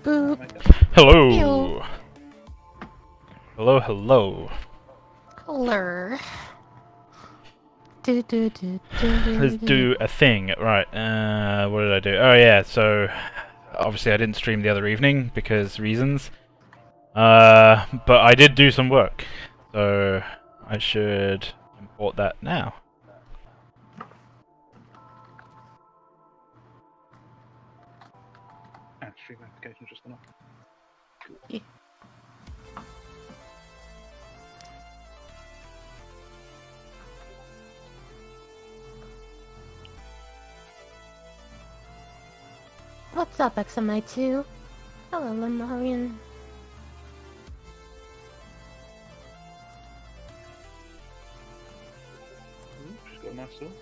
Boop. Hello. Theo. Hello, hello. Color. Let's do a thing. Right, what did I do? Oh yeah, so obviously I didn't stream the other evening because reasons. But I did do some work. So I should import that now. Stream application just gone off. Yeah. What's up, XMI2? Hello, Lemurian. She's got a nice sword,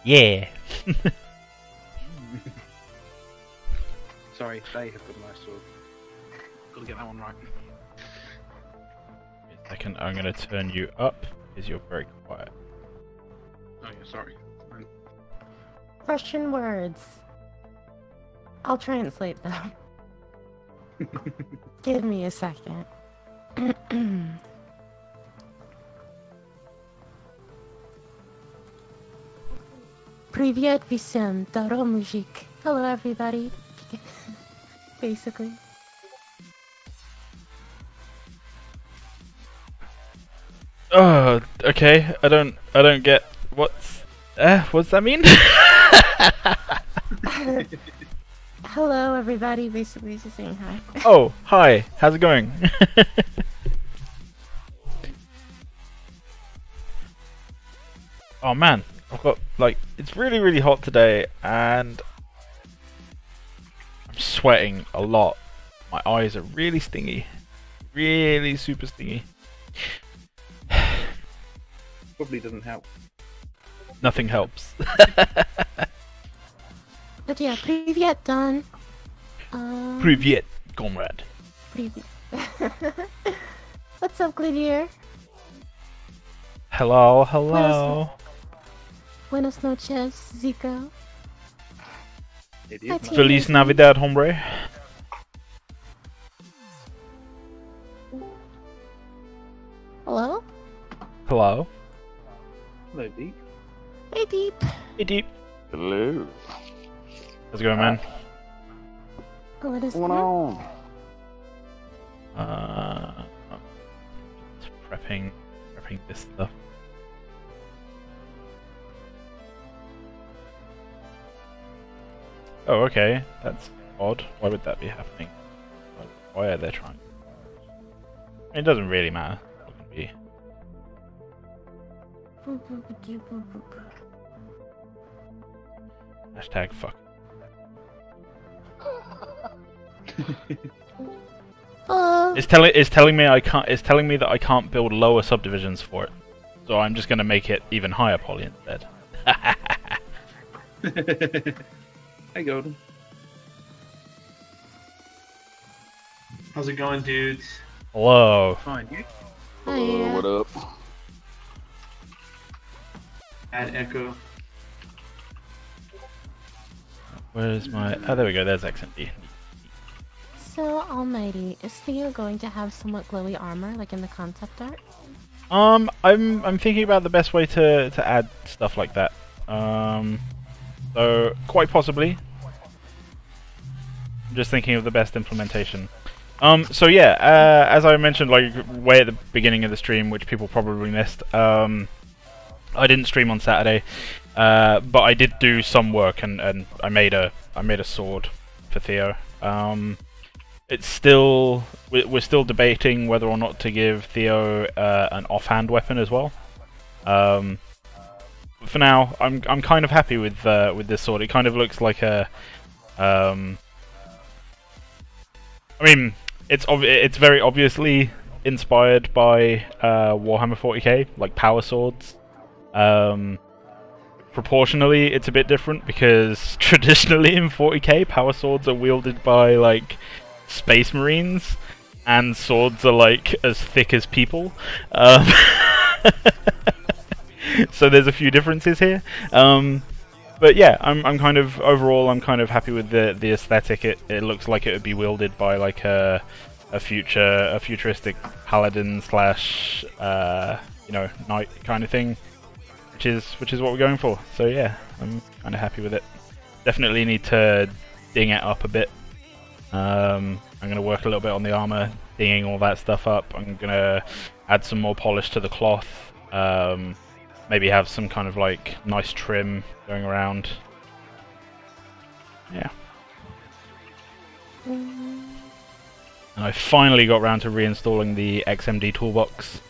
Yeah. Sorry, they have got a nice sword. Gotta get that one right. Wait a second, I'm gonna turn you up because you're very quiet. Oh yeah, sorry. Russian words. I'll translate them. Give me a second. Привет всем, здорово, мужик. Hello, everybody. Basically. Oh, okay. I don't get what's that mean? Hello, everybody. Basically, just saying hi. Oh, hi. How's it going? Oh man, I've got it's really really hot today and I'm sweating a lot. My eyes are really stingy. Really super stingy. Probably doesn't help. Nothing helps. But yeah, привет, Don. Привет, comrade. Привет. What's up, Glidier? Hello, hello. Buenas noches, Zico. It Hi, is nice. Tia. Feliz Navidad, hombre. Hello? Hello. Hello, Deep. Hey, Deep. Hey, Deep. Hello. How's it going, man? What is What's going on? Just prepping this stuff. Oh, okay. That's odd. Why would that be happening? Why are they trying? It doesn't really matter. It can be. Hashtag fuck. It's telling me I can't. It's telling me that I can't build lower subdivisions for it. So I'm just gonna make it even higher poly instead. Hey, Golden. How's it going, dudes? Hello. Fine, you? Hi. What up? Add echo. Where's my? Oh, there we go. There's XND. So, Almighty, is Theo going to have somewhat glowy armor, like in the concept art? I'm thinking about the best way to add stuff like that. So quite possibly. I'm just thinking of the best implementation. So yeah, as I mentioned, like way at the beginning of the stream, which people probably missed, I didn't stream on Saturday, but I did do some work and I made a sword for Theo. It's still we're still debating whether or not to give Theo an offhand weapon as well. For now, I'm kind of happy with this sword. It kind of looks like a I mean, it's very obviously inspired by Warhammer 40k, like power swords. Proportionally, it's a bit different because traditionally in 40k, power swords are wielded by like space marines, and swords are like as thick as people. So there's a few differences here. But yeah, I'm kind of overall I'm kind of happy with the aesthetic. It looks like it would be wielded by like a futuristic paladin slash you know, knight kind of thing, which is what we're going for. So yeah, I'm kind of happy with it. Definitely need to ding it up a bit. I'm gonna work a little bit on the armor, dinging all that stuff up. I'm gonna add some more polish to the cloth. Maybe have some kind of like nice trim going around. Yeah. And I finally got around to reinstalling the XMD toolbox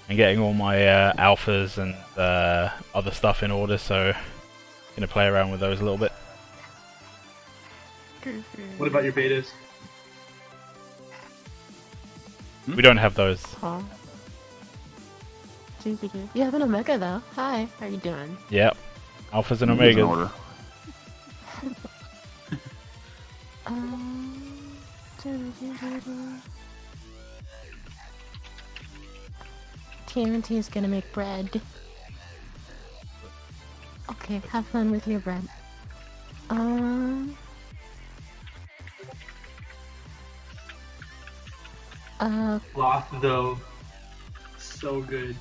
and getting all my alphas and other stuff in order, so I'm gonna play around with those a little bit. What about your betas? We don't have those. Aw. You have an Omega though. Hi, how are you doing? Yep. Alphas and Here's an Omegas. order. TMNT is gonna make bread. Okay, have fun with your bread. Cloth though, so good.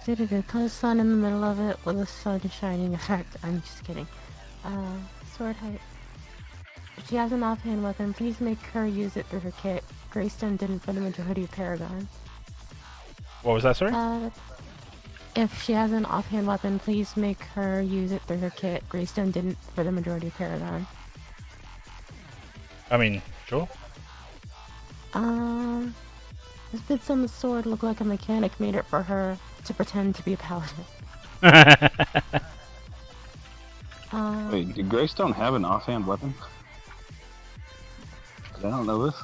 Put a sun in the middle of it with a sun shining effect. I'm just kidding. Sword height. If she has an offhand weapon, please make her use it through her kit. Greystone didn't for the majority of Paragon. What was that, sorry? If she has an offhand weapon, please make her use it through her kit. Greystone didn't for the majority of Paragon. I mean, sure. This bits on the sword look like a mechanic made it for her to pretend to be a paladin. Wait, did Greystone have an offhand weapon? I don't know this.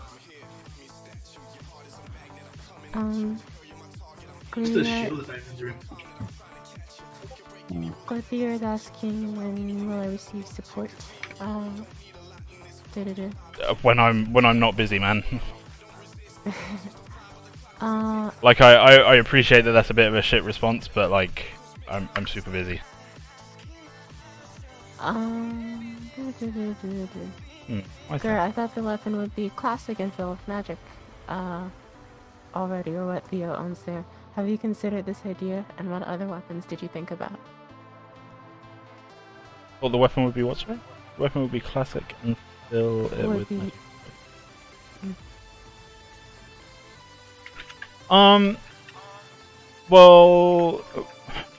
Just the shield that I through. Scorpio is asking when will I receive support. When I'm not busy, man. Like I appreciate that that's a bit of a shit response, but like I'm super busy. Girl, I thought the weapon would be classic and full of magic. Already, or what Theo owns there. Have you considered this idea, and what other weapons did you think about? Well, the weapon would be what, sorry? The weapon would be classic and fill it Would with be- magic. Well,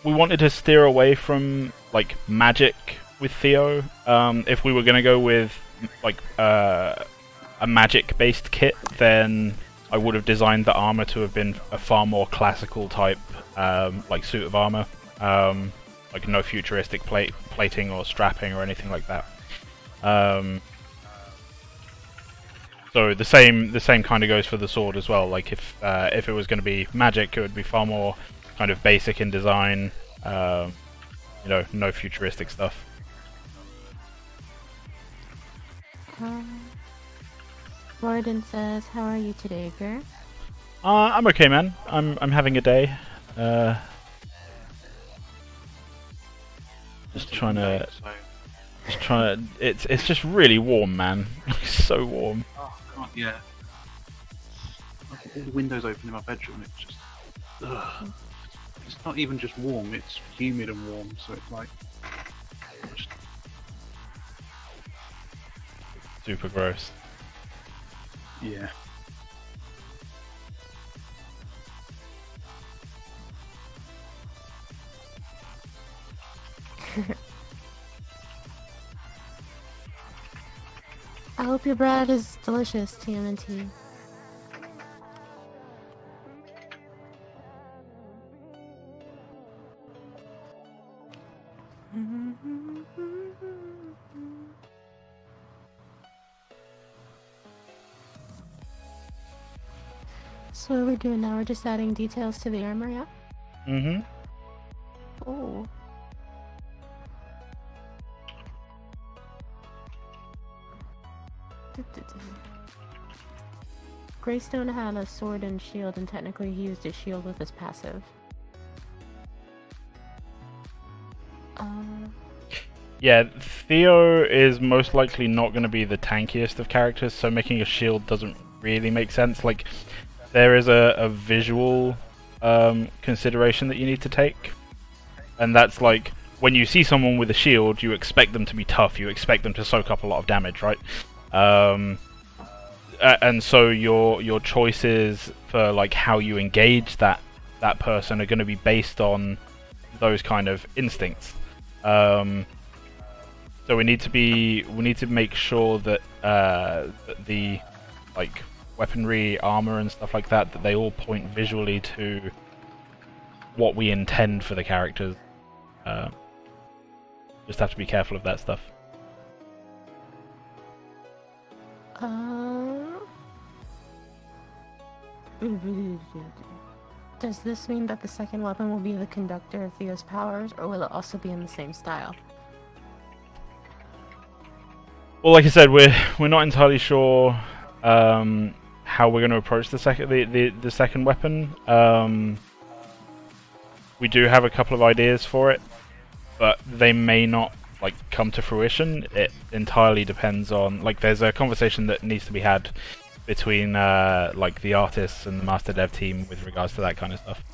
we wanted to steer away from like magic with Theo. If we were gonna go with like a magic-based kit, then I would have designed the armor to have been a far more classical type, like suit of armor. Like no futuristic plating or strapping or anything like that. So the same kind of goes for the sword as well. Like if it was going to be magic, it would be far more kind of basic in design. You know, no futuristic stuff. Warden says, "How are you today, girl?" I'm okay, man. I'm having a day. Just trying to. It's just really warm, man. It's so warm. Oh god, yeah. I've got all the windows open in my bedroom. It's just, ugh. It's not even just warm. It's humid and warm. So it's like, just, Super gross. yeah. I hope your bread is delicious, TMNT. So what are we doing now? We're just adding details to the armor, yeah? Mm-hmm. Oh. Greystone had a sword and shield, and technically he used his shield with his passive. Yeah, Theo is most likely not going to be the tankiest of characters, so making a shield doesn't really make sense. Like, there is a visual consideration that you need to take, and that's like, when you see someone with a shield, you expect them to be tough, you expect them to soak up a lot of damage, right? And so your choices for like how you engage that person are going to be based on those kind of instincts. So we need to make sure that that the like weaponry, armor, and stuff like that they all point visually to what we intend for the characters. Just have to be careful of that stuff. Does this mean that the second weapon will be the conductor of Theo's powers, or will it also be in the same style? Well, like I said, we're not entirely sure how we're going to approach the second weapon. We do have a couple of ideas for it, but they may not like come to fruition. It entirely depends on, like, there's a conversation that needs to be had between like the artists and the master dev team with regards to that kind of stuff.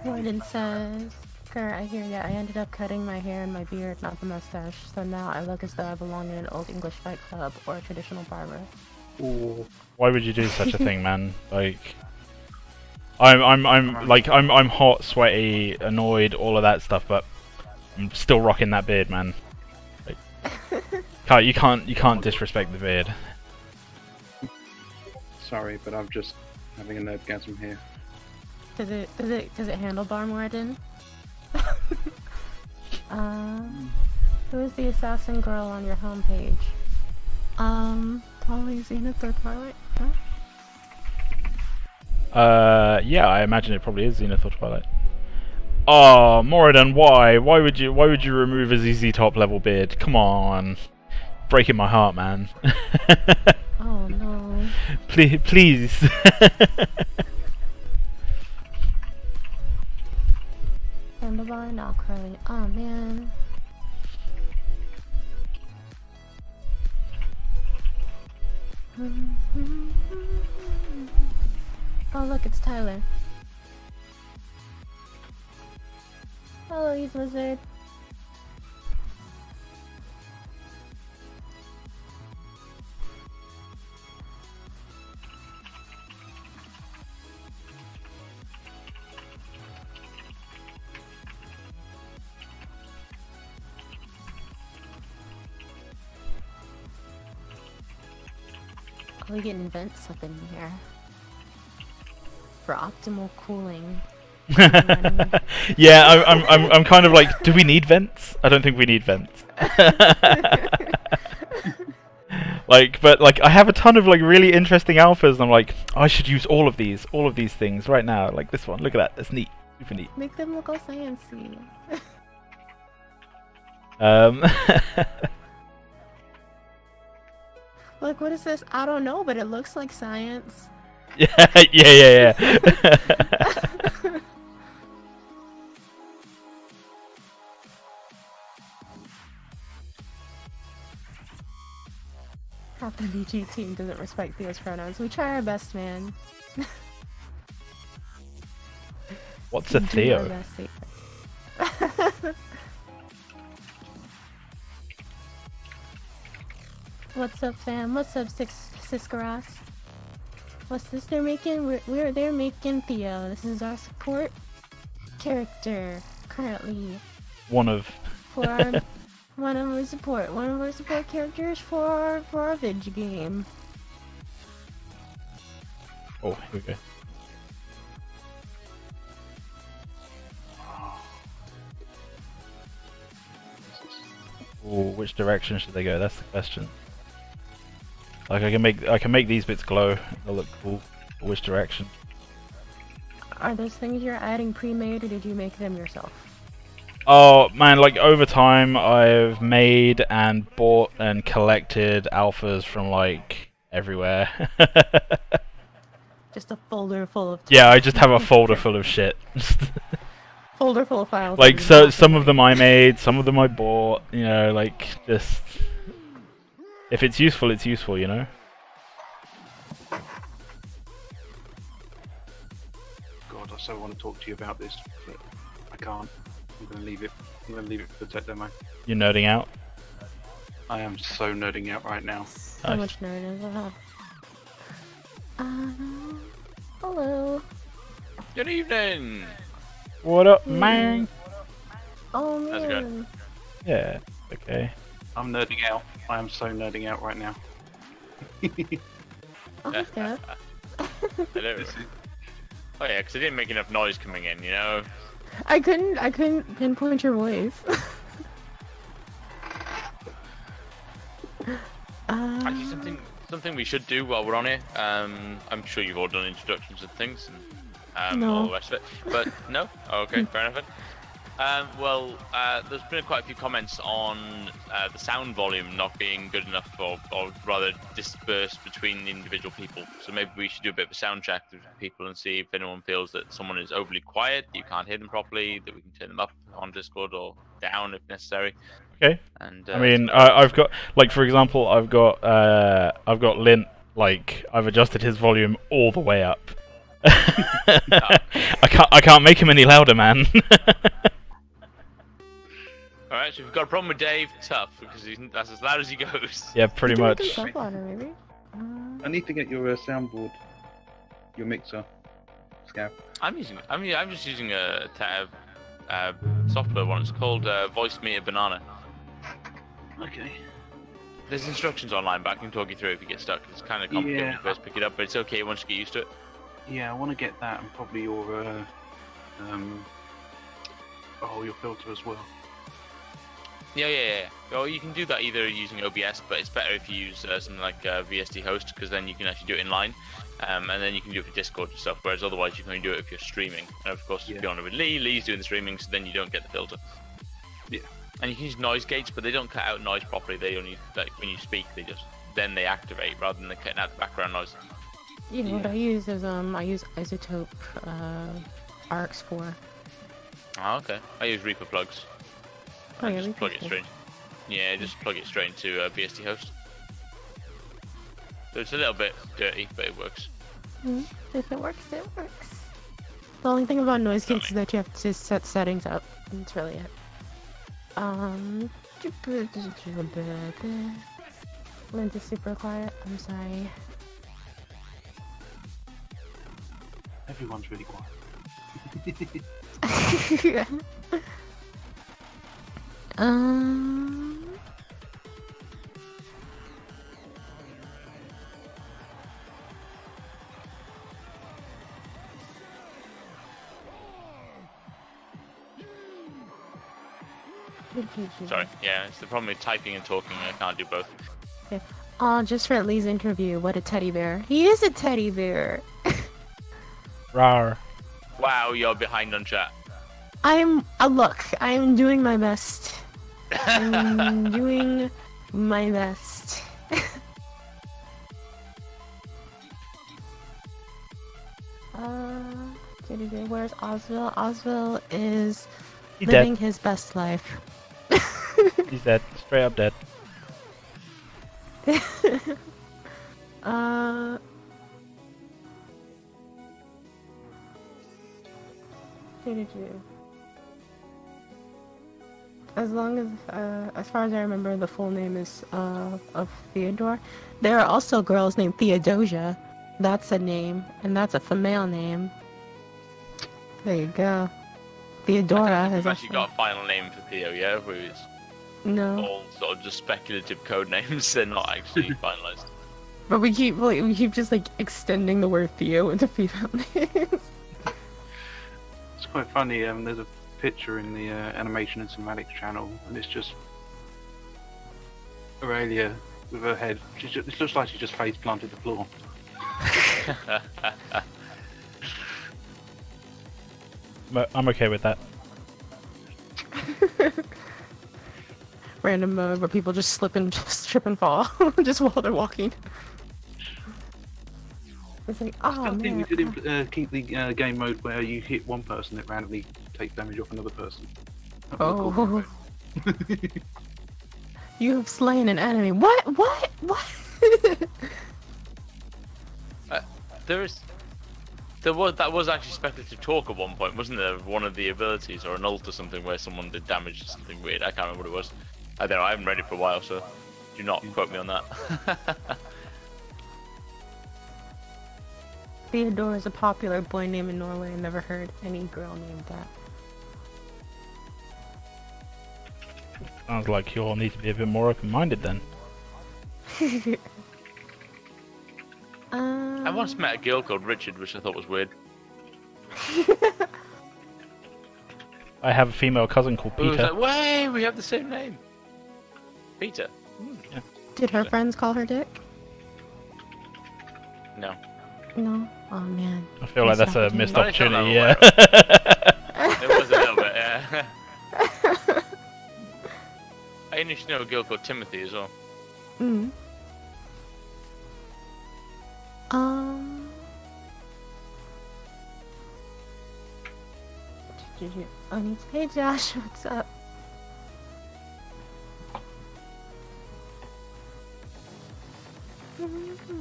Warden says, "Kurt, I hear ya. I ended up cutting my hair and my beard, not the mustache. So now I look as though I belong in an old English fight club or a traditional barber." Ooh. Why would you do such a thing, man? Like, I'm hot, sweaty, annoyed, all of that stuff, but I'm still rocking that beard, man. Like, you can't disrespect the beard. Sorry, but I'm just having a nerdgasm here. Does it handlebar Morden? Who is the assassin girl on your homepage? Probably Zenith or Twilight, huh? Yeah, I imagine it probably is Zenith or Twilight. Oh, Moradin, why? Why would you remove a ZZ top level beard? Come on. Breaking my heart, man. Oh no. Please. Handlebar? Not quite. Oh man. Oh look, it's Tyler. Hello, he's Lizard. Are we getting vents up in here? For optimal cooling. Yeah, I'm kind of like, do we need vents? I don't think we need vents. Like, but like, I have a ton of like really interesting alphas, and I'm like, I should use all of these things right now. Like this one, look at that, that's neat, super neat. Make them look all sciencey. Look, what is this? I don't know, but it looks like science. Yeah. Half the VG team doesn't respect Theo's pronouns. We try our best, man. What's a Theo? What's up, fam? What's up, Siskaros? What's this they're making? They're making Theo. This is our support character currently. One of our support characters for our video game. Oh, here we go. Ooh, which direction should they go? That's the question. Like, I can make these bits glow. They'll look cool. But which direction? Are those things you're adding pre-made, or did you make them yourself? Oh man, like over time, I've made and bought and collected alphas from like everywhere. Just a folder full of. Yeah, I just have a folder full of shit. Folder full of files. Like, that so you some of them I made, some of them I bought. You know, like just if it's useful, it's useful. You know. God, I so want to talk to you about this, but I can't. I'm going to leave it. I'm going to leave it for the tech demo. You're nerding out. I am so nerding out right now. So Nice. much nerdism. Hello. Good evening. What up, man? Oh man. How's it going? Yeah. Okay. I'm nerding out. I am so nerding out right now. Oh, that's good. I don't. Oh yeah, because I didn't make enough noise coming in, you know. I couldn't pinpoint your voice. Actually, something we should do while we're on here. I'm sure you've all done introductions and things, and No. all the rest of it. But no, okay, fair enough. Well, there's been quite a few comments on the sound volume not being good enough, or rather dispersed between the individual people. So maybe we should do a bit of a sound check with people and see if anyone feels that someone is overly quiet, you can't hear them properly, that we can turn them up on Discord or down if necessary. Okay. And I mean, I've got, like, for example, I've got Lint. Like, I've adjusted his volume all the way up. I can't make him any louder, man. Alright, so if you've got a problem with Dave, tough, because that's as loud as he goes. Yeah, pretty You can much. make yourself louder, maybe. I need to get your soundboard, your mixer, Scav. I'm just using a software one. It's called Voice Meter Banana. Okay. There's instructions online, but I can talk you through it if you get stuck. It's kind of complicated when Yeah. you first pick it up, but it's okay once you get used to it. Yeah, I want to get that and probably your your filter as well. Yeah. Well, you can do that either using OBS, but it's better if you use something like VST host, because then you can actually do it in line, and then you can do it for Discord and stuff. Whereas otherwise, you can only do it if you're streaming. And of course, if you're on it with Lee's doing the streaming, so then you don't get the filter. Yeah. And you can use noise gates, but they don't cut out noise properly. They only, like, when you speak, then they activate rather than cutting out the background noise. You know what I use is I use Isotope RX4. Oh, okay. I use Reaper plugs. Oh, yeah, Just Reaper's plug it good. straight. Yeah, just plug it straight into VST host. So it's a little bit dirty, but it works. If it works, it works. The only thing about noise gates is that you have to set settings up. That's really it. Lint is super quiet. I'm sorry. Everyone's really quiet. Sorry, yeah, it's the problem with typing and talking. I can't do both. Just for Lee's interview, what a teddy bear. He is a teddy bear. Rawr. Wow, you're behind on chat. Look, I'm doing my best. I'm doing my best. Where's Osville? Osville is He's living dead. his best life. He's dead. Straight up dead. As far as I remember, the full name is of Theodore. There are also girls named Theodosia. That's a name, and that's a female name. There you go. Theodora We've is actually got a final name for Theo, yeah? Where it's no, all sort of just speculative code names. They're not actually finalized. but we keep just like extending the word Theo into female names. It's quite funny. There's a picture in the animation and cinematics channel, and it's just Aurelia with her head. It looks like she just face planted the floor. But I'm okay with that. Random mode where people just slip and trip and fall just while they're walking. It's like, I oh still think we man. could keep the game mode where you hit one person, it randomly takes damage off another person. That was a cool Oh. mode. You have slain an enemy. What? What? What? That was actually speculative talk at one point, wasn't there? One of the abilities or an ult or something where someone did damage to something weird. I can't remember what it was. I don't know. I haven't read it for a while, so do not quote me on that. Theodore is a popular boy name in Norway. I never heard any girl named that. Sounds like you all need to be a bit more open-minded then. I once met a girl called Richard, which I thought was weird. I have a female cousin called Who was Peter. like, "Way, we have the same name." Peter. Yeah. Did her friends call her Dick? No. No. Oh man. I feel like that's a missed Not until opportunity, now, yeah. It was a little bit, yeah. I initially know a girl called Timothy as well. Mm. Hey Josh, what's up?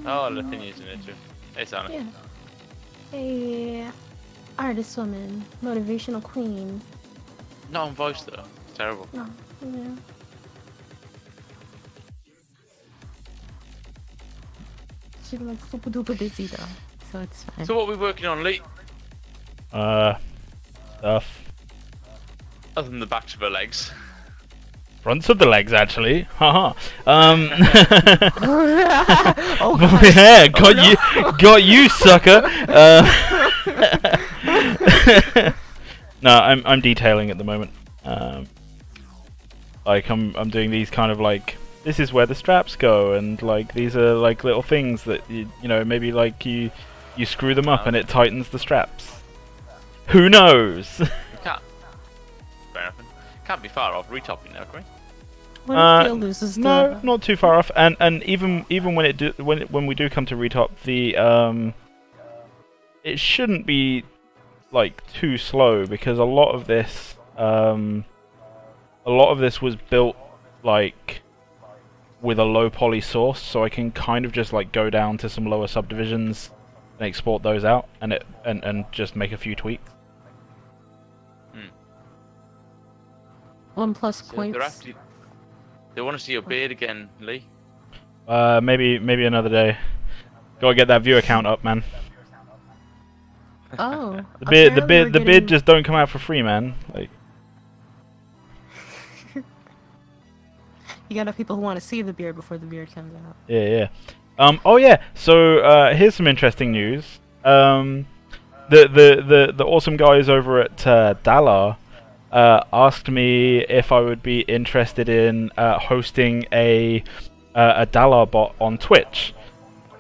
Oh, Latinia's in it too. Hey, Sana. Yeah. Hey, artist woman, motivational queen. Not on voice though. It's terrible. No, yeah. She's like super duper busy though, so it's fine. So what are we working on, Lee? Stuff. Other than the backs of her legs. Fronts of the legs, actually. Haha. Oh god. Yeah, got you, sucker. No, I'm detailing at the moment. Like I'm doing these kind of like, this is where the straps go, and like these are like little things that you know, maybe like you screw them up and it tightens the straps. Who knows? You can't. Fair enough. Can't be far off retopping now, can we? What if Theo loses no, the... not too far off. And even when we do come to retop, the it shouldn't be like too slow, because a lot of this was built like with a low poly source, so I can kind of just like go down to some lower subdivisions and export those out, and just make a few tweaks. 1+ So points. they want to see your beard again, Lee. Maybe another day. Gotta get that viewer count up, man. Oh. The beard just don't come out for free, man. Like, you gotta have people who want to see the beard before the beard comes out. yeah. Oh yeah. So here's some interesting news. The awesome guys over at Dalar asked me if I would be interested in hosting a Dalar bot on Twitch.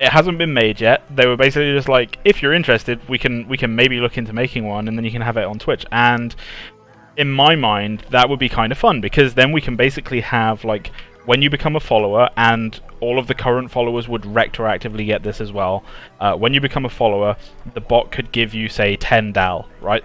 It hasn't been made yet. They were basically just like, if you're interested, we can maybe look into making one, and then you can have it on Twitch. And in my mind, that would be kind of fun, because then we can basically have like, when you become a follower, and all of the current followers would retroactively get this as well. When you become a follower, the bot could give you, say, 10 DAL, right?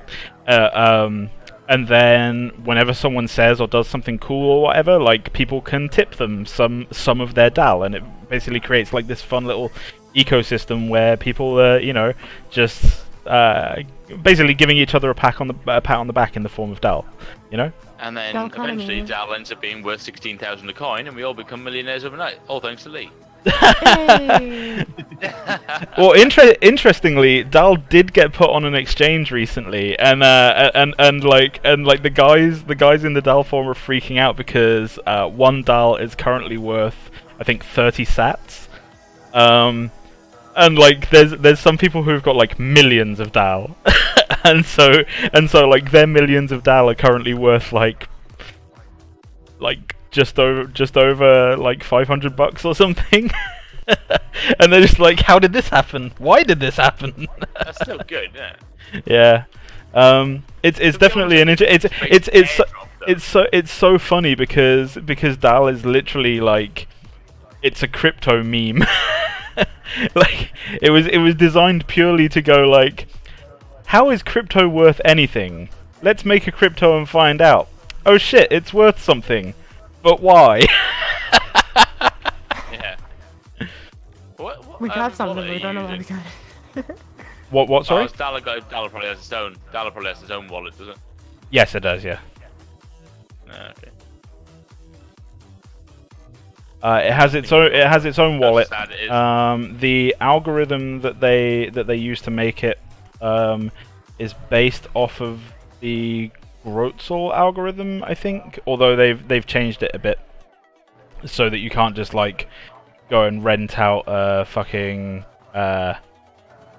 And then whenever someone says or does something cool or whatever, like, people can tip them some of their DAL, and it basically creates like this fun little ecosystem where people, you know, just basically giving each other a pat on the back in the form of DAL, you know. And then Dal eventually economy. DAL ends up being worth 16,000 a coin, and we all become millionaires overnight. All thanks to Lee. Hey. Well, interestingly, DAL did get put on an exchange recently, and the guys in the DAL forum are freaking out because 1 DAL is currently worth, I think, 30 sats. And like there's some people who've got like millions of DAL. and so like their millions of DAL are currently worth like just over like $500 or something. And they're just like, how did this happen? Why did this happen? That's still good, yeah. Yeah. It's definitely an it's so funny because DAL is literally like, it's a crypto meme. Like it was designed purely to go like, how is crypto worth anything? Let's make a crypto and find out. Oh shit, it's worth something. But why? Yeah. What, We got something, what but are we don't know you why we using? got it. What sorry? Oh, Dollar probably has its own. Dollar probably has its own wallet, does it? Yes, it does. Yeah. Ah, okay. It has its own. It has its own wallet. That's sad, it is. The algorithm that they use to make it is based off of the Grotzel algorithm, I think. Although they've changed it a bit so that you can't just like go and rent out a fucking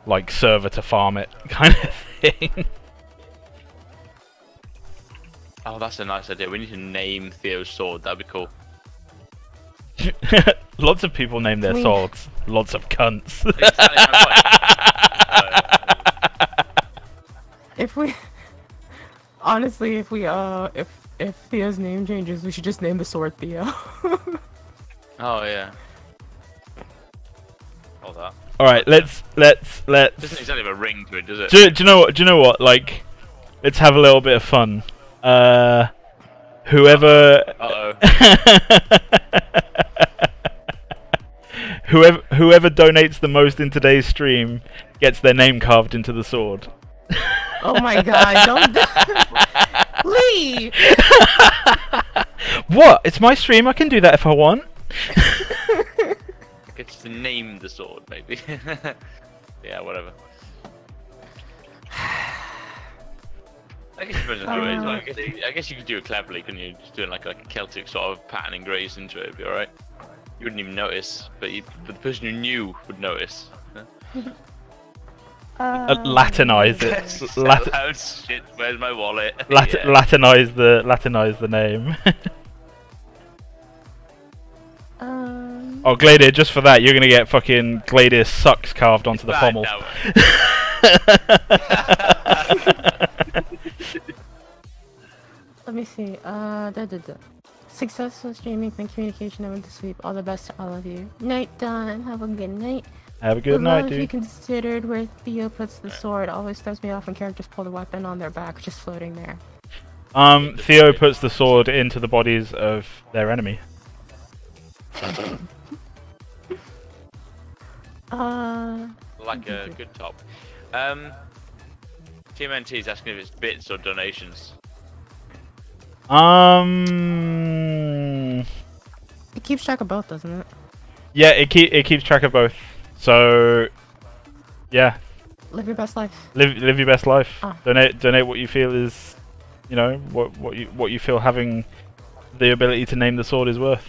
like server to farm it kind of thing. Oh, that's a nice idea. We need to name Theo's sword. That'd be cool. Lots of people name their swords. Lots of cunts. Exactly my point. If we, honestly, if Theo's name changes, we should just name the sword Theo. Oh yeah. All that. All right, let's. Doesn't exactly have a ring to it, does it? Do you know what? Do you know what? Like, let's have a little bit of fun. Whoever. Uh-oh. Whoever donates the most in today's stream gets their name carved into the sword. Oh my god! Don't Lee. What? It's my stream. I can do that if I want. Gets to name the sword, maybe. Yeah, whatever. I guess you could do it. I guess you could do it cleverly, couldn't you? Just doing like a Celtic sort of pattern engraved into it, it'd be alright. You wouldn't even notice, but the person who knew would notice. Latinize it. Oh shit! Where's my wallet? Latinize the name. Oh, Gladir, just for that, you're gonna get fucking Gladir sucks carved onto the pommel. Let me see. Successful streaming and communication over the sweep. All the best to all of you. Night done. Have a good night. Have a good night, If you dude. considered where Theo puts the sword, always throws me off when characters pull the weapon on their back, just floating there. Theo puts the sword into the bodies of their enemy. Like a good top. TMNT is asking if it's bits or donations. It keeps track of both, doesn't it? Yeah, it keeps track of both. So, yeah. Live your best life. Live your best life. Oh. Donate what you feel is, you know, what you feel having the ability to name the sword is worth.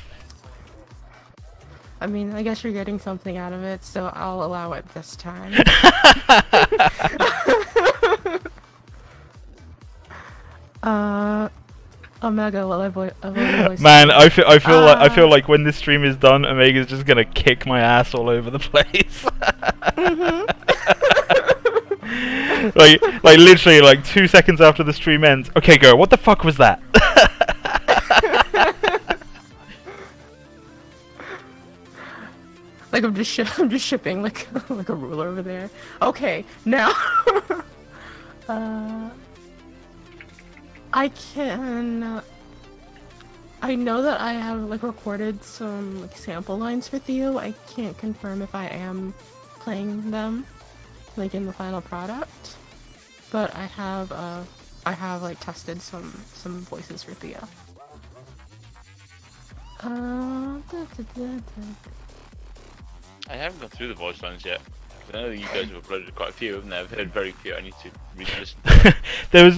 I mean, I guess you're getting something out of it, so I'll allow it this time. Omega, will I voice? Man, I feel like when this stream is done, Omega's just gonna kick my ass all over the place. like literally, like 2 seconds after the stream ends. Okay, girl, what the fuck was that? Like I'm just shipping like like a ruler over there. Okay, now I can. I know that I have like recorded some like sample lines for Theo. I can't confirm if I am playing them like in the final product, but I have like tested some voices for Theo. I haven't gone through the voice lines yet. I know you guys have uploaded quite a few, haven't they? I've heard very few. I need to re-listen. there was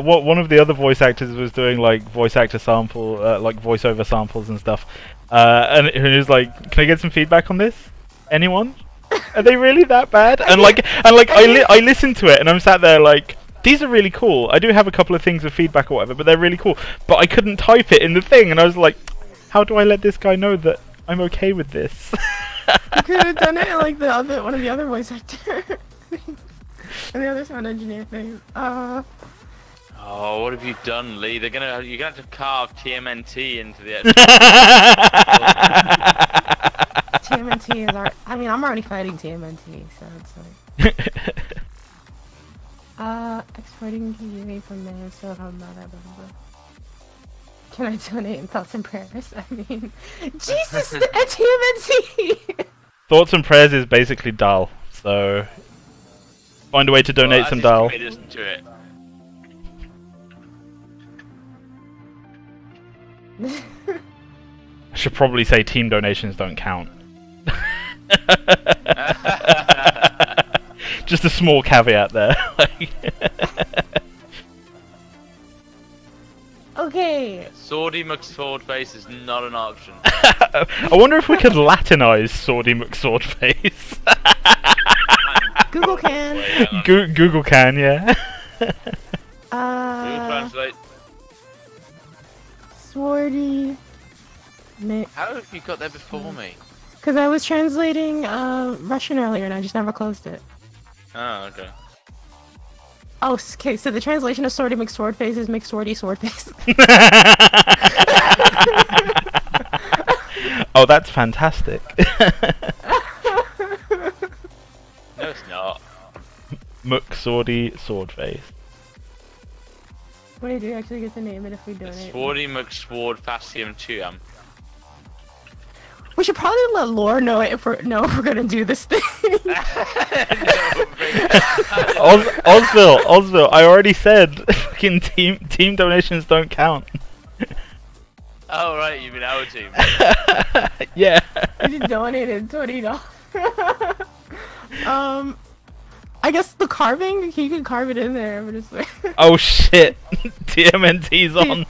one of the other voice actors was doing like voice actor sample, like voiceover samples and stuff, and he was like, "Can I get some feedback on this? Anyone? Are they really that bad?" And I listened to it and I'm sat there like, these are really cool. I do have a couple of things of feedback or whatever, but they're really cool. But I couldn't type it in the thing, and I was like, how do I let this guy know that I'm okay with this? You could have done it like one of the other voice actors and the other sound engineer thing. Oh, what have you done, Lee? You're gonna have to carve TMNT into the. TMNT is our. I mean, I'm already fighting TMNT, so it's like. Exporting TV from there, so how about that? Blah, blah, blah. Can I donate in thoughts and prayers? I mean, Jesus, TMNT! Thoughts and prayers is basically Dal, so find a way to donate some Dal. To it. I should probably say team donations don't count. Just a small caveat there. Okay. Swordy McSwordface is not an option. I wonder if we could Latinize Swordy McSwordface. Google can. Google can, yeah. Google Translate. Swordy. How have you got there before me? Because I was translating Russian earlier and I just never closed it. Oh, okay. Oh, okay, so the translation of Swordy McSwordface is McSwordy Swordface. Oh, that's fantastic. No, it's not. McSwordy Swordface. Wait, do you actually get to name it if we donate? Swordy McSwordfacium 2 We should probably let Laura know if we're gonna do this thing. Osville, I already said fucking team donations don't count. Oh right, you mean our team. Yeah. We just donated $20. I guess the carving, he can carve it in there, but it's like Oh shit. TMNT's on.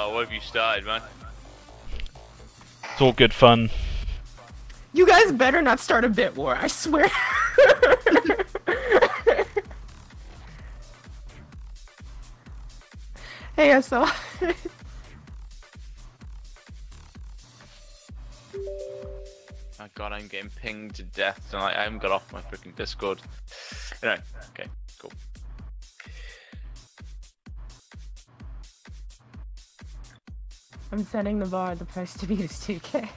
What have you started, man? It's all good fun. you guys better not start a bit war, I swear. Hey, I saw. My god, I'm getting pinged to death tonight. I haven't got off my freaking Discord. Anyway, okay, cool. I'm setting the bar. The price to beat is 2K.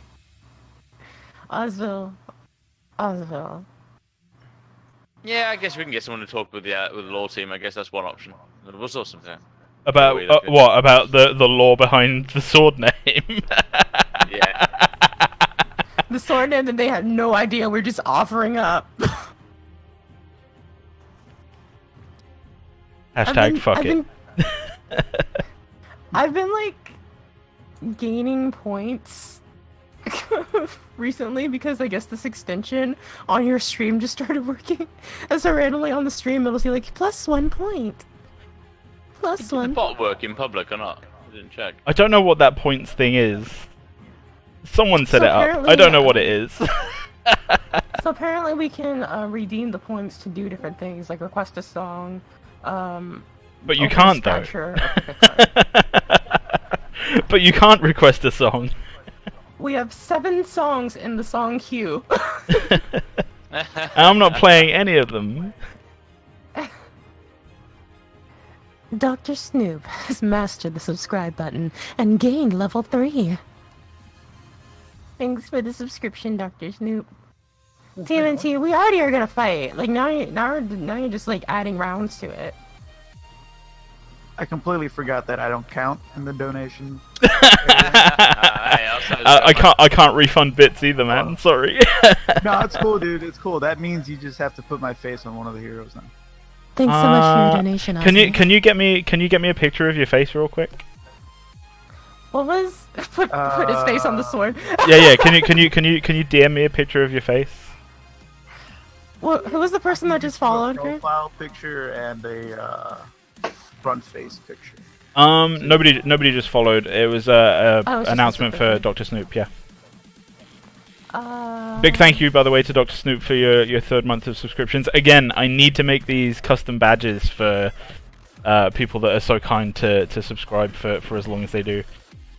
Osville. Yeah, I guess we can get someone to talk with the law team. I guess that's one option. We'll sort something out. About what? About the lore behind the sword name? Yeah. The sword name that they had no idea we're just offering up. Hashtag fuck it. I've been like gaining points recently because I guess this extension on your stream just started working. And so randomly on the stream it'll say like +1 point. Did the bot work in public or not? I didn't check. I don't know what that points thing is. Someone set So it up. apparently, I don't know what it is. So apparently we can redeem the points to do different things, like request a song. But you open can't though. scratcher, or pick a card. But you can't request a song. We have 7 songs in the song queue. And I'm not playing any of them. Dr. Snoop has mastered the subscribe button and gained level 3. Thanks for the subscription, Dr. Snoop. TMNT, we already are gonna fight. Like now you're just like adding rounds to it. I completely forgot that I don't count in the donation. I can't refund bits either, man. Sorry. No, it's cool, dude. It's cool. That means you just have to put my face on one of the heroes now. Thanks so much for your donation. Can you get me a picture of your face real quick? What was put his face on the sword? Yeah. Can you DM me a picture of your face? Well, who was the person that just followed her? Profile picture and a front face picture. Nobody just followed. It was a announcement for specific. Dr. Snoop. Yeah. Big thank you, by the way, to Dr. Snoop for your 3rd month of subscriptions. Again, I need to make these custom badges for people that are so kind to subscribe for as long as they do.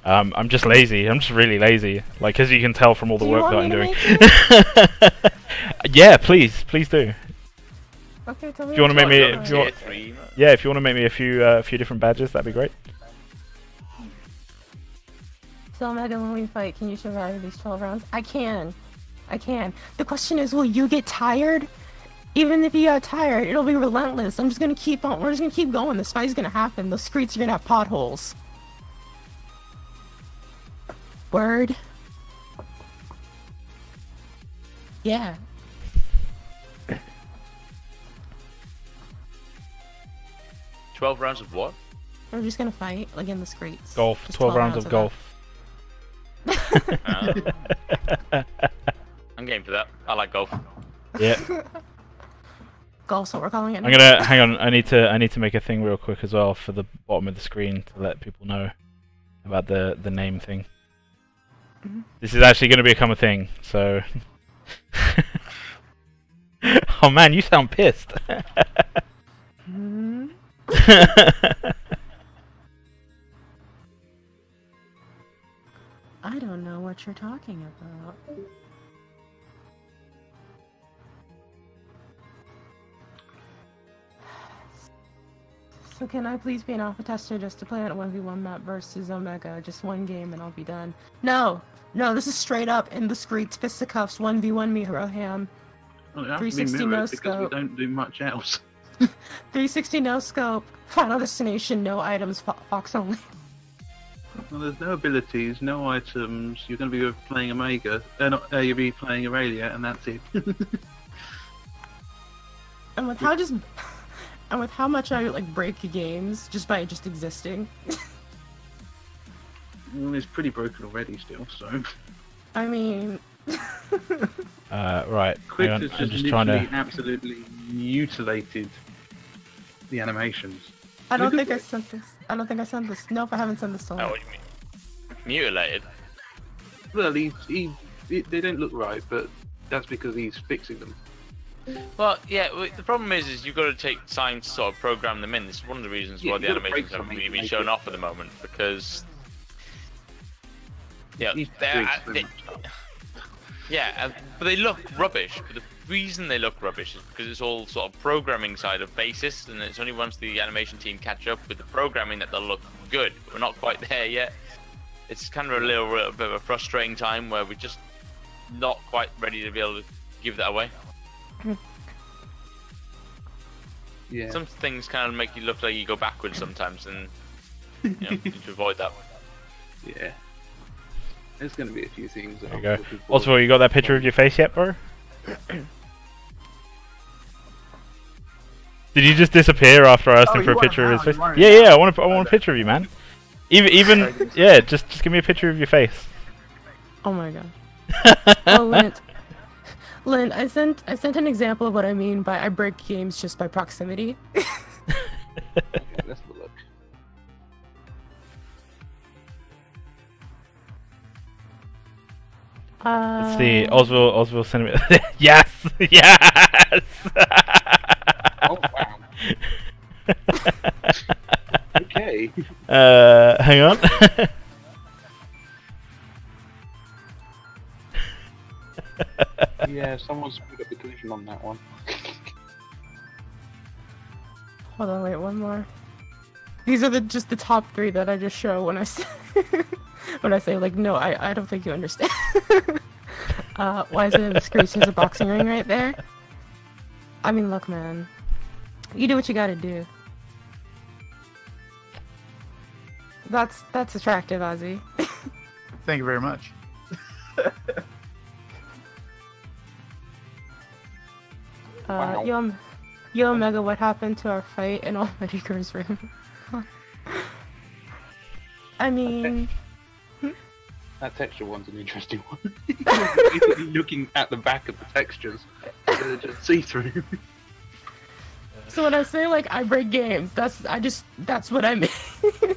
I'm just lazy. I'm just really lazy. Like, as you can tell from all the work that I'm doing. Yeah, please do. Okay, tell me. If you want to make me, Tier 3. if you want to make me a few different badges, that'd be great. So Omega, when we fight, can you survive these 12 rounds? I can. I can. The question is, will you get tired? Even if you got tired, it'll be relentless. I'm just gonna keep on. We're just gonna keep going. This fight's gonna happen. The streets are gonna have potholes. Word. Yeah. $12 rounds of what? We're just gonna fight, like in the streets. Golf. Just 12 rounds of that. golf. I'm game for that. I like golf. Yeah. Golf's what we're calling it. I'm gonna hang on. I need to make a thing real quick as well for the bottom of the screen to let people know about the name thing. This is actually gonna become a thing. So. Oh man, you sound pissed. I don't know what you're talking about. So can I please be an alpha tester just to play on a 1v1 map versus Omega? Just one game and I'll be done. No! No, this is straight up in the streets, fisticuffs, 1v1 me, Roham. Well, it has to 360 be no mirrored because we scope. don't do much else. 360 no scope, final destination, no items, Fox only. Well, there's no abilities, no items. You're going to be playing Omega. You'll be playing Aurelia, and that's it. And with how just... And with how much I like break games just by just existing. Well, it's pretty broken already still, so... I mean... Right. Quick Hang on, has I'm just just literally trying to. absolutely mutilated the animations. I don't Look think at I sent this. I don't think I sent this. Nope, I haven't sent this to Oh, him. what do you mean? Mutilated? Well, they don't look right, but that's because he's fixing them. Well, yeah, the problem is you've got to take time to sort of program them in. This is one of the reasons Yeah, why the you've got to animations break haven't something really to been make shown it- off at the moment, because... Yeah, He's they're- doing so they- much stuff. yeah, but they look rubbish. But the reason they look rubbish is because it's all sort of programming side of basis, and it's only once the animation team catch up with the programming that they'll look good. We're not quite there yet. It's kind of a little bit of a frustrating time where we're just not quite ready to be able to give that away. Yeah. Some things kind of make you look like you go backwards sometimes, and you know, you need to avoid that. Yeah. There's going to be a few things. That There you I'm go. looking forward Also, you got that picture of your face yet, bro? Did you just disappear after I asked him you for a want picture him of his now, face? you want him Yeah, now. I want a picture of you, man. Even yeah, just give me a picture of your face. Oh my god. Oh, Lynn, I sent an example of what I mean by I break games just by proximity. Okay, let's have a look. Let's see, Oswald sent me. Yes, yes. Oh, wow. Okay. Hang on. Yeah, someone's screwed up the collision on that one. Hold on, wait, one more. These are just the top 3 that I just show when I say when I say like no, I don't think you understand. Why is it in the screen? There's a boxing ring right there. I mean, look, man. You do what you gotta do. That's attractive, Ozzy. Thank you very much. Wow. Yo, Omega, what happened to our fight in Almighty Girl's room? I mean... That texture one's an interesting one. Basically looking at the back of the textures, they're just see-through. So when I say like I break games, that's what I mean.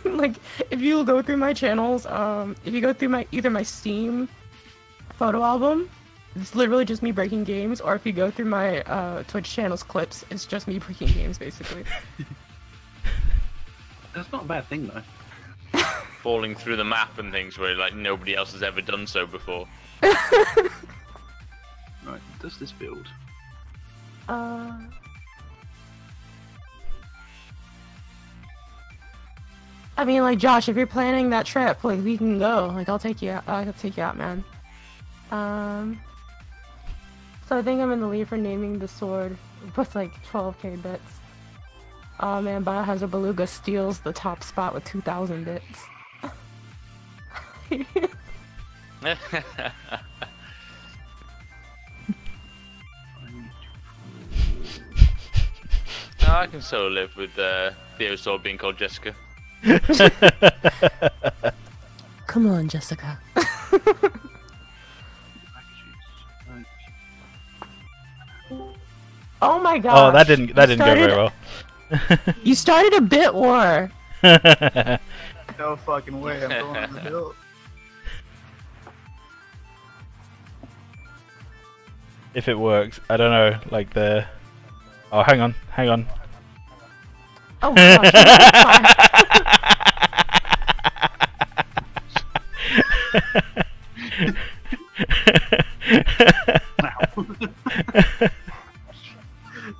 Like if you go through my channels, if you go through either my Steam photo album, it's literally just me breaking games, or if you go through my Twitch channel's clips, it's just me breaking games basically. That's not a bad thing though. Falling through the map and things where like nobody else has ever done so before. Right, does this build? I mean, like, Josh, if you're planning that trip, like, we can go. Like, I'll take you out. I'll take you out, man. So I think I'm in the lead for naming the sword with, like, 12k bits. Oh, man, Biohazard Beluga steals the top spot with 2,000 bits. No, I can so live with Theo's sword being called Jessica. Come on, Jessica. Oh my god. Oh, that didn't go very well. You started a bit war. No fucking way, I'm going on the hill. If it works, I don't know, like the... Oh, hang on. Oh gosh,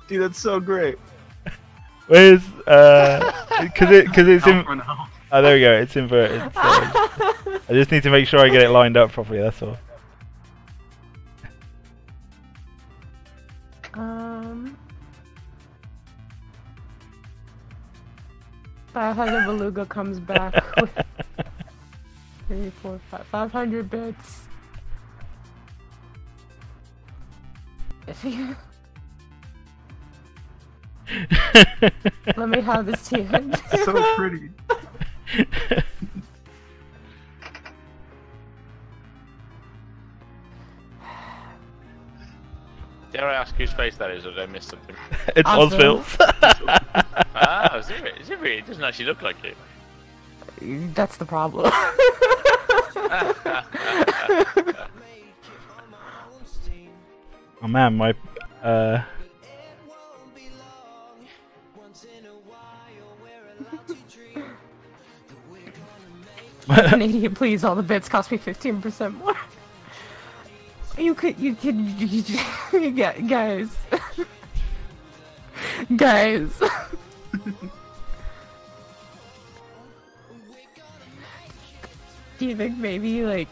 Dude, that's so great. Where's because it's in. Now. Oh, there we go. It's inverted. So I just need to make sure I get it lined up properly. That's all. Biohazard Beluga comes back with 3, 4, 5, 500 bits. Let me have this tea. So pretty. Dare I ask whose face that is, or did I miss something? It's Ozville's. Ah, is it really? It doesn't actually look like it. That's the problem. Oh man, my Canadian, please, all the bits cost me 15% more. You get, guys. Guys. Do you think maybe, like,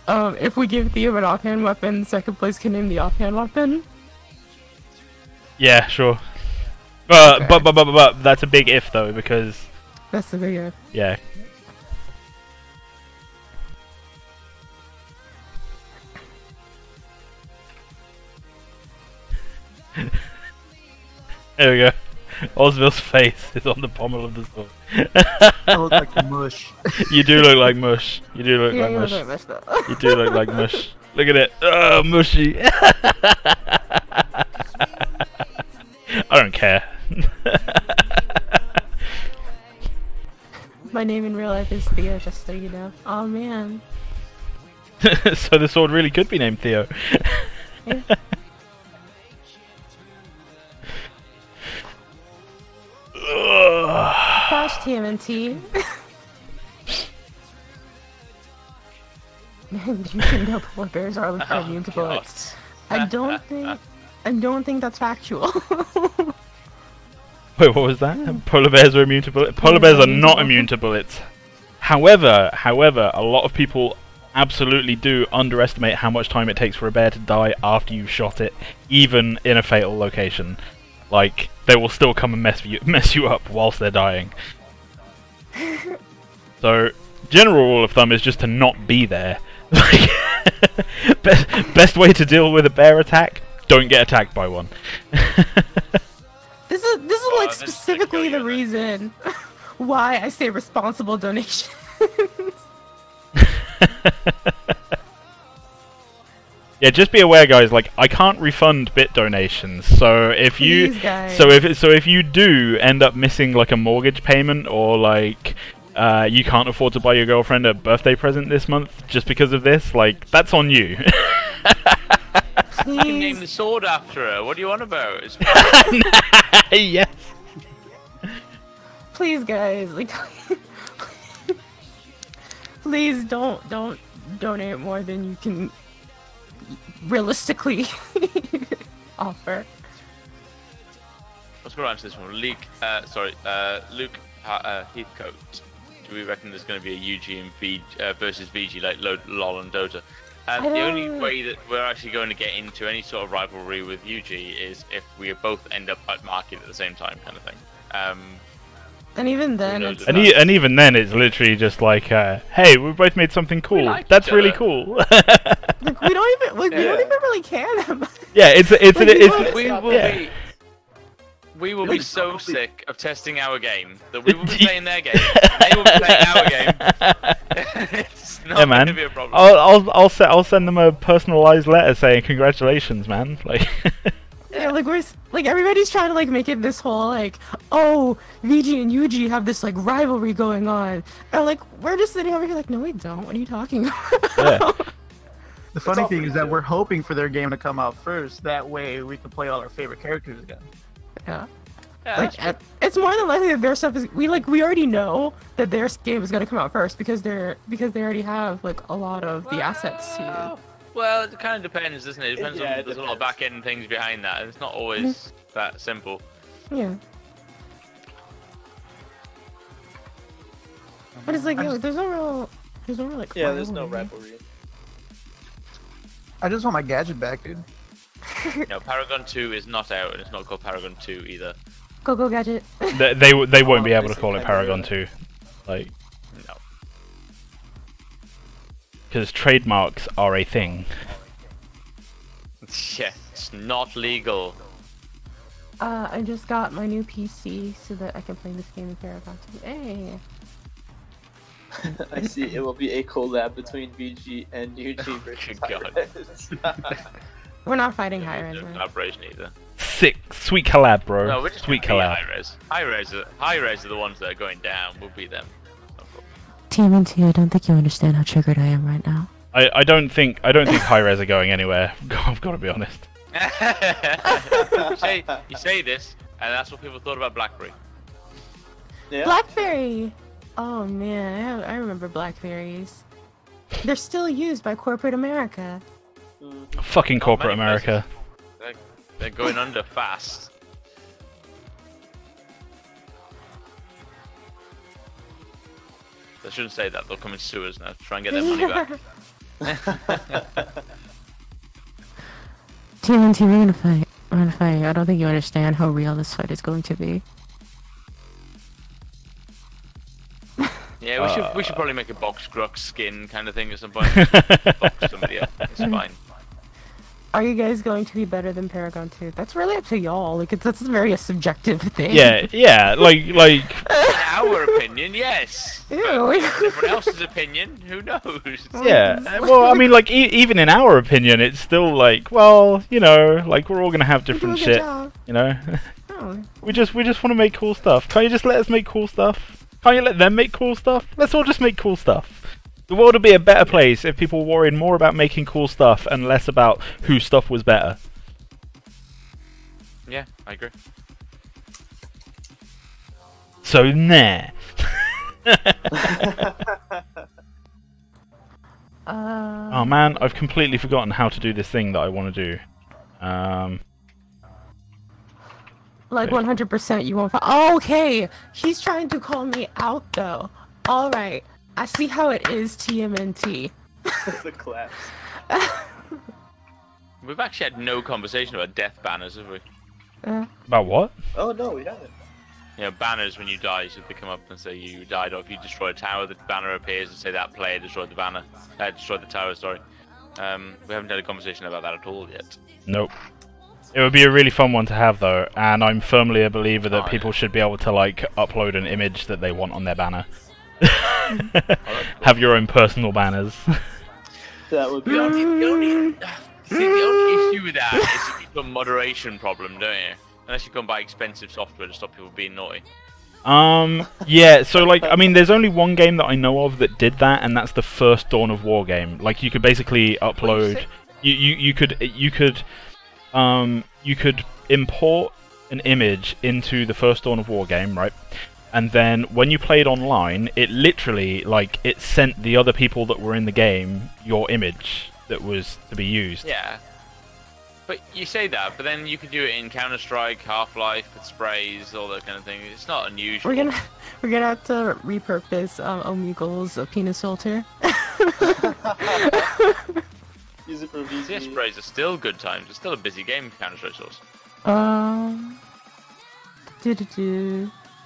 if we give Theo an offhand weapon, second place can name the offhand weapon? yeah, sure. But that's a big if though, because That's the big if. yeah. There we go. Ozville's face is on the pommel of the sword. I look like mush. You do look like mush. You do look like you mush. look like mush, though. You do look like mush. Look at it. Oh, mushy. I don't care. My name in real life is Theo, just so you know. Oh man. So the sword really could be named Theo. Yeah. Gosh, TMNT. You can know polar bears are immune to bullets. I don't think that's factual. Wait, what was that? Polar bears are immune to bullets? Polar bears are not immune to bullets. However, a lot of people absolutely do underestimate how much time it takes for a bear to die after you've shot it, even in a fatal location. Like, they will still come and mess you up whilst they're dying. So, general rule of thumb is just to not be there. Like, best way to deal with a bear attack: don't get attacked by one. This is like this is specifically the like reason why I say responsible donations. Yeah, just be aware, guys. Like, I can't refund bit donations, so if you, Please, guys. so if you do end up missing like a mortgage payment, or like you can't afford to buy your girlfriend a birthday present this month just because of this, like, that's on you. You can name the sword after her. What do you want about? It's Yes. Please, guys, like, please don't donate more than you can realistically offer. Let's go on to this one. Luke Heathcote, do we reckon there's going to be a UG and versus VG like LOL and Dota? The only way that we're actually going to get into any sort of rivalry with UG is if we both end up at market at the same time, kind of thing. And even then, it's and even then, it's literally just like, hey, we both made something cool. like That's each really other. cool. like, we don't even we don't even really care that much. Yeah, it's we will be so sick of testing our game that we will be playing their game. They will be playing our game. It's not going to be a problem. I'll send them a personalized letter saying congratulations, man. Like. Yeah, like everybody's trying to like make it this whole like, oh, VG and UG have this like rivalry going on, and like we're just sitting over here like, no, we don't. What are you talking about? Yeah. The funny thing is that we're hoping for their game to come out first. That way we can play all our favorite characters again. Yeah. Yeah, Like it's more than likely that their stuff is we already know that their game is gonna come out first because they already have like a lot of the assets to use. Well, it kind of depends, doesn't it? It depends Yeah, on it there's a lot of depends. back-end things behind that. It's not always that simple. Yeah. But it's like, there's no real like. Yeah, there's no rivalry. rivalry. I just want my gadget back, dude. No, Paragon 2 is not out, and it's not called Paragon 2 either. Go gadget. They won't be able to call it Paragon 2, like, No. because trademarks are a thing. Yeah, it's not legal. I just got my new PC so that I can play this game in Paragon 2. Hey. I see. It will be a collab between VG and UG versus Good God. Hi-Rez. We're not fighting high No right? collaboration either. Sick, sweet collab, bro. No, we're just Sweet gonna collab. beat Hi-Rez are the ones that are going down. We'll beat them. No TMNT, I don't think you understand how triggered I am right now. I don't think Hi-Rez are going anywhere. I've got to be honest. problem. You say this, and that's what people thought about BlackBerry. Yeah. Blackberry! Oh man, I remember Blackberries. They're still used by corporate America. Fucking corporate many America. They're going under fast. They shouldn't say that. They'll come and sue us now to try and get their money back. TMNT, we're gonna fight. We're gonna fight. I don't think you understand how real this fight is going to be. Yeah, we should probably make a box Grux skin kind of thing at some point. Box somebody up. It's fine. Are you guys going to be better than Paragon 2? That's really up to y'all. Like, that's very a subjective thing. Yeah, like. In our opinion, yes. Ew. Everyone else's opinion, who knows? Yeah, well, I mean, like, even in our opinion, it's still like, well, you know, like, we're all gonna have You do a different good shit, job. you know? Oh. we just want to make cool stuff. Can't you just let us make cool stuff? Can't you let them make cool stuff? Let's all just make cool stuff. The world would be a better place if people worried more about making cool stuff and less about whose stuff was better. Yeah, I agree. So, nah. Oh man, I've completely forgotten how to do this thing that I want to do. Like 100% you won't fight. Oh, okay, he's trying to call me out though. All right, I see how it is, TMNT. The collapse. We've actually had no conversation about death banners, have we? About what? Oh no, we haven't. You know, banners when you die, so they come up and say you died, or if you destroy a tower, the banner appears and say that player destroyed the banner. Destroyed the tower, sorry. We haven't had a conversation about that at all yet. Nope. It would be a really fun one to have though, and I'm firmly a believer that Oh, people should be able to like upload an image that they want on their banner. Have your own personal banners. That would be The awesome. only issue with that is it's a moderation problem, don't you? Unless you come buy expensive software to stop people being naughty. Yeah, so like, I mean, there's only one game that I know of that did that, and that's the first Dawn of War game. Like, you could basically upload, you could import an image into the first Dawn of War game, right? And then when you played online, it literally, like, it sent the other people that were in the game your image that was to be used. Yeah. But you say that, but then you could do it in Counter-Strike, Half-Life, with sprays, all that kind of thing. It's not unusual. We're gonna have to repurpose Omegle's penis filter. Use it for VC. CS sprays are still good times. It's still a busy game, Counter-Strike source.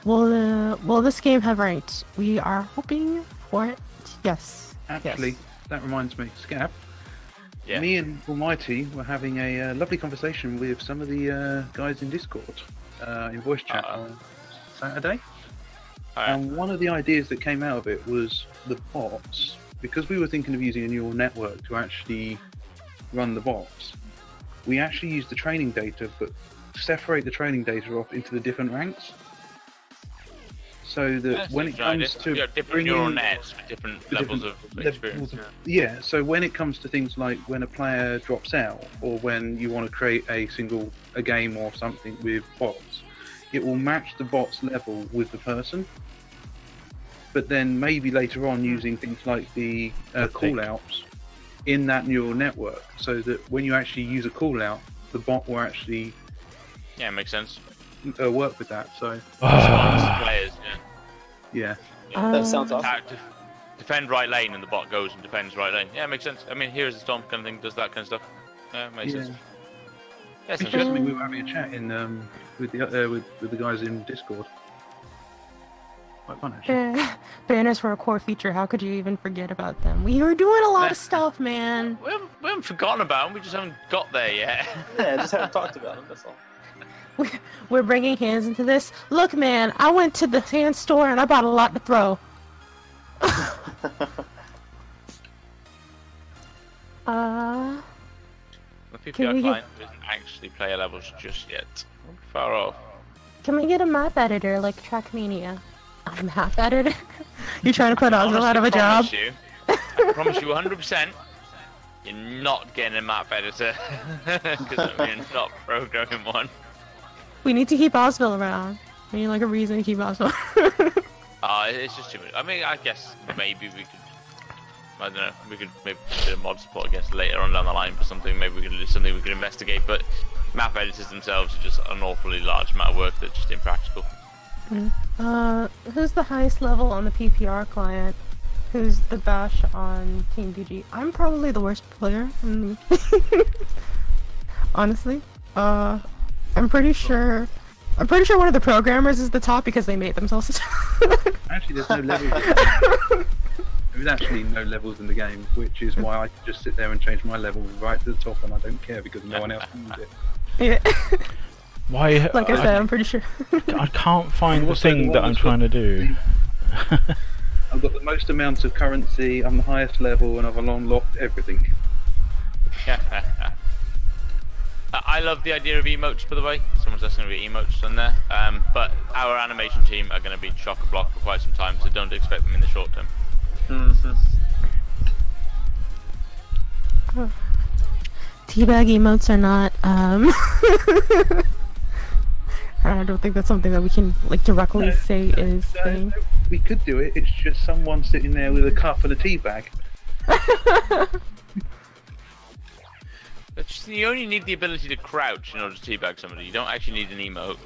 Will this game have ranked? We are hoping for it. Yes. Actually, yes. that reminds me, Scab. Yeah. Me and Almighty were having a lovely conversation with some of the guys in Discord, in voice chat on Saturday. And one of the ideas that came out of it was the bots, because we were thinking of using a neural network to actually run the bots. We actually used the training data, but separate the training data off into the different ranks. So that when it comes to different neural nets with different levels of experience. Yeah, so when it comes to things like when a player drops out, or when you want to create a game or something with bots, it will match the bot's level with the person. But then maybe later on using things like the callouts in that neural network, so that when you actually use a callout, the bot will actually makes sense. Work with that. So players, yeah. That sounds awesome. Defend right lane, and the bot goes and defends right lane. Yeah, makes sense. I mean, here's the storm kind of thing, does that kind of stuff. Yeah, makes sense. Yeah, interestingly, we were having a chat in with the guys in Discord. Quite fun, actually. Banners were a core feature. How could you even forget about them? We were doing a lot of stuff, man. We haven't forgotten about them. We just haven't got there yet. Yeah, just haven't talked about them. That's all. We're bringing hands into this. Look, man, I went to the hand store and I bought a lot to throw. The PPR client doesn't actually player levels just yet. We're far off. Can we get a map editor like Trackmania? A map editor? You're trying to put Oswald out of a job? I promise you 100%. You're not getting a map editor. Because we're not programming one. We need to keep Osville around. We need like a reason to keep Osville. It's just too much. I mean, I guess maybe we could. I don't know. We could maybe do a mod support, I guess, later on down the line for something. Maybe we could do something we could investigate. But map editors themselves are just an awfully large amount of work that's just impractical. Who's the highest level on the PPR client? Who's the bash on Team BG? I'm probably the worst player. Honestly. I'm pretty sure one of the programmers is the top because they made themselves the top. Actually, there's no levels. There's actually no levels in the game, which is why I can just sit there and change my level right to the top, and I don't care because no one else can use it. Yeah. Why? Like I said, I'm pretty sure. I can't find the thing that I'm trying to do. I've got the most amount of currency, I'm the highest level, and I've unlocked everything. I love the idea of emotes, by the way. Someone's asking to be emotes on there. But our animation team are going to be chock-a-block for quite some time, so don't expect them in the short term. Teabag emotes are not, I don't think that's something that we can like directly say is thing. We could do it, it's just someone sitting there with a cup and a tea bag. You only need the ability to crouch in order to teabag somebody. You don't actually need an emote.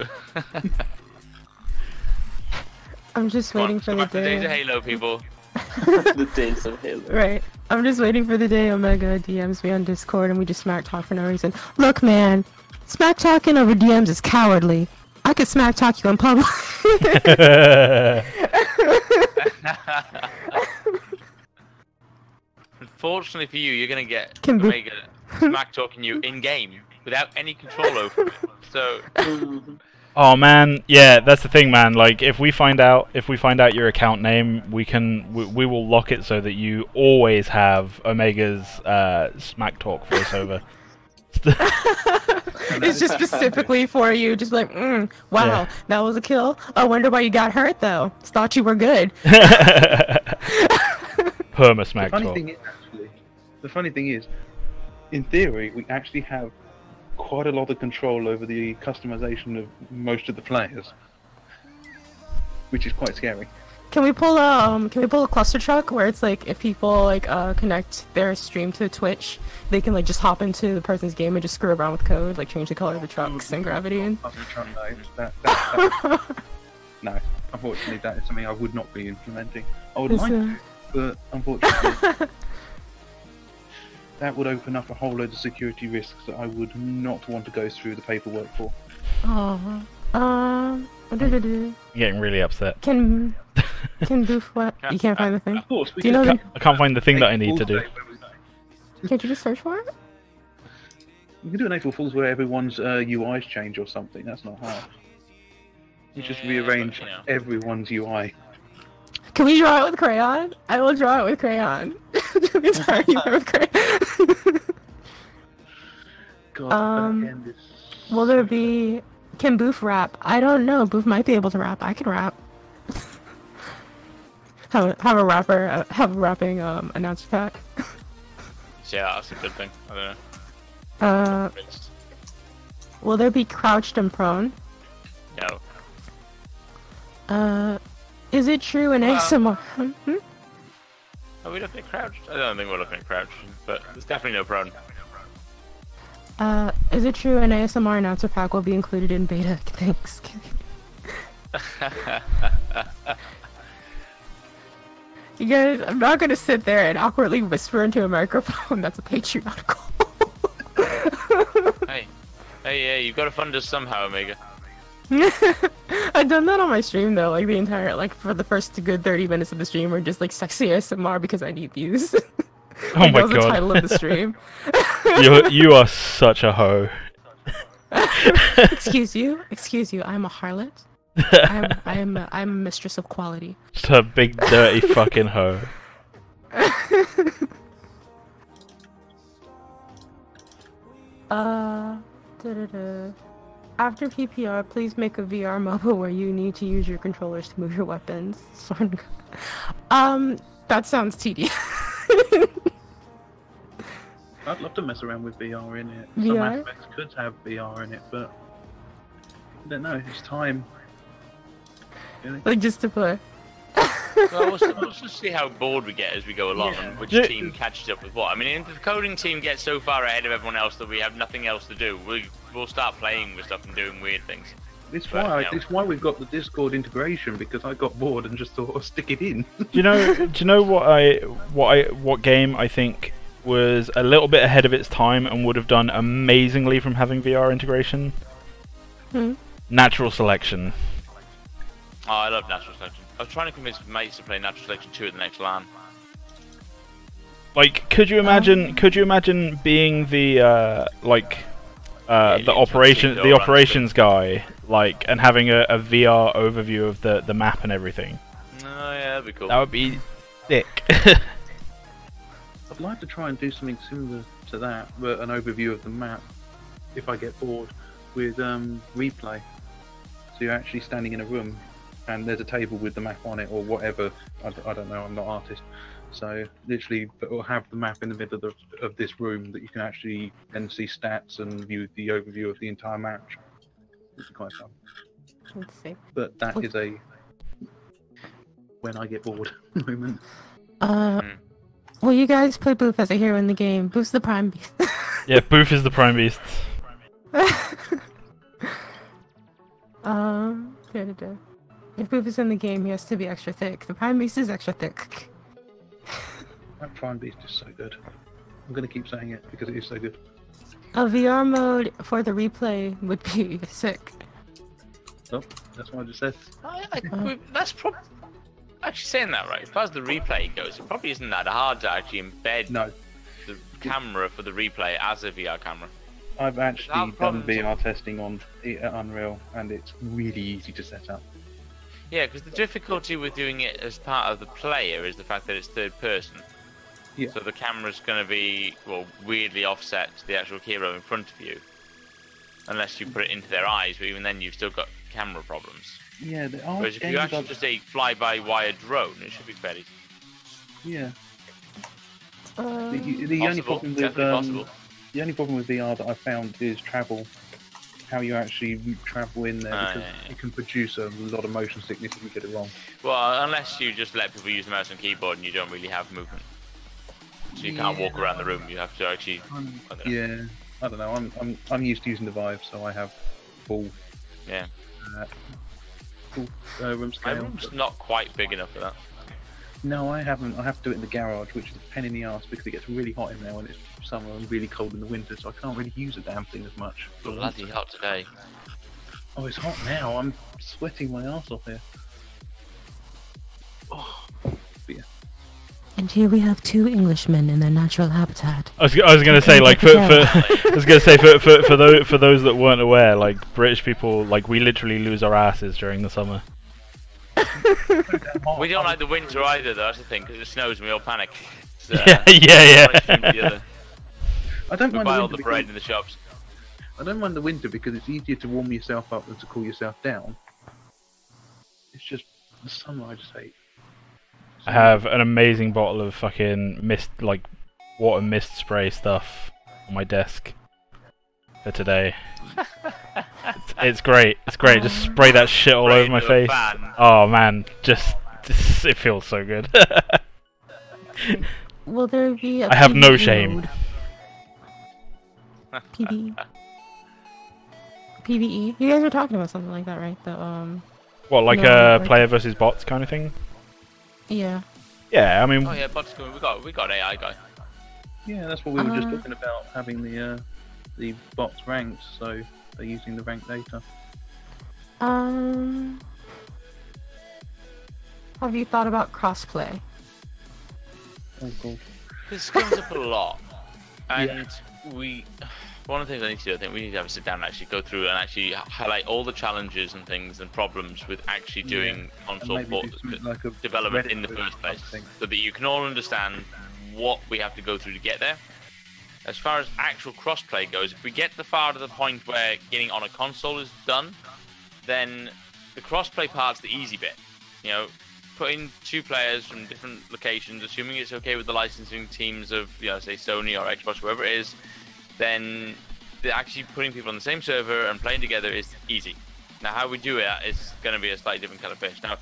I'm just waiting for the day. The days of Halo, people. The days of Halo. Right. I'm just waiting for the day Omega DMs me on Discord and we just smack talk for no reason. Look, man, smack talking over DMs is cowardly. I could smack talk you in public. Unfortunately for you, you're gonna get Omega smack talking you in game without any control over it. So. Oh man, yeah, that's the thing, man. Like, if we find out your account name, we will lock it so that you always have Omega's smack talk voiceover. It's just specifically for you, just like, wow, that was a kill. I wonder why you got hurt though. Just thought you were good. Perma smack talk. The funny thing is, in theory, we actually have quite a lot of control over the customization of most of the players, which is quite scary. Can we pull a cluster truck where it's like if people like connect their stream to Twitch, they can like just hop into the person's game and just screw around with code, like change the color of the trucks and gravity and. No, unfortunately, that is something I would not be implementing. I would like to, but unfortunately, that would open up a whole load of security risks that I would not want to go through the paperwork for. I'm getting really upset. Can Boof what? You can't find the thing? Of course, we Do you know I can't find the thing that I need to do. Can't you just search for it? We can do an April Fool's where everyone's UIs change or something. That's not hard. You just rearrange everyone's UI. Can we draw it with crayon? I will draw it with crayon. Sorry, with crayon. God, will there be? Can Boof rap? I don't know. Boof might be able to rap. I can rap. have a rapper have a rapping announcer pack. Yeah, that's a good thing. I don't know. Will there be crouched and prone? No. Is it true in ASMR? Are we looking at crouched? I don't think we're looking at crouched, but there's definitely no prone. Is it true an ASMR announcer pack will be included in beta? Thanks. You guys, I'm not gonna sit there and awkwardly whisper into a microphone. That's a patriarchal. Hey, you've got to fund us somehow, Omega. I've done that on my stream though, like the entire, like for the first good 30 minutes of the stream, or just like sexy ASMR because I need views. Oh like, my that was god. the title of the stream. You are such a hoe. Excuse you, I'm a harlot. I'm a mistress of quality. Just a big dirty fucking hoe. After PPR, please make a VR MOBA where you need to use your controllers to move your weapons. That sounds tedious. I'd love to mess around with VR in it. VR? Some aspects could have VR in it, but I don't know. It's time. Really? Like just to play. Well, we'll just see how bored we get as we go along and which team catches up with what. I mean, if the coding team gets so far ahead of everyone else that we have nothing else to do, we'll start playing with stuff and doing weird things. It's why we've got the Discord integration, because I got bored and just thought, stick it in. Do you know what game I think was a little bit ahead of its time and would have done amazingly from having VR integration? Natural Selection. Oh, I love Natural Selection. I was trying to convince mates to play Natural Selection 2 at the next LAN. Like, could you imagine being the operations guy, like, and having a VR overview of the map and everything? Oh yeah, that'd be cool. That would be sick. I'd like to try and do something similar to that, but an overview of the map, if I get bored, with replay. So you're actually standing in a room, and there's a table with the map on it, or whatever. I don't know, I'm not an artist. So literally, we'll have the map in the middle of this room that you can actually then see stats and view the overview of the entire match. It's quite fun. Let's see. But that is a when I get bored moment. Well, you guys play Boof as a hero in the game. Boof's the prime beast. Yeah, Boof is the prime beast. If Boof is in the game, he has to be extra thick. The prime beast is extra thick. That Prime Beast is so good. I'm going to keep saying it because it is so good. A VR mode for the replay would be sick. Oh, that's what I just said. That's probably... Actually saying that right, as far as the replay goes, it probably isn't that hard to actually embed the camera for the replay as a VR camera. I've actually done VR testing on Unreal, and it's really easy to set up. Yeah, because the difficulty with doing it as part of the player is the fact that it's third person. Yeah. So the camera's going to be, well, weirdly offset to the actual hero in front of you. Unless you put it into their eyes, but even then you've still got camera problems. Yeah, there are Whereas if you actually just a fly-by-wire drone, it should be fairly... Yeah. The only problem with VR that I found is travel. how you actually travel in there, because it can produce a lot of motion sickness if you get it wrong. Well, unless you just let people use the mouse and keyboard and you don't really have movement. So you can't walk around the room, you have to actually... I don't know, I'm used to using the Vive, so I have full... Yeah. Full room scale. My room's not quite big enough for that. No, I haven't. I have to do it in the garage, which is a pain in the ass because it gets really hot in there when it's summer and really cold in the winter, so I can't really use the damn thing as much. Bloody hot today. Oh, it's hot now. I'm sweating my ass off here. Oh, dear. And here we have two Englishmen in their natural habitat. I was going to say, like, for those that weren't aware, like, British people, like, we literally lose our asses during the summer. We don't like the winter either, though, that's the thing, because it snows and we all panic. So, yeah. I don't we mind buy the all winter the bread in the shops. I don't mind the winter because it's easier to warm yourself up than to cool yourself down. It's just the summer I just hate. I have an amazing bottle of fucking mist, like, water mist spray stuff on my desk for today. It's great. It's great. Just spray that shit all over my face. Oh man, just it feels so good. Will there be a I have no PvE shame. mode? PvE? You guys were talking about something like that, right? The What, like no, player versus bots kind of thing? Yeah. Yeah, I mean. Oh yeah, bots going. We got AI guy. Yeah, that's what we were just talking about, having the bots ranked, so they're using the ranked data. Have you thought about crossplay? Oh god. This comes up a lot, and one of the things I need to do, I think we need to have a sit down and actually go through and actually highlight all the challenges and things and problems with actually doing console development in the first place, so that you can all understand what we have to go through to get there. As far as actual crossplay goes, if we get far to the point where getting on a console is done, then the crossplay part's the easy bit. You know, putting two players from different locations, assuming it's okay with the licensing teams of, you know, say Sony or Xbox, whoever it is, then actually putting people on the same server and playing together is easy. Now, how we do it is going to be a slightly different kind of fish. Now,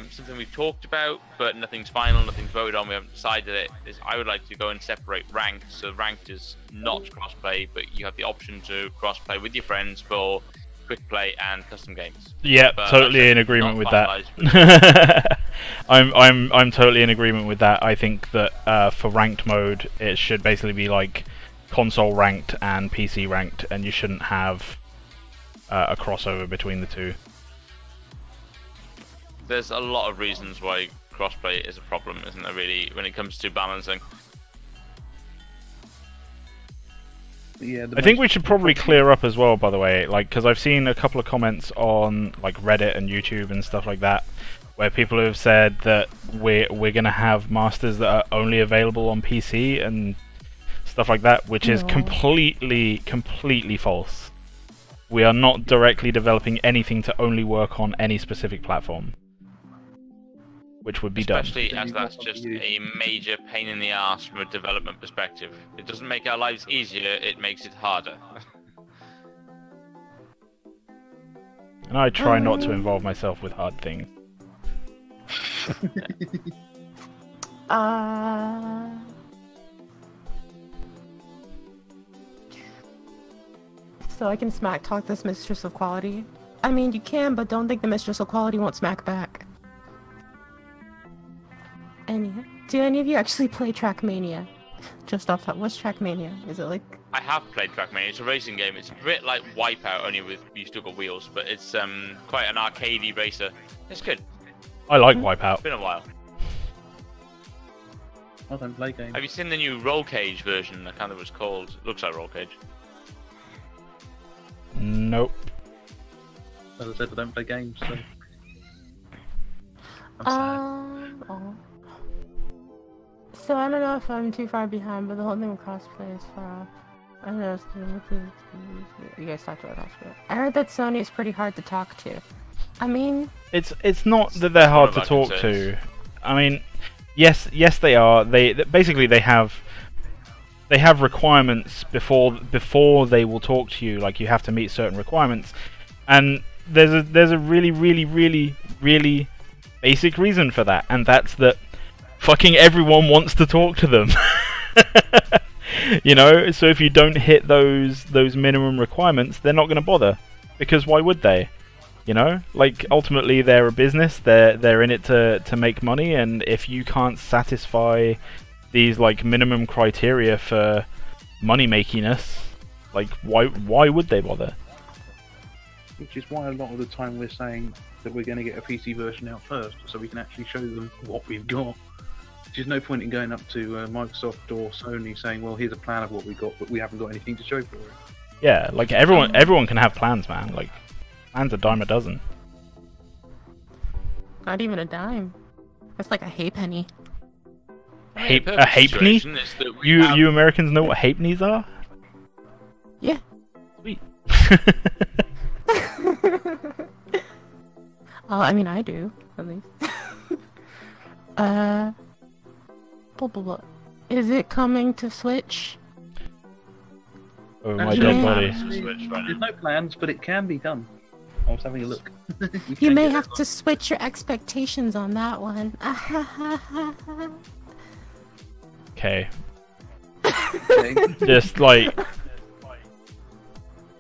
something we've talked about, but nothing's final, nothing's voted on, we haven't decided it, is I would like to go and separate ranked. So ranked is not crossplay, but you have the option to crossplay with your friends for quick play and custom games. Yeah, but totally in agreement with that. I'm totally in agreement with that. I think that for ranked mode, it should basically be like console ranked and PC ranked, and you shouldn't have a crossover between the two. There's a lot of reasons why crossplay is a problem, isn't there, really, when it comes to balancing? Yeah, I think we should probably clear up as well, by the way, like, because I've seen a couple of comments on like Reddit and YouTube and stuff like that, where people have said that we're gonna have masters that are only available on PC and stuff like that, which is completely false. We are not directly developing anything to only work on any specific platform, which would be dumb. Especially as that's just a major pain in the ass from a development perspective. It doesn't make our lives easier, it makes it harder. And I try not to involve myself with hard things. So I can smack talk this Mistress of Quality? I mean, you can, but don't think the Mistress of Quality won't smack back. Do any of you actually play Trackmania? Just off top, what's Trackmania? Is it like... I have played Trackmania. It's a racing game. It's a bit like Wipeout, only with you still got wheels, but it's quite an arcadey racer. It's good. I like Wipeout. It's been a while. I don't play games. Have you seen the new Roll Cage version? I can't remember what it's called. It looks like Roll Cage. Nope. As I said, I don't play games, so... So I don't know if I'm too far behind, but the whole thing with cosplay is far off. I don't know if you guys talked about cosplay. I heard that Sony is pretty hard to talk to. I mean... It's not that they're hard to talk to. I mean, yes they are. They basically they have they have requirements before they will talk to you. Like, you have to meet certain requirements, and there's a really basic reason for that, and that's that fucking everyone wants to talk to them. You know, so if you don't hit those minimum requirements, they're not going to bother, because why would they? You know, like, ultimately they're a business, they're in it to make money, and if you can't satisfy these like minimum criteria for money makiness, like, why would they bother? Which is why a lot of the time we're saying that we're going to get a PC version out first, so we can actually show them what we've got. There's no point in going up to Microsoft or Sony saying, well, here's a plan of what we got, but we haven't got anything to show for it. Yeah, like, everyone can have plans, man. Like, plans a dime a dozen. Not even a dime. It's like a halfpenny. A halfpenny? You Americans know what halfpennies are? Yeah. Sweet. Oh, I mean, I do, at least. Blah, blah, blah. Is it coming to Switch? Oh my dead body. There's no plans, but it can be done. I was having a look. You may have to switch your expectations on that one. Okay. Just like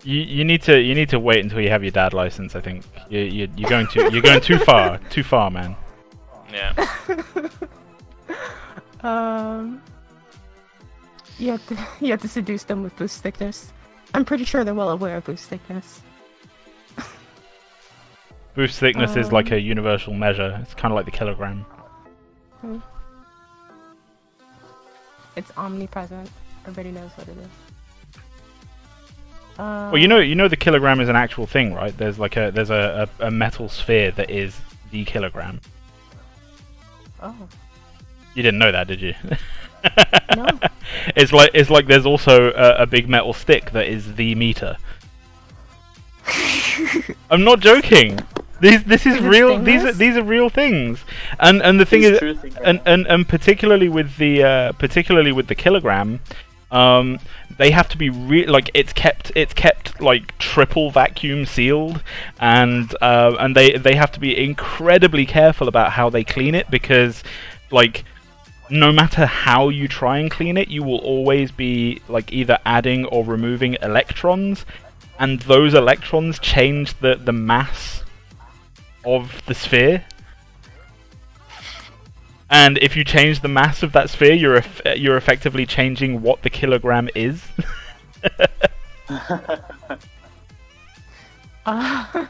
you need to wait until you have your dad license. I think you're going too far, man. Yeah. You have to seduce them with boost thickness. I'm pretty sure they're well aware of boost thickness. Boost thickness is like a universal measure. It's kind of like the kilogram. It's omnipresent. Everybody knows what it is. Well, you know the kilogram is an actual thing, right? There's like a metal sphere that is the kilogram. Oh. You didn't know that, did you? No. It's like there's also a big metal stick that is the meter. I'm not joking. This is real. These are real things. And the thing is, and particularly with the kilogram, they have to be like it's kept like triple vacuum sealed, and they have to be incredibly careful about how they clean it, because like, no matter how you try and clean it, you will always be like either adding or removing electrons, and those electrons change the mass of the sphere. And if you change the mass of that sphere, you're effectively changing what the kilogram is. I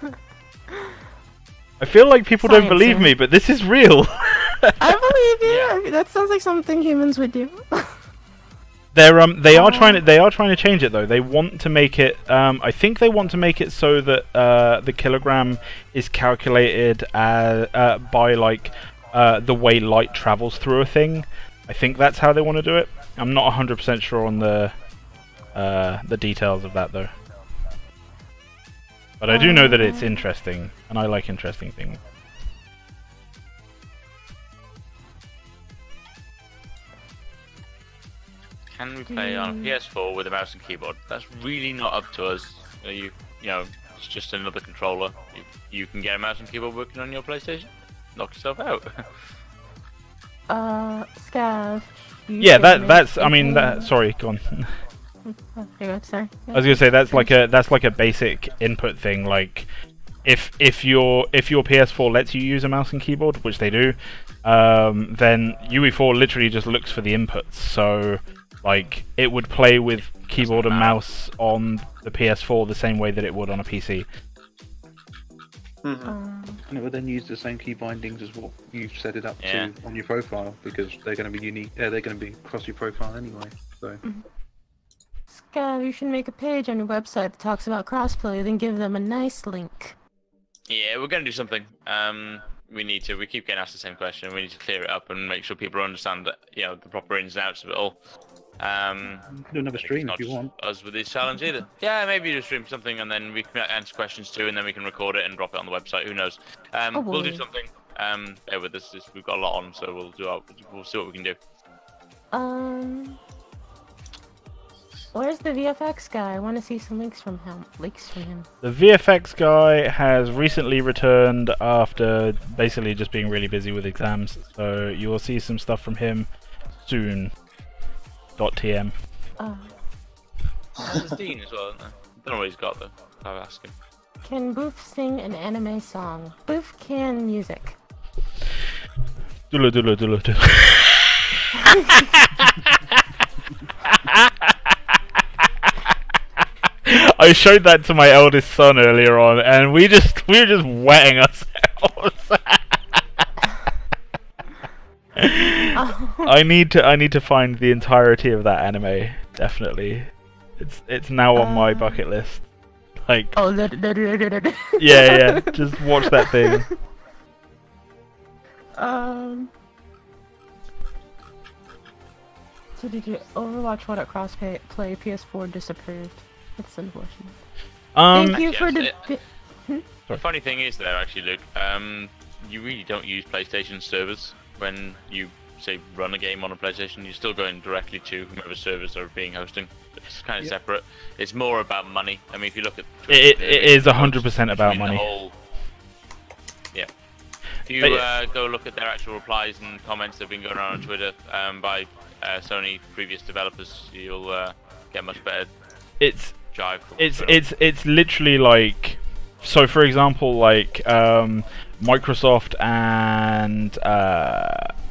feel like people don't believe me, but this is real. I believe you. I mean, that sounds like something humans would do. They are trying to change it though. They want to make it. I think they want to make it so that the kilogram is calculated by like the way light travels through a thing. I think that's how they want to do it. I'm not 100% sure on the details of that though. But I do know that it's interesting, and I like interesting things. Can we play on a PS4 with a mouse and keyboard? That's really not up to us. You know, it's just another controller. You can get a mouse and keyboard working on your PlayStation. Knock yourself out. Scav. Yeah, that's. I mean, sorry, go on. Sorry. I was gonna say that's like a basic input thing. Like, if your PS4 lets you use a mouse and keyboard, which they do, then UE4 literally just looks for the inputs. So, like, it would play with keyboard and mouse on the PS4 the same way that it would on a PC. And it would then use the same key bindings as what you've set it up to on your profile, because they're going to be unique. They're going to be across your profile anyway. So. Scav, you should make a page on your website that talks about crossplay, then give them a nice link. Yeah, we're going to do something. We need to. We keep getting asked the same question. We need to clear it up and make sure people understand that, you know, the proper ins and outs of it all. You can do another stream if you want. Us with this challenge either. Yeah, maybe just stream something and then we can answer questions too, and then we can record it and drop it on the website. Who knows? We'll do something. Bear with us. We've got a lot on, so we'll see what we can do. Where's the VFX guy? I want to see some links from him. The VFX guy has recently returned after basically just being really busy with exams, so you will see some stuff from him soon. .tm. There's Dean as well, isn't there? I don't know what he's got though. I'll ask him. Can Boof sing an anime song? Boof can music. Dula dula dula dula. I showed that to my eldest son earlier on, and we were just wetting ourselves. I need to find the entirety of that anime. Definitely, it's now on my bucket list. Like, oh, yeah, just watch that thing. So did you Overwatch 1 at crossplay PS4 disapproved? It's unfortunate. Thank you for the. The funny thing is, there actually, Luke, you really don't use PlayStation servers when you say run a game on a PlayStation. You're still going directly to whoever servers are being hosting. It's kind of separate. It's more about money. I mean, if you look at Twitter, it is 100% about money. Yeah. If you go look at their actual replies and comments that have been going around on Twitter by Sony previous developers, you'll get much better. It's literally like, so for example, like Microsoft and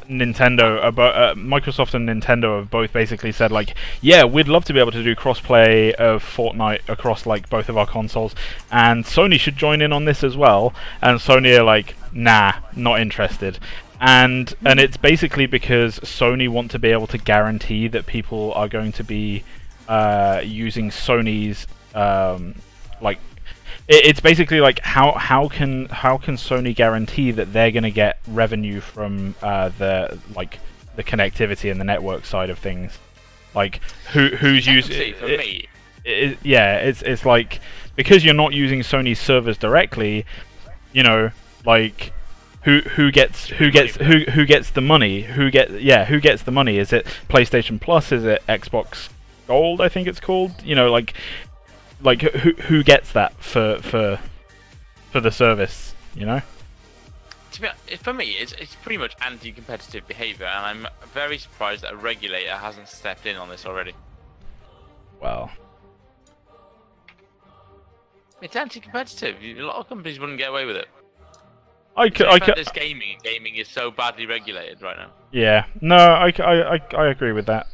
Nintendo, Microsoft and Nintendo have both basically said like, yeah, we'd love to be able to do crossplay of Fortnite across like both of our consoles, and Sony should join in on this as well. And Sony are like, nah, not interested. And it's basically because Sony want to be able to guarantee that people are going to be using Sony's like. It's basically like how can Sony guarantee that they're going to get revenue from the connectivity and the network side of things? Like who's using? Yeah, it's like, because you're not using Sony's servers directly, you know, like who gets the money? Who gets the money? Is it PlayStation Plus? Is it Xbox Gold? I think it's called. You know, like who gets that for the service, you know? To be honest, for me, it's pretty much anti-competitive behaviour, and I'm very surprised that a regulator hasn't stepped in on this already. Well, it's anti-competitive. A lot of companies wouldn't get away with it. This gaming is so badly regulated right now. Yeah, no, I agree with that.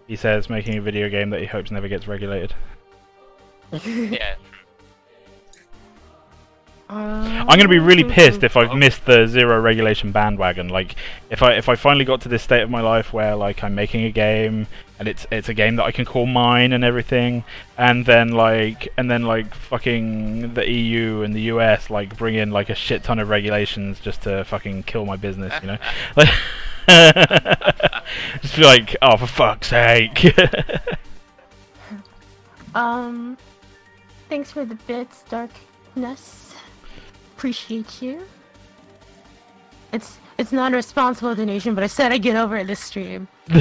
He says making a video game that he hopes never gets regulated. Yeah. I'm gonna be really pissed if I've missed the zero regulation bandwagon. Like, if I finally got to this state of my life where like I'm making a game and it's a game that I can call mine and everything, and then like fucking the EU and the US like bring in like a shit ton of regulations just to fucking kill my business, you know? Like, just be like, oh, for fuck's sake. Thanks for the bits, Darkness. Appreciate you. It's not a responsible donation, but I said I'd get over it this stream. If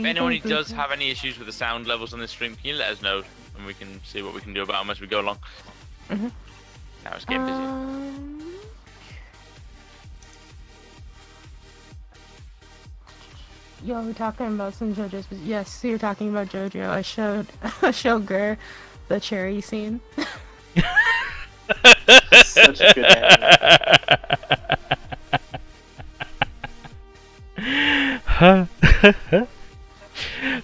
anyone who does have any issues with the sound levels on this stream, can you let us know, and we can see what we can do about them as we go along. Now it's getting busy. Yo, we're talking about some JoJo's. Yes, you're talking about JoJo. I showed Gur the cherry scene. Such a good anime.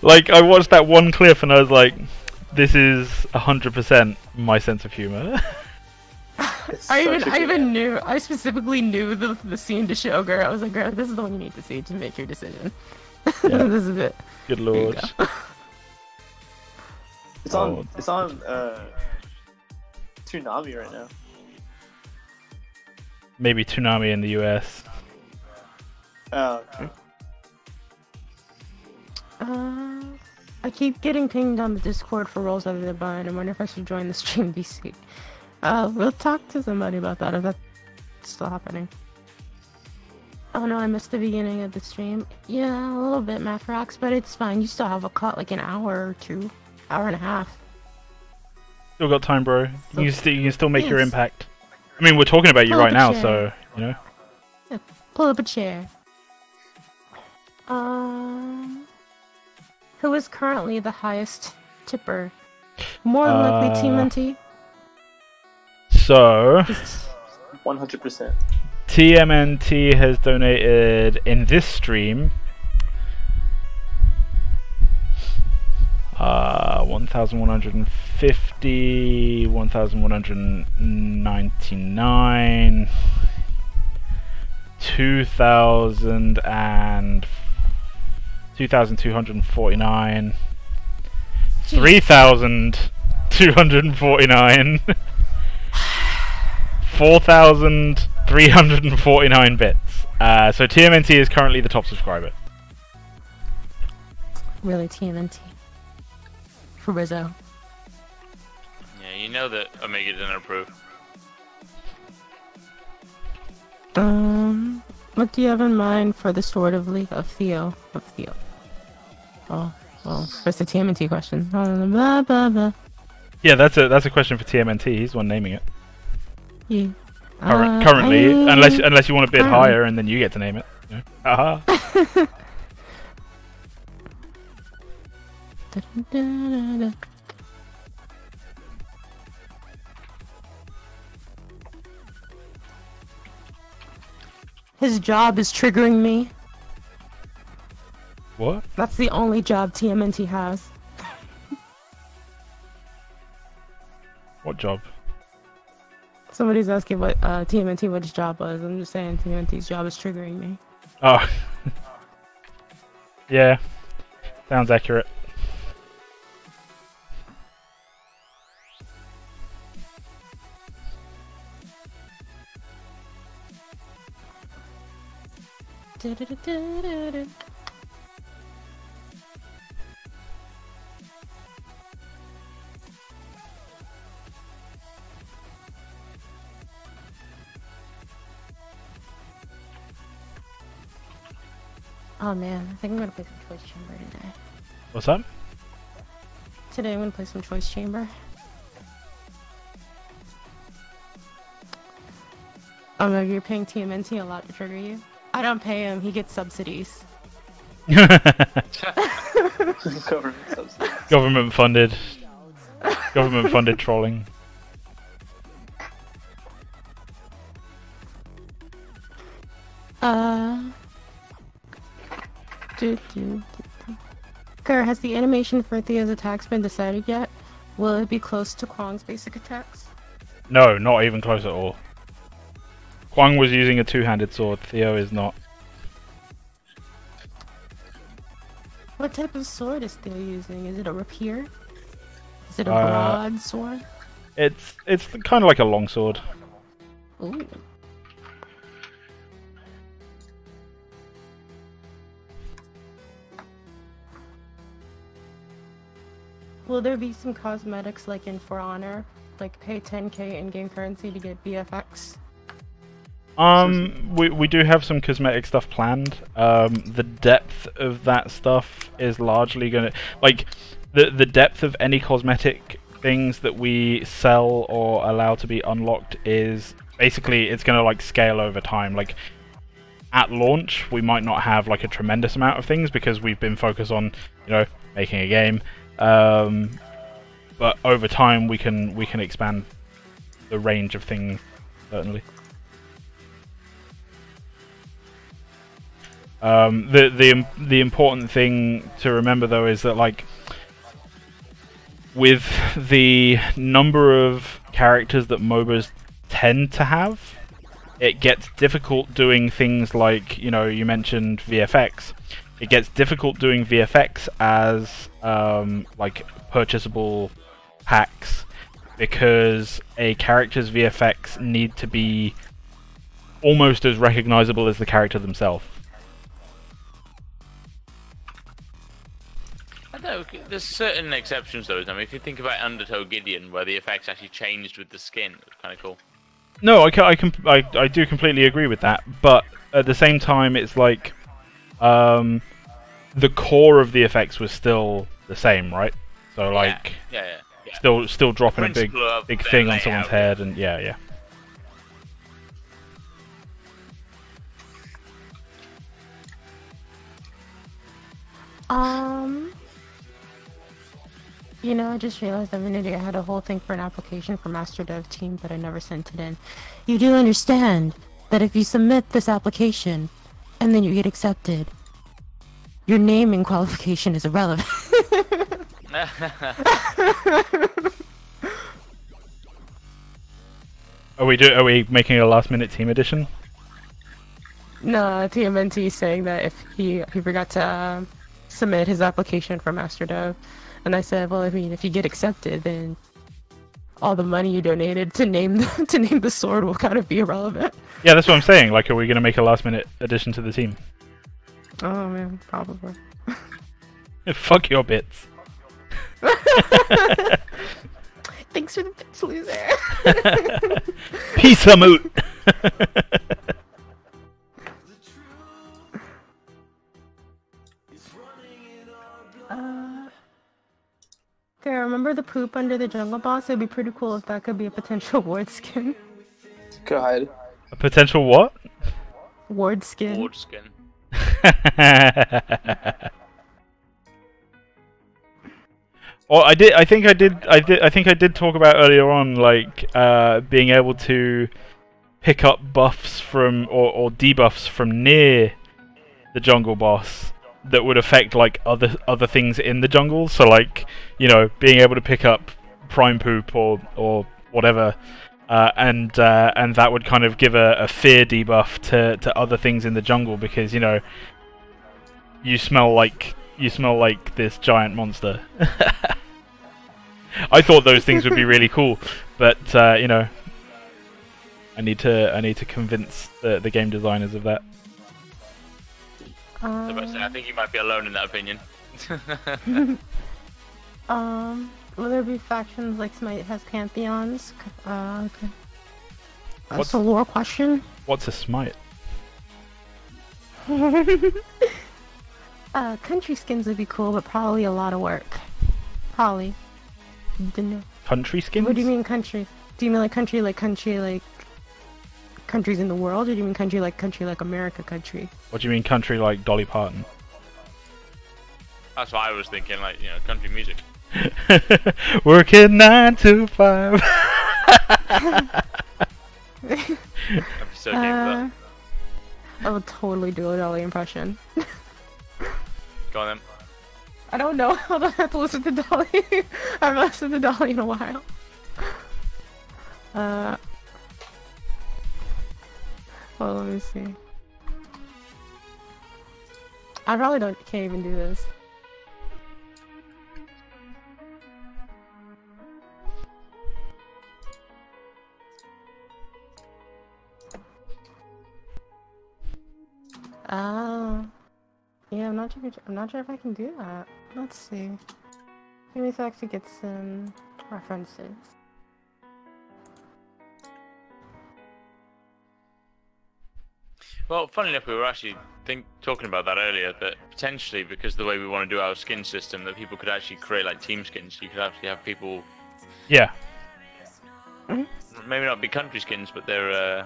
Like, I watched that one clip and I was like, this is 100% my sense of humor. I specifically knew the scene to show Gur. I was like, girl, this is the one you need to see to make your decision. Yeah. This is it. Good lord. It's on Toonami right now. Maybe Toonami in the US. Oh, okay. I keep getting pinged on the Discord for roles other than mine. I wonder if I should join the stream VC. We'll talk to somebody about that if that's still happening. Oh no, I missed the beginning of the stream. Yeah, a little bit, Math Rocks, but it's fine. You still have a cut like an hour or two, hour and a half. Still got time, bro. So, you can still make your impact. I mean, we're talking about you right now, so you know. Yeah, pull up a chair. Who is currently the highest tipper? More than likely TMNT. So 100%. TMNT has donated in this stream 1,150, 1,199, 2,249, 3,249, 4,349 bits. So TMNT is currently the top subscriber. Really, TMNT. For Rizzo. Yeah, you know that Omega didn't approve. What do you have in mind for the Sword of League of Theo? Oh, well, that's the TMNT question. Blah, blah, blah. Yeah, that's a question for TMNT. He's the one naming it. Yeah. Currently, unless you want to bid higher, and then you get to name it. You know? Haha. His job is triggering me. What? That's the only job TMNT has. What job? Somebody's asking what TMNT what his job was. I'm just saying TMNT's job is triggering me. Oh. Yeah. Sounds accurate. Oh man, I think I'm gonna play some Choice Chamber today. What's up? Today I'm gonna play some Choice Chamber. Oh no, you're paying TMNT a lot to trigger you? I don't pay him, he gets subsidies. Government subsidies. Government funded. Government funded trolling. Kerr, has the animation for Theo's attacks been decided yet? Will it be close to Kwang's basic attacks? No, not even close at all. Kwang was using a two-handed sword. Theo is not. What type of sword is Theo using? Is it a rapier? Is it a broadsword? It's kind of like a longsword. Ooh. Will there be some cosmetics like in For Honor? Like pay 10k in-game currency to get VFX? We do have some cosmetic stuff planned. The depth of that stuff is largely gonna the depth of any cosmetic things that we sell or allow to be unlocked is basically it's gonna like scale over time. Like at launch, we might not have like a tremendous amount of things because we've been focused on making a game. But over time, we can expand the range of things certainly. The important thing to remember though is that like with the number of characters that MOBAs tend to have, it gets difficult doing things like you mentioned VFX. It gets difficult doing VFX as like purchasable packs because a character's VFX need to be almost as recognizable as the character themselves. No, there's certain exceptions though. I mean, if you think about Undertow Gideon, where the effects actually changed with the skin, it was kind of cool. No, I do completely agree with that, but at the same time, it's like the core of the effects was still the same, right? So like, yeah. still dropping a big Principle of thing their on someone's layout. head, and yeah. You know, I just realized a minute ago I had a whole thing for an application for Master Dev Team, but I never sent it in. You do understand that if you submit this application and then you get accepted, your naming qualification is irrelevant. Are we making a last minute team edition? No, TMNT is saying that if he forgot to submit his application for Master Dev, and I said, well, I mean, if you get accepted, then all the money you donated to name the sword will kind of be irrelevant. Yeah, that's what I'm saying. Like, are we going to make a last minute addition to the team? Oh man, probably. Fuck your bits. Thanks for the bits, loser. Peace a moot. Okay, remember the poop under the jungle boss? It'd be pretty cool if that could be a potential ward skin. God. A potential what? Ward skin. Ward skin. Well, I think I did talk about earlier on, like being able to pick up buffs from or debuffs from near the jungle boss that would affect like other things in the jungle. So like, you know, being able to pick up prime poop or whatever, and that would kind of give a fear debuff to other things in the jungle, because you know you smell like this giant monster. I thought those things would be really cool, but you know, I need to convince the game designers of that. I think you might be alone in that opinion. Will there be factions like Smite has pantheons? Okay. That's What's a lore question. What's a smite? Country skins would be cool, but probably a lot of work. Probably. Didn't know. Country skins? What do you mean country? Do you mean like country like countries in the world, or do you mean country like America country? What do you mean country like Dolly Parton? That's what I was thinking, like, you know, country music. Working 9 to 5. I'd be so game for that. I would totally do a Dolly impression. Go on then. I don't know. I don't have to listen to Dolly. I haven't listened to Dolly in a while. Well, let me see. I probably can't even do this. Yeah, I'm not sure if I can do that. Let's see. Maybe if I actually get some references. Well, funny enough, we were actually talking about that earlier, that potentially, because of the way we want to do our skin system, that people could actually create like team skins. You could actually have people... Yeah. Maybe not be country skins, but they're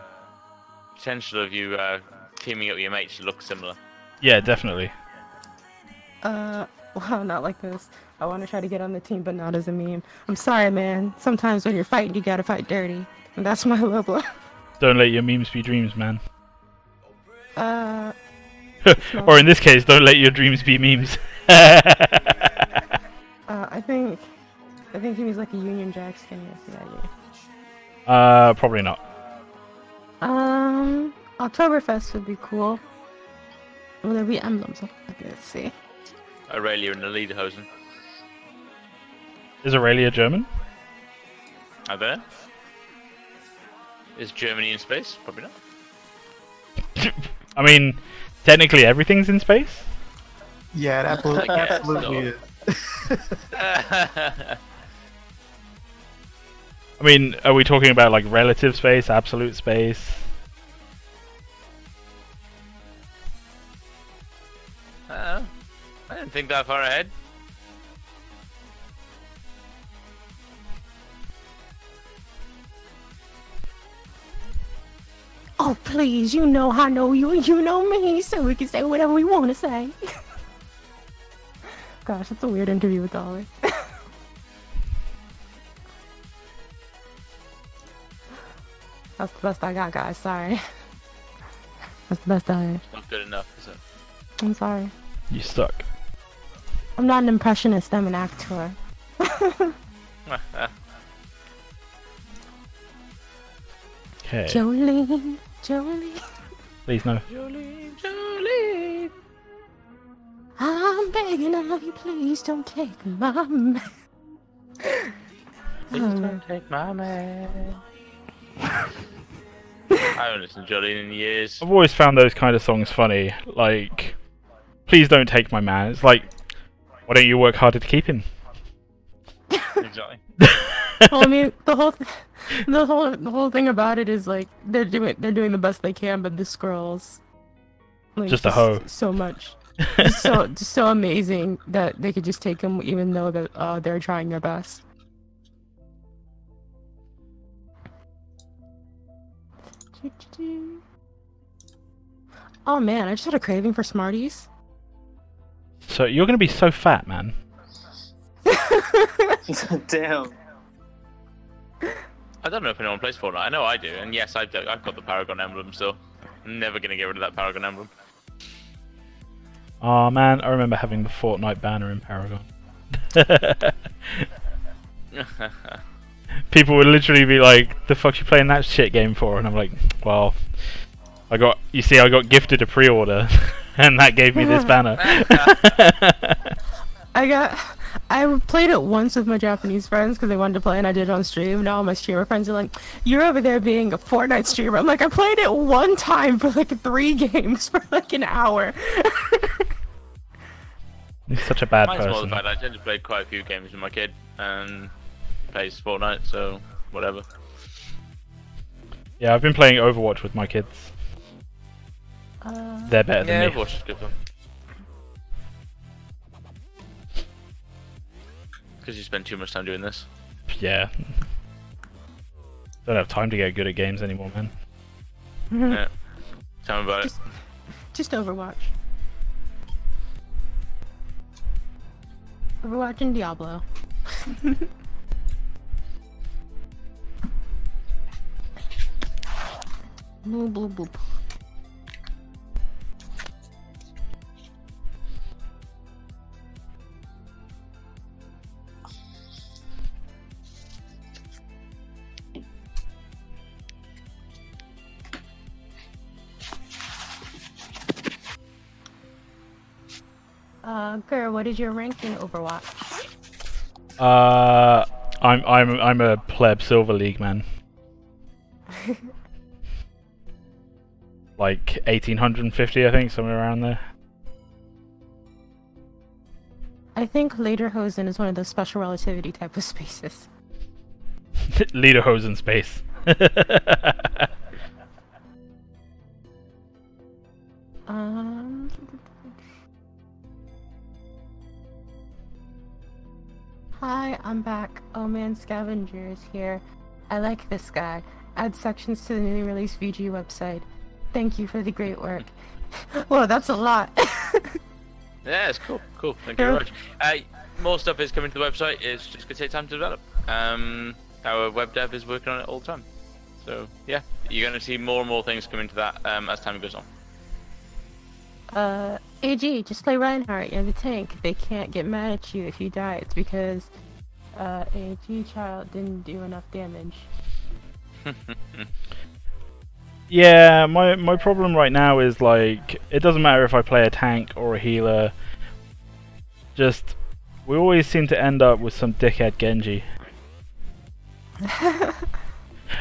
potential of you teaming up with your mates to look similar. Yeah, definitely. Wow, not like this. I want to try to get on the team, but not as a meme. I'm sorry, man. Sometimes when you're fighting, you gotta fight dirty. And that's my low blow. Don't let your memes be dreams, man. Or in this case, don't let your dreams be memes. I think he was like a Union Jack skin. Yeah. Probably not. Oktoberfest would be cool. Will there be emblems? Okay, let's see. Aurelia and the Lederhosen. Is Aurelia German? Are there? Is Germany in space? Probably not. I mean, technically everything's in space. Yeah, it absolutely is. I mean, are we talking about like relative space, absolute space? I didn't think that far ahead. Oh, please, you know I know you and you know me, so we can say whatever we want to say. Gosh, that's a weird interview with Dolly. That's the best I got, guys. Sorry. That's the best I have. Not good enough, is it? I'm sorry. You suck. I'm not an impressionist, I'm an actor. Okay. Jolene, Jolene. Please no. Jolene, Jolene. I'm begging of you, please don't take my man. Please don't take my man. I haven't listened to Jolene in years. I've always found those kind of songs funny. Like, please don't take my man. It's like, why don't you work harder to keep him? Exactly. Well, I mean, the whole thing about it is like they're doing the best they can, but this girl's like, Just a hoe. So much, just so amazing that they could just take him, even though that they're trying their best. Oh man, I just had a craving for Smarties. So you're gonna be so fat, man. Damn. I don't know if anyone plays Fortnite. I know I do, and yes, I've got the Paragon emblem still. I'm never gonna get rid of that Paragon emblem. Oh man, I remember having the Fortnite banner in Paragon. People would literally be like, "The fuck you playing that shit game for?" And I'm like, "Well, I got gifted a pre-order, and that gave me this banner." I played it once with my Japanese friends because they wanted to play and I did it on stream. Now all my streamer friends are like, "You're over there being a Fortnite streamer." I'm like, I played it one time for like 3 games for like an hour. He's such a bad Mine's more the person. fact I tend to play quite a few games with my kid, and plays Fortnite, so whatever. Yeah, I've been playing Overwatch with my kids. They're better than me. Overwatch is good fun. Because you spend too much time doing this. Yeah. Don't have time to get good at games anymore, man. Yeah. Tell me about it. Just Overwatch. Overwatch and Diablo. Boop, boop, boop. Gur, what is your rank in Overwatch? I'm a pleb Silver League man. Like 1850, I think, somewhere around there. I think Lederhosen is one of those special relativity type of spaces. Lederhosen space. Hi, I'm back. Oh man, Scavenger is here. I like this guy. Add sections to the newly released VG website. Thank you for the great work. Whoa, that's a lot. Yeah, it's cool. Cool. Thank you very much. More stuff is coming to the website. It's just going to take time to develop. Our web dev is working on it all the time. So, yeah, you're going to see more and more things coming to that as time goes on. AG, just play Reinhardt. You're the tank. They can't get mad at you if you die. It's because AG child didn't do enough damage. Yeah, my problem right now is like, it doesn't matter if I play a tank or a healer. Just, we always seem to end up with some dickhead Genji.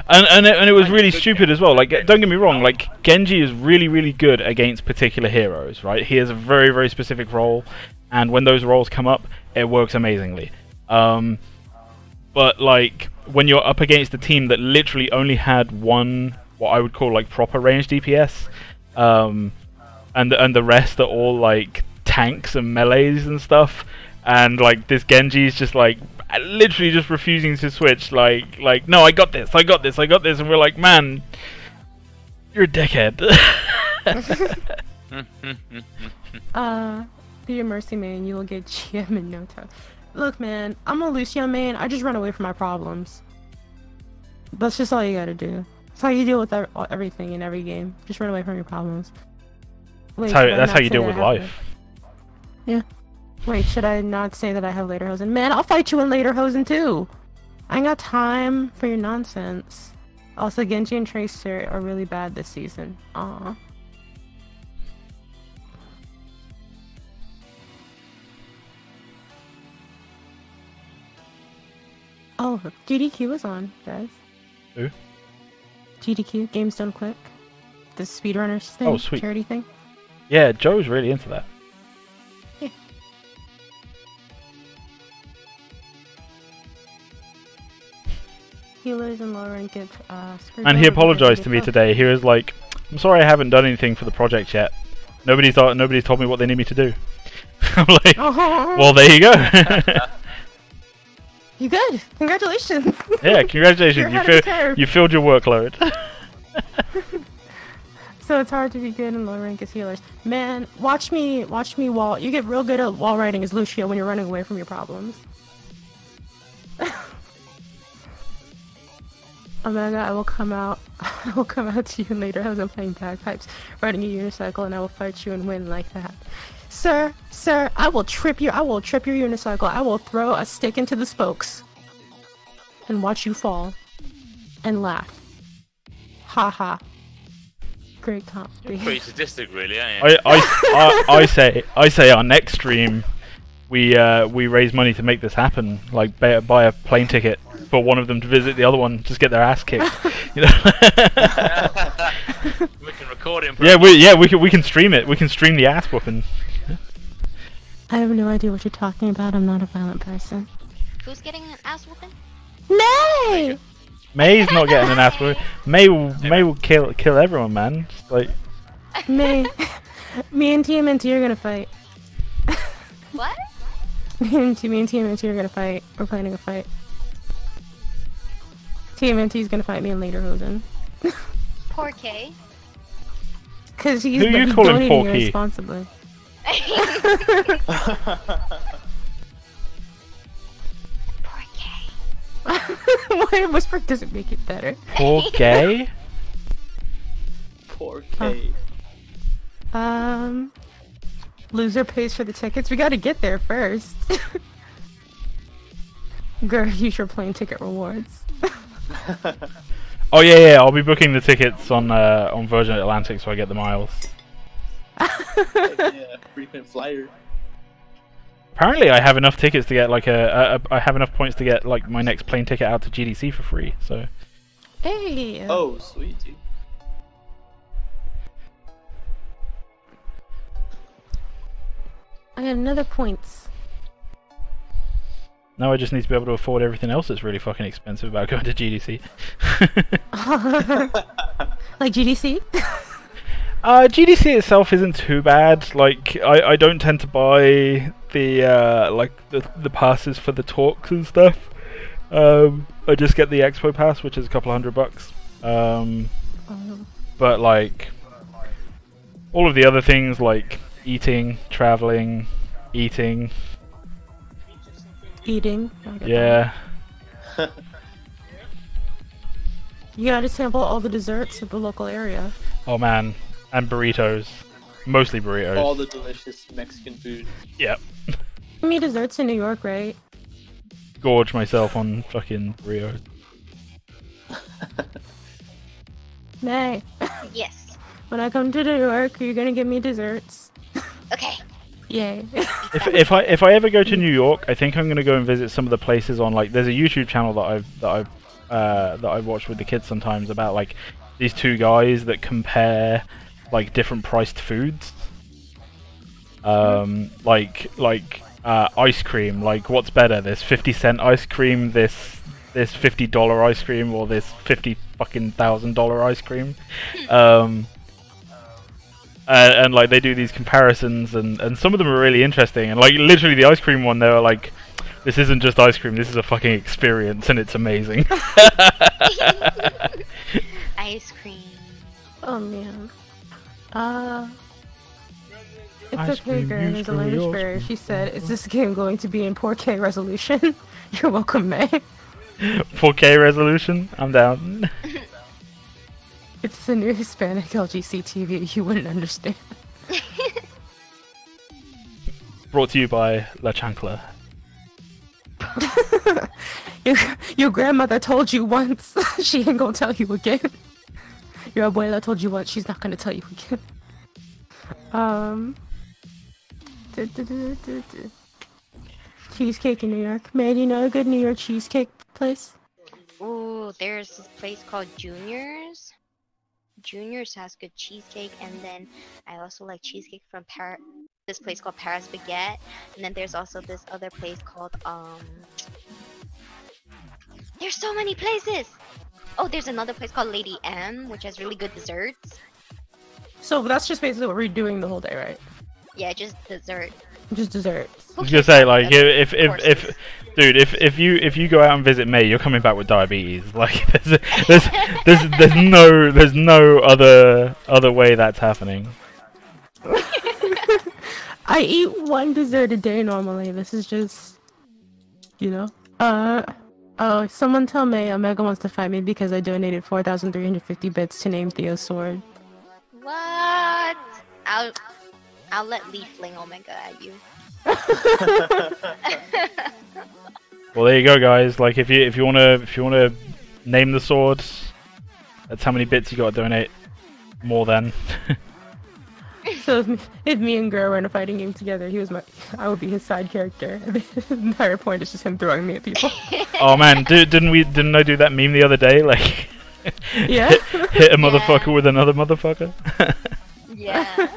And it was really stupid as well. Like, don't get me wrong. Like, Genji is really good against particular heroes, right? He has a very specific role, and when those rolls come up, it works amazingly. But like when you're up against a team that literally only had one, what I would call like proper range DPS, and the rest are all like tanks and melees and stuff, and like this Genji's just like literally just refusing to switch, like no, I got this, and we're like, man, you're a dickhead. Be a mercy man, you will get GM in no time. Look, man, I'm a Lucian man. I just run away from my problems. That's just all you gotta do. That's how you deal with everything in every game. Just run away from your problems. Wait, That's how you deal with life. Yeah. Wait, should I not say that I have Lederhosen? Man, I'll fight you in Lederhosen too! I ain't got time for your nonsense. Also, Genji and Tracer are really bad this season. Aww. Oh, GDQ is on, guys. Who? GDQ, Games Done Quick. The speedrunners thing, sweet. Charity thing. Yeah, Joe's really into that. Yeah. Healers and low rank get screwed. And he apologized to me today. He was like, "I'm sorry, I haven't done anything for the project yet. Nobody's told me what they need me to do." I'm like, well, there you go. You good? Congratulations. Yeah, congratulations. You filled your workload. So it's hard to be good in low rank as healers. Man, watch me wall. You get real good at wall riding as Lucio when you're running away from your problems. Oh my god, I will come out to you later as I'm playing bagpipes, riding a unicycle, and I will fight you and win like that. Sir, I will trip your unicycle. I will throw a stick into the spokes and watch you fall and laugh. Ha ha. Great comp. You're pretty sadistic, really, aren't you? I say our next stream we raise money to make this happen. Like buy a plane ticket for one of them to visit the other one, just get their ass kicked. You know? We can record it. We can stream it. We can stream the ass whooping. I have no idea what you're talking about. I'm not a violent person. Who's getting an ass whooping? May! May's not getting an ass whooping. May will kill everyone, man. Just like May. Me and TMNT are gonna fight. What? Me and TMNT are gonna fight. We're planning a fight. TMNT's gonna fight me in Lederhosen. Poor K. Cause he's Who you calling donating Porky? irresponsibly. Poor K. Why whisper doesn't make it better. poor gay. Poor K. Loser pays for the tickets. We gotta get there first. Girl, use your plane ticket rewards. Oh yeah, I'll be booking the tickets on Virgin Atlantic, so I get the miles. Yeah, frequent flyer. Apparently, I have enough tickets to get like I have enough points to get like my next plane ticket out to GDC for free. So. Hey. Oh, sweet, dude. I have another points. Now I just need to be able to afford everything else that's really fucking expensive about going to GDC. Like GDC? GDC itself isn't too bad. Like I don't tend to buy the like the passes for the talks and stuff. I just get the Expo pass, which is a couple $100. But like all of the other things like eating, traveling, eating. Yeah. You gotta sample all the desserts of the local area. Oh man, and burritos. Mostly burritos. All the delicious Mexican food. Yep. Me desserts in New York, right? Gorge myself on fucking burritos. May. Yes. When I come to New York, you're gonna give me desserts. Okay. Yay. If I ever go to New York, I think I'm gonna go and visit some of the places on like there's a YouTube channel that I've watched with the kids sometimes about like these two guys that compare like different priced foods. Ice cream. Like, what's better? This 50-cent ice cream, this $50 ice cream, or this $50,000 ice cream? And like they do these comparisons, and some of them are really interesting. And like literally the ice cream one, they were like, "This isn't just ice cream. This is a fucking experience, and it's amazing." Ice cream. Oh man. It's Ice okay, cream girl. used There's a for language real. barrier. She said, "Is this game going to be in 4K resolution?" You're welcome, May. 4K resolution. I'm down. It's the new Hispanic LGC TV. You wouldn't understand. Brought to you by La Chancla. Your grandmother told you once. She ain't gonna tell you again. Your abuela told you once. She's not gonna tell you again. Cheesecake in New York. May, do you know a good New York cheesecake place? Ooh, there's this place called Junior's. Junior's has good cheesecake, and then I also like cheesecake from this place called Paris Baguette, and then there's also this other place called there's so many places. Oh, there's another place called Lady M, which has really good desserts. So that's just basically what we're doing the whole day, right? Yeah, just dessert. Just desserts. I was gonna say, like, if you go out and visit May, you're coming back with diabetes. Like, there's no other way that's happening. I eat one dessert a day normally. This is just, you know. Oh, someone tell May Omega wants to fight me because I donated 4,350 bits to name Theo's sword. What? I'll let Lee fling Omega at you. Well, there you go, guys. Like, if you wanna name the sword, that's how many bits you gotta donate. More than. So if me and Gro were in a fighting game together, I would be his side character. The entire point is just him throwing me at people. Oh man, didn't I do that meme the other day? Like, yeah, hit a motherfucker with another motherfucker. Yeah.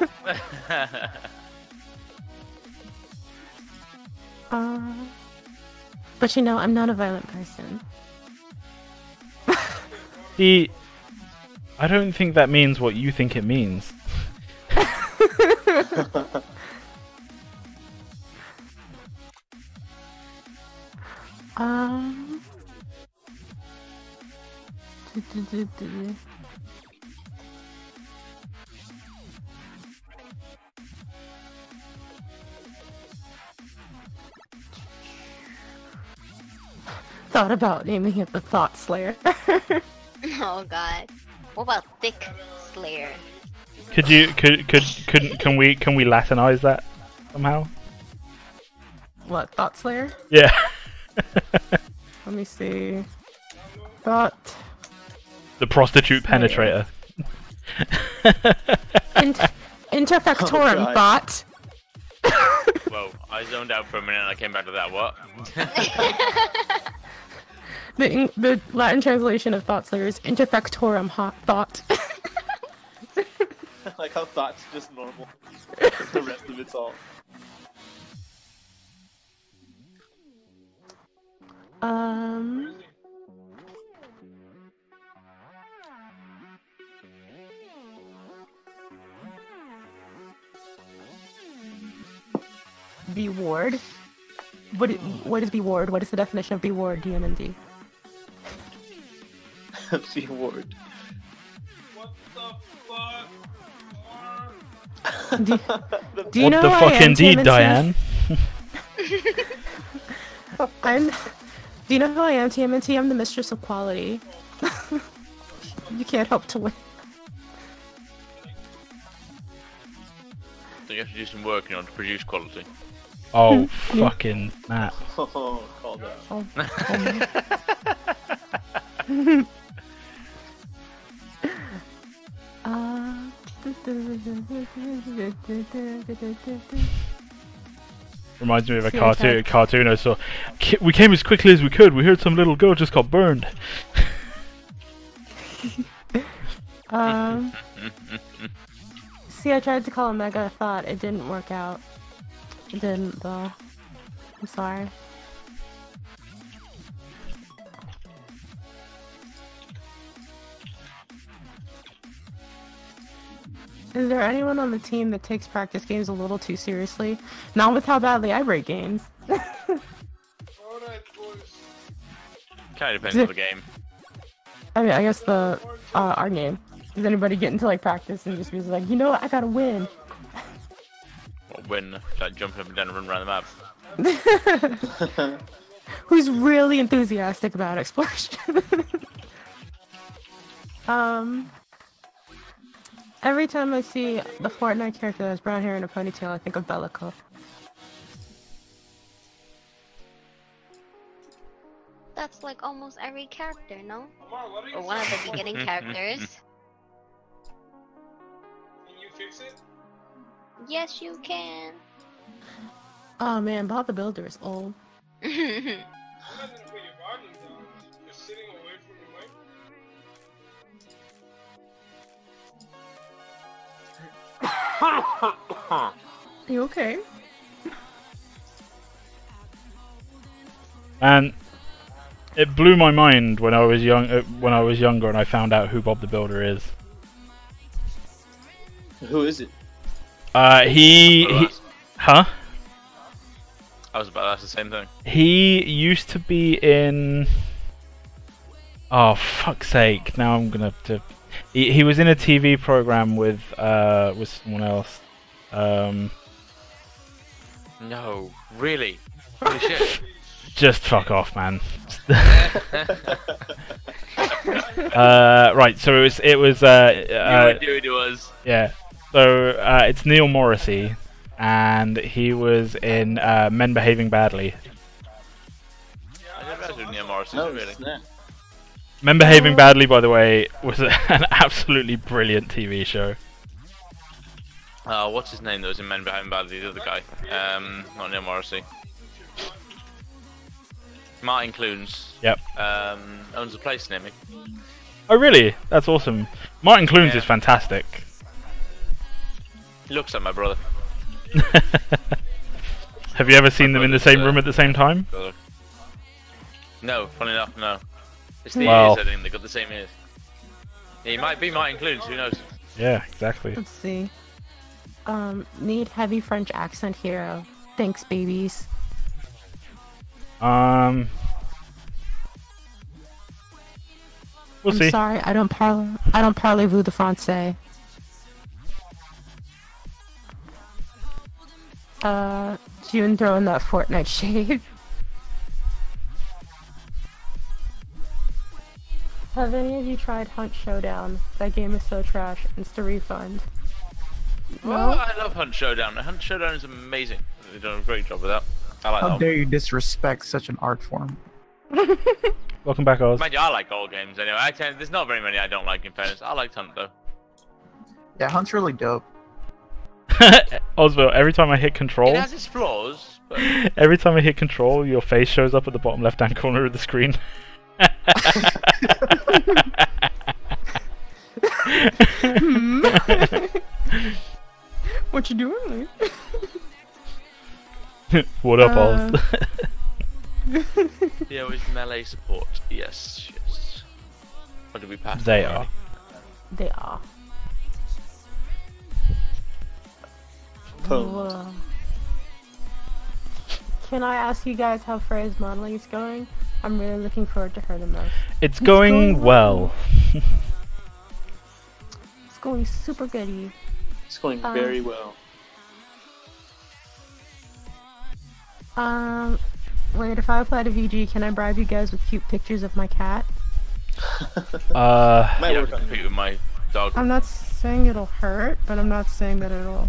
But you know, I'm not a violent person. I don't think that means what you think it means. Thought about naming it the Thought Slayer. Oh god. What about Thick Slayer? Can we Latinize that somehow? What, Thought Slayer? Yeah. Let me see. Thought. The prostitute penetrator. Interfectorum Oh, Thought. Whoa, I zoned out for a minute and I came back to that. What? The Latin translation of Thought Slayer is Interfectorum Thought. I like how thought's just normal. The rest of it's all. B ward. What is B ward? What is the definition of B ward? DMND. B word. Do you What know the who I fuck am, indeed, TMNT? Diane? Do you know who I am, TMNT? I'm the mistress of quality. You can't hope to win. So you have to do some work in order to produce quality. Oh, fucking Matt. Oh, call that. Oh, Reminds me of a See, cartoon I saw. We came as quickly as we could. We heard some little girl just got burned. See, I tried to call Omega a thought. It didn't work out. It didn't though. I'm sorry. Is there anyone on the team that takes practice games a little too seriously? Not with how badly I break games. Kind of depends on the game. I mean, I guess the our game. Does anybody get into like practice and just be like, you know what, I gotta win? What, win? Like jumping up and down and running around the map. Who's really enthusiastic about exploration? Every time I see the Fortnite character that has brown hair and a ponytail, I think of Bellico. That's like almost every character, no? Or one of the beginning characters. Can you fix it? Yes, you can. Oh man, Bob the Builder is old. I'm not gonna put your volume down. You're sitting away from your mic. You okay? And it blew my mind when I was young. When I was younger, and I found out who Bob the Builder is. Who is it? He huh? I was about to ask the same thing. He used to be in. Oh fuck's sake! Now I'm gonna have to. He was in a TV program with someone else. No, really? Holy shit! Just fuck off, man. Right. So it was. You would do it was. Yeah. So it's Neil Morrissey, and he was in Men Behaving Badly. I never heard of Neil Morrison, really. Men Behaving Badly, by the way, was an absolutely brilliant TV show. What's his name that was in Men Behaving Badly? The other guy. Not Neil Morrissey. Martin Clunes. Yep. Owns a place near me. Oh really? That's awesome. Martin Clunes is fantastic. He looks like my brother. Have you ever seen them in the same room at the same time? Brother. No, funny enough, no. It's the Well. ears, I think, they got the same ears. He might be Martin Clunes, who knows? Yeah, exactly. Let's see. Need heavy French accent hero. Thanks, babies. We'll I'm see. sorry, I don't parlez-vous the français. June throwing that Fortnite shade. Have any of you tried Hunt Showdown? That game is so trash. Insta refund. Well, I love Hunt Showdown. Hunt Showdown is amazing. They've done a great job with that. I like How that. dare you disrespect such an art form? Welcome back, Oz. Mind you, I like all games anyway. There's not very many I don't like in fairness. I liked Hunt though. Yeah, Hunt's really dope. Oswald, every time I hit control, It has its flaws, but every time I hit control, your face shows up at the bottom left-hand corner of the screen. What you doing? What up, Oz? Theo is melee support. Yes, yes. Or did we pass? They that are. They are. Whoa. Can I ask you guys how Freya's modeling is going? I'm really looking forward to her the most. It's going well. It's going super goody. It's going very well. Wait, if I apply to VG, can I bribe you guys with cute pictures of my cat? You don't compete with my dog. I'm not saying it'll hurt, but I'm not saying that it'll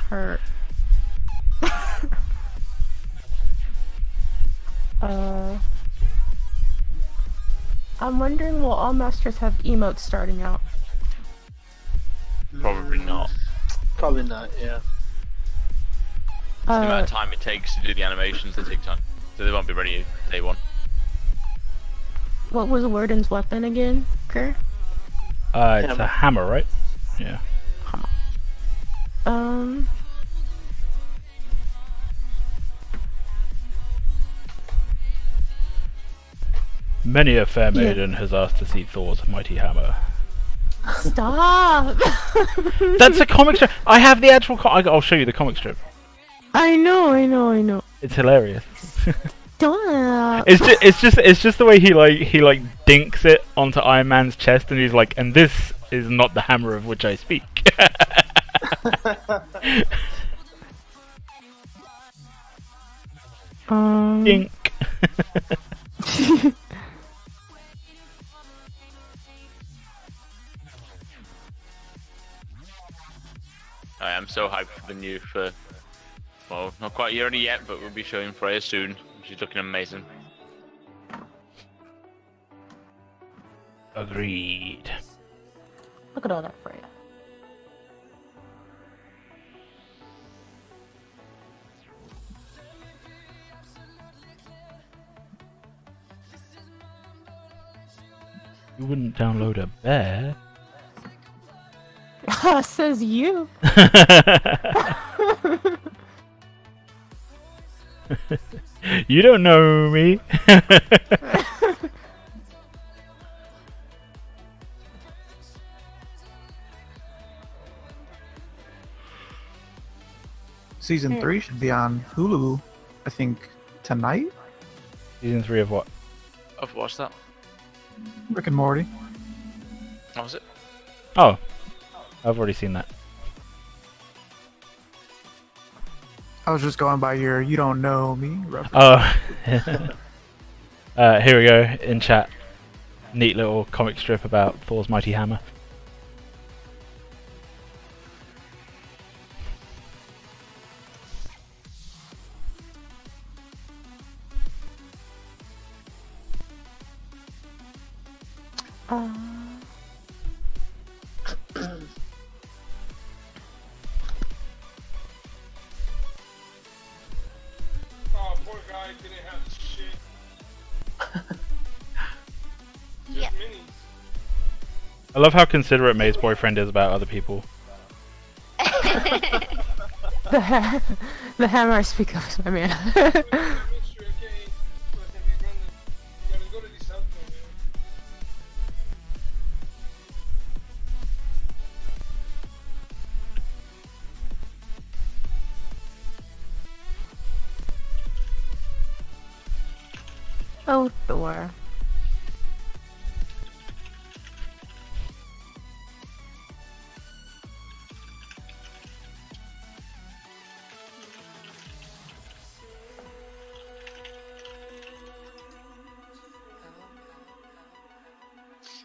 hurt. I'm wondering, will all masters have emotes starting out? Probably not. Probably not, yeah. The amount of time it takes to do the animations, they take time. So they won't be ready day one. What was Warden's weapon again, Kerr? It's a hammer, right? Yeah. Many a fair maiden has asked to see Thor's mighty hammer. Stop! That's a comic strip. I have the actual. I'll show you the comic strip. I know. It's hilarious. Stop! It's just the way he dinks it onto Iron Man's chest, and he's like, and this is not the hammer of which I speak. Dink. I am so hyped for the new well, not quite yearly yet, but we'll be showing Freya soon. She's looking amazing. Agreed. Look at all that Freya. You wouldn't download a bear. Says you. You don't know me. Season 3 should be on Hulu, I think, tonight. Season 3 of what? I've watched that. Rick and Morty. What was it? Oh, I've already seen that. I was just going by your "you don't know me" reference. Oh, here we go in chat. Neat little comic strip about Thor's mighty hammer. Oh, poor guy didn't have shit. Yep. Minis. I love how considerate May's boyfriend is about other people. The hammer I speak of is my man. Make sure, okay, but if you gotta go to the South, man. Oh, Thor.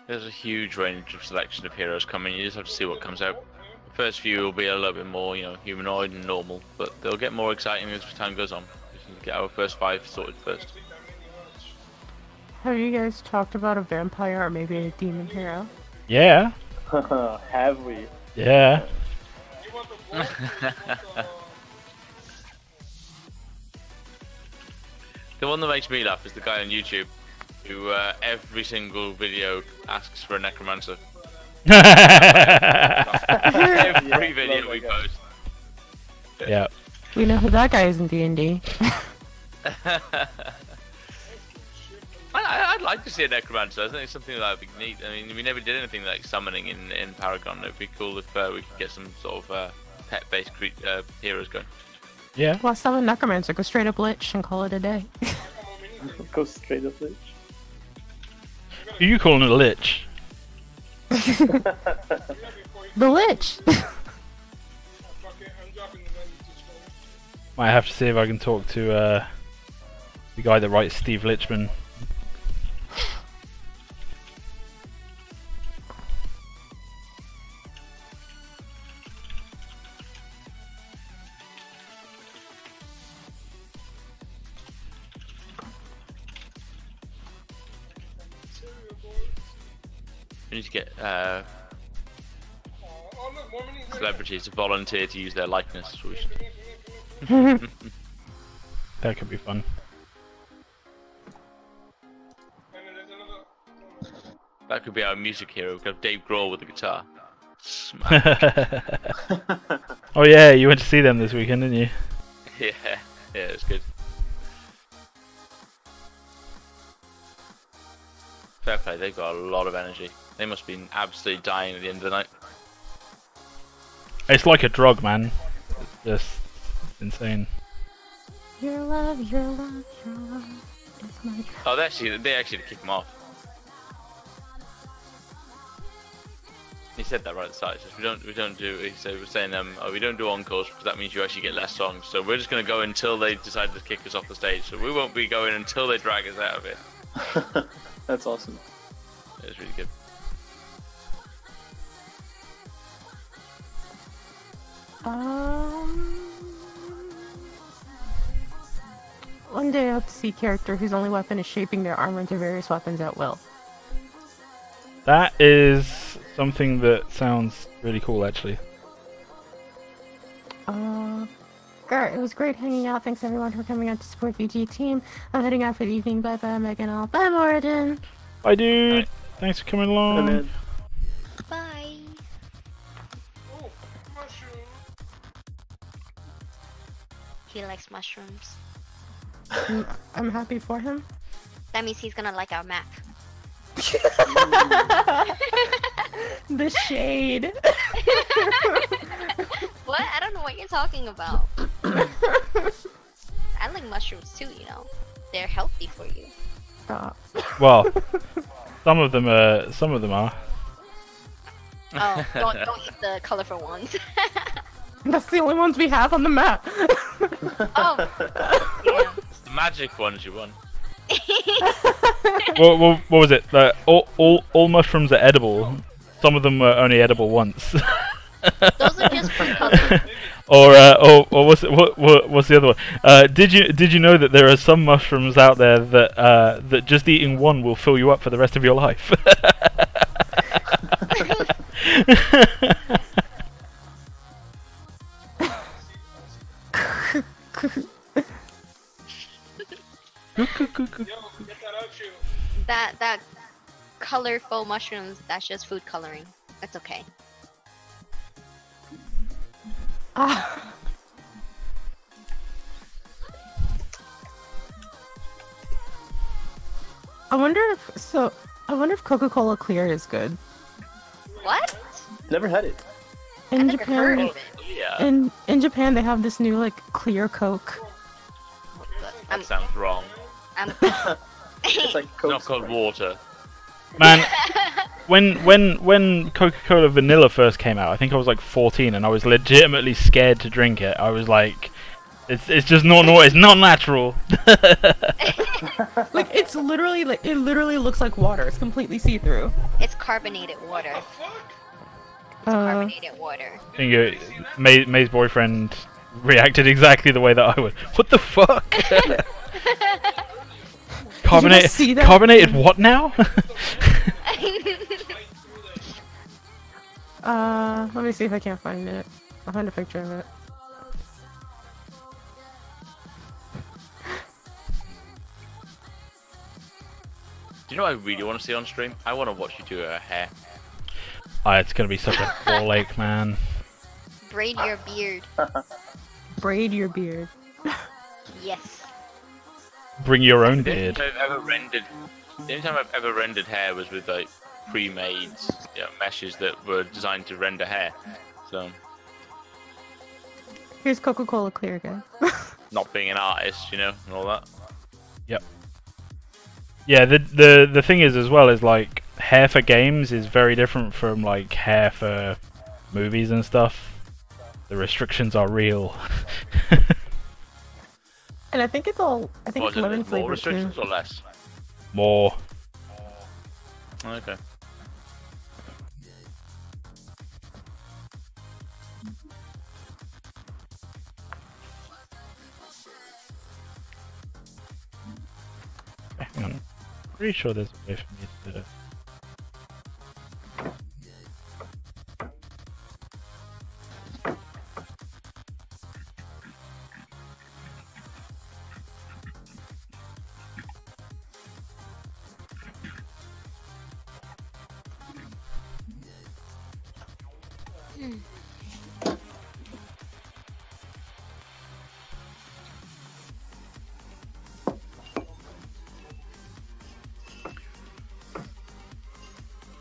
There's a huge range of selection of heroes coming. You just have to see what comes out. The first few will be a little bit more, humanoid and normal, but they'll get more exciting as time goes on. We can get our first 5 sorted first. Have you guys talked about a vampire or maybe a demon hero? Yeah. Have we? Yeah. The one that makes me laugh is the guy on YouTube who every single video asks for a necromancer. Every video we post. Yeah. We know who that guy is in D&D. I'd like to see a necromancer. I think it's something that would be neat. I mean, we never did anything like summoning in Paragon. It'd be cool if we could get some sort of pet-based heroes going. Yeah. Well, summon necromancer, go straight up lich and call it a day. Go straight up lich. Who you calling a lich? The lich! Might have to see if I can talk to the guy that writes Steve Lichman. We need to get celebrities to volunteer to use their likeness. So we should... That could be fun. That could be our music hero. We could have Dave Grohl with the guitar. Oh yeah, you went to see them this weekend, didn't you? Yeah, it's good. Fair play, they've got a lot of energy. They must be absolutely dying at the end of the night. It's like a drug, man. It's just insane. Your love, your love, your love is my drug. Oh, they actually kick him off. He said that right at the start. He says we don't do. He said we're saying we don't do encores because that means you actually get less songs. So we're just gonna go until they decide to kick us off the stage. So we won't be going until they drag us out of it. That's awesome. It's really good. One day I hope to see a character whose only weapon is shaping their armor into various weapons at will. That is something that sounds really cool, actually. It was great hanging out. Thanks everyone for coming out to support VG team. I'm heading out for the evening. Bye bye, Megan. Bye, Moradin. Bye, dude. Thanks for coming along. Bye, man. Bye. Oh, mushroom. He likes mushrooms. I'm happy for him. That means he's gonna like our map. The shade. What? I don't know what you're talking about. I like mushrooms too, you know. They're healthy for you. Stop. Well, some of them are. Oh, don't eat the colorful ones. That's the only ones we have on the map. Oh, yeah. It's the magic ones you want. What was it? All mushrooms are edible. Some of them are only edible once. Those are just for color. or what's the other one? Did you know that there are some mushrooms out there that just eating one will fill you up for the rest of your life? Yo, get that out, you. That colorful mushrooms, that's just food coloring. That's okay. Ah. I wonder if Coca-Cola Clear is good. What? Never had it. In I never Japan, heard of it. Yeah. in Japan they have this new like clear Coke. That sounds wrong. It's like It's Coke not called water. Man, when Coca-Cola Vanilla first came out, I think I was like 14, and I was legitimately scared to drink it. I was like, it's just not it's not natural. Like it literally looks like water. It's completely see-through. It's carbonated water. It's carbonated water. I think May's boyfriend reacted exactly the way that I would. What the fuck? Carbonated what now? Let me see if I can't find it. I'll find a picture of it. Do you know what I really want to see on stream? I want to watch you do her hair. It's gonna be such a ball ache, man. Braid your beard. Braid your beard. Yes. Bring your own beard. The only time I've ever rendered hair was with like pre-made meshes that were designed to render hair. So Here's Coca-Cola Clear, guys. not being an artist, and all that. Yep. Yeah, the thing is as well is like hair for games is very different from like hair for movies and stuff. The restrictions are real. And I think it's lemon More flavored too. restrictions or less? More. Okay. Hang on. Pretty sure there's a way for me to do it.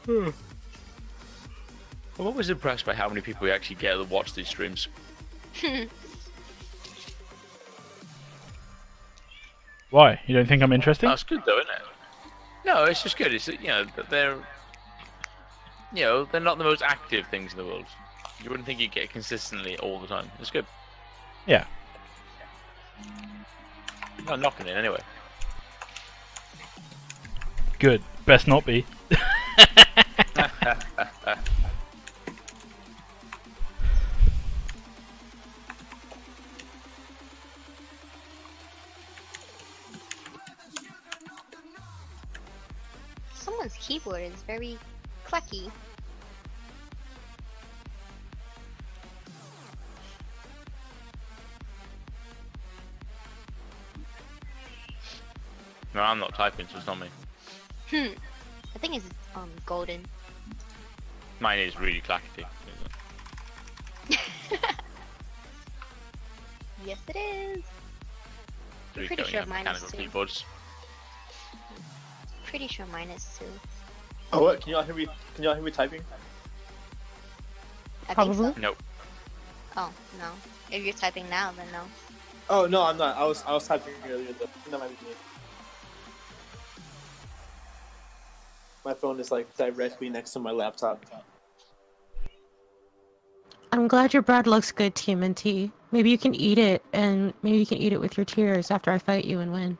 I'm always impressed by how many people we actually get to watch these streams. Why? You don't think I'm interesting? That's good though, isn't it? No, it's just good. It's they're they're not the most active things in the world. You wouldn't think you'd get it consistently all the time. It's good. Yeah. Not knocking it anyway. Good. Best not be. Someone's keyboard is very clucky. No, I'm not typing, so it's not me. I think it's golden. Mine is really clackety. Yes, it is. I'm pretty Going sure on mine is mechanical too. keyboards. Pretty sure mine is too. Oh, what? Can y'all hear me? Can y'all hear me typing? I think Probably. so. Nope. Oh no. If you're typing now, then no. Oh no, I'm not. I was typing earlier though. That might be me. My phone is like directly next to my laptop. I'm glad your bread looks good, TMNT. Maybe you can eat it, and maybe you can eat it with your tears after I fight you and win.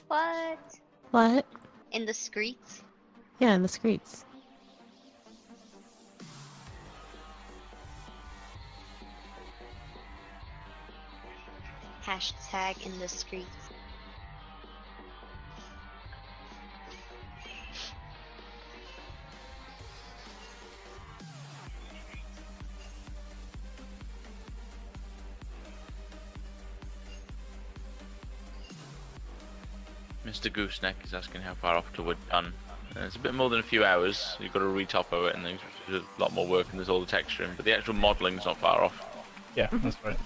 What? What? In the streets? Yeah, in the streets. Hashtag in the streets. Mr. Gooseneck is asking how far off to we're done. It's a bit more than a few hours. You've got to retopo it, and there's a lot more work, and there's all the texture in. But the actual modelling's not far off. Yeah, that's right.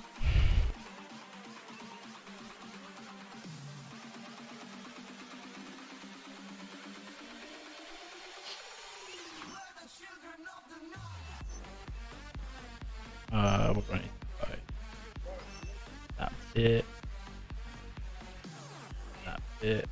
We're running. That's it. That's it.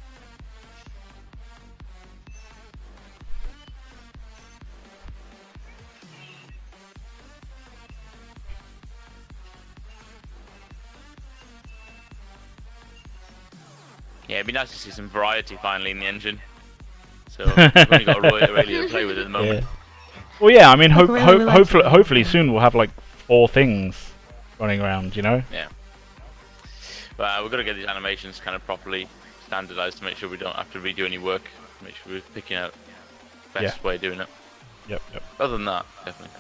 Yeah, it'd be nice to see some variety finally in the engine. So we've only got Aurelia to play with at the moment. Yeah. Well, yeah. I mean, Really hopefully soon we'll have like 4 things running around. You know. Yeah. But we've got to get these animations kind of properly standardized to make sure we don't have to redo any work. Make sure we're picking out the best way of doing it. Yep. Yep. Other than that, definitely.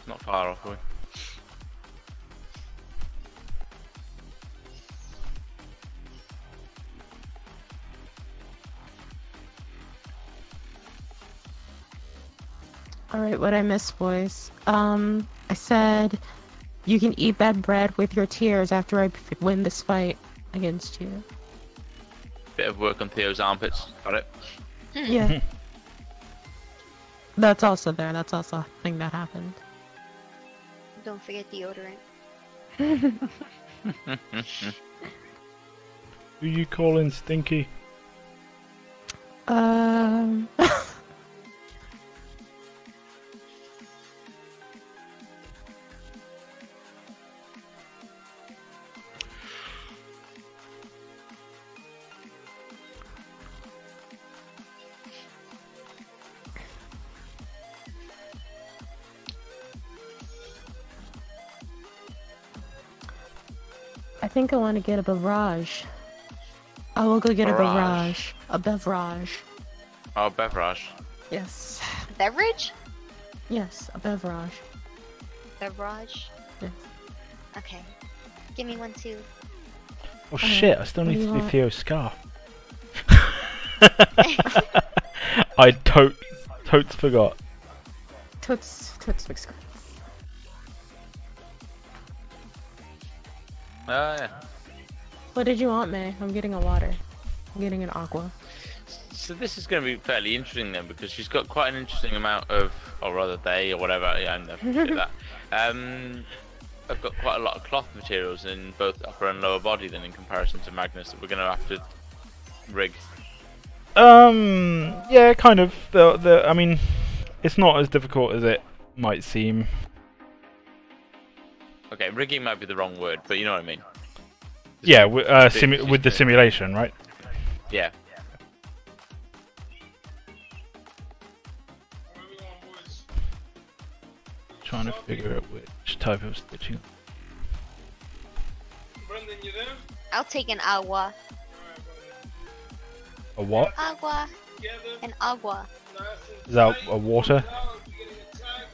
Not far off, are we? Alright, what I missed, boys. I said you can eat bad bread with your tears after I win this fight against you. Bit of work on Theo's armpits. Got it. Yeah. That's also there. That's also a thing that happened. Don't forget deodorant. Who you calling Stinky? I think I want to get a beverage. I will go get a beverage. A beverage. Oh, beverage. Yes. Beverage? Yes, a beverage. Beverage? Yes. Okay. Give me one too. Oh shit! I still What need do to you do want? Theo's scarf. I totes forgot. Toots fix. Oh, yeah. What did you want, May? I'm getting a water. I'm getting an aqua. So this is going to be fairly interesting then, because she's got quite an interesting amount of, or rather they, or whatever, yeah, I never appreciate that. I've got quite a lot of cloth materials in both upper and lower body then in comparison to Magnus that we're going to have to rig. Yeah, kind of. I mean, it's not as difficult as it might seem. Okay, rigging might be the wrong word, but you know what I mean. Yeah, with the simulation, right? Yeah. Trying to figure out which type of stitching. Brendan, you there? I'll take an agua. A what? Agua. An agua. Is that a water?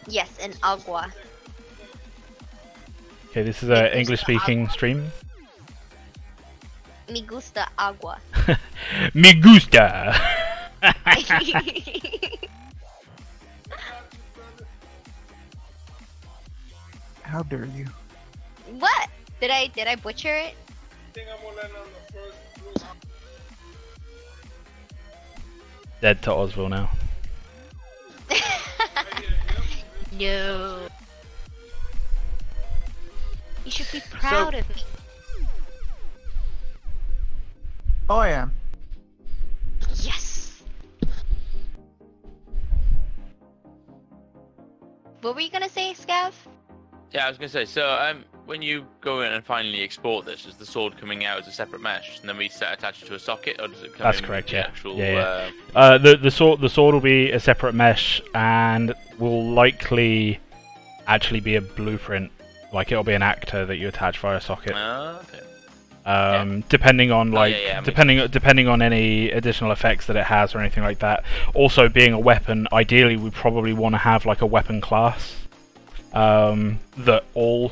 Yes, an agua. Okay, this is a English-speaking stream. Me gusta agua. Me gusta. How dare you? What? Did I butcher it? Dead to Oswald now. No. You should be proud of me. Oh, I am. Yes. What were you gonna say, Scav? Yeah, I was going to say, so when you go in and finally export this, is the sword coming out as a separate mesh, and then we attach it to a socket, or does it come That's in correct, with the yeah. actual... Yeah. The sword will be a separate mesh, and will likely actually be a blueprint. Like, it'll be an actor that you attach via a socket. Okay. Depending on depending on any additional effects that it has or anything like that. Also, being a weapon, ideally we probably want to have like a weapon class that all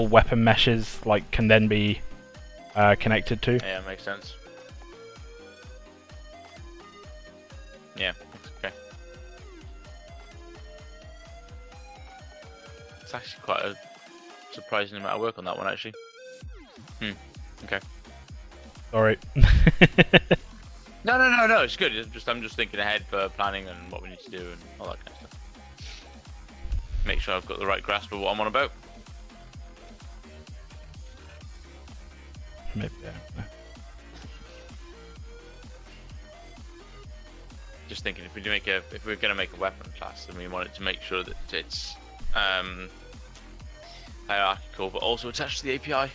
weapon meshes like can then be connected to. Yeah, makes sense. Yeah, okay. It's actually quite a surprising amount of work on that one, actually. Okay. Sorry. No, it's good. I'm just thinking ahead for planning and what we need to do and all that kind of stuff. Make sure I've got the right grasp of what I'm on about. Maybe, yeah. Just thinking, if we're going to make a weapon class, then we want it to make sure that it's hierarchical, but also attached to the API.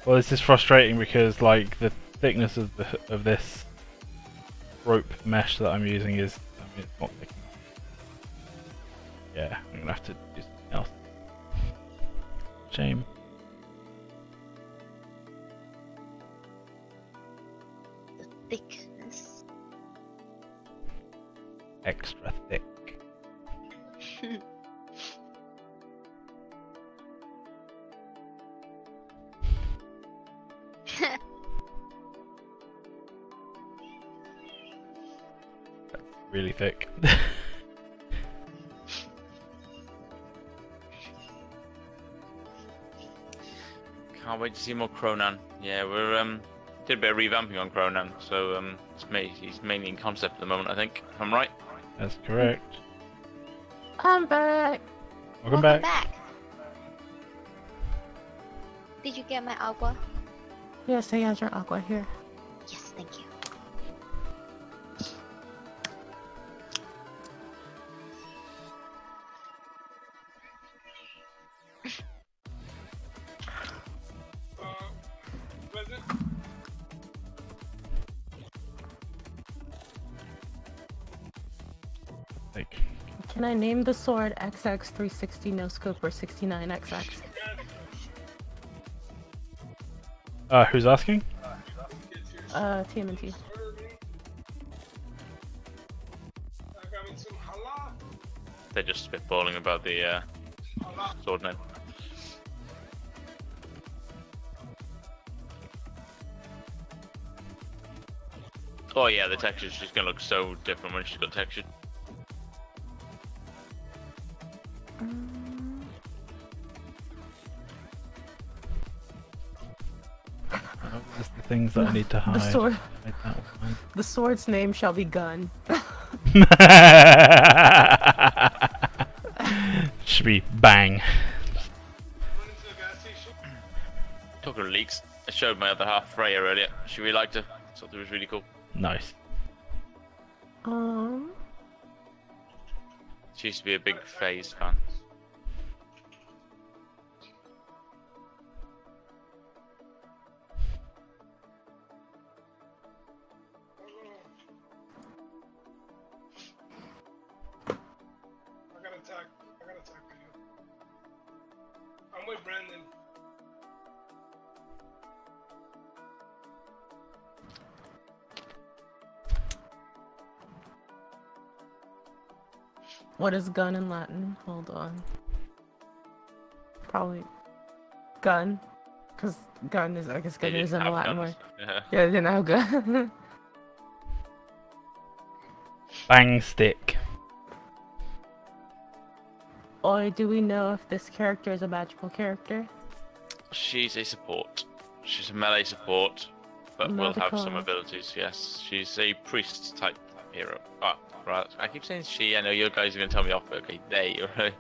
Well, this is frustrating because like the thickness of this rope mesh that I'm using is, I mean, it's not thick enough. Yeah, I'm gonna have to do something else. Shame. The thickness. Extra thick. Really thick. Can't wait to see more Cronan. Yeah, we're did a bit of revamping on Cronan, so he's mainly in concept at the moment, I think. If I'm right. That's correct. I'm back. Welcome back. Did you get my agua? Yes, I got your aqua here. Yes, thank you. Can I name the sword XX360 no scope or 69XX? Who's asking? TMNT. They're just spitballing about the sword name. Oh yeah, the texture's just gonna look so different when she's got textured. Just the things that I need to hide. The sword. Hide that one. The sword's name shall be Gun. Should be Bang. Talking of leaks, I showed my other half Freya earlier. She really liked it. Thought it was really cool. Nice. She used to be a big FaZe fan. I got attacked video. I'm with Brandon. What is gun in Latin? Hold on. Probably gun. Because gun is, I guess gun is in a Latin word. Yeah, they didn't have gun. Bang stick. Or do we know if this character is a magical character? She's a support. She's a melee support, but will have Magical. some abilities, yes. She's a priest type hero. Ah, right. I keep saying she, I know you guys are going to tell me off, but okay, they, right?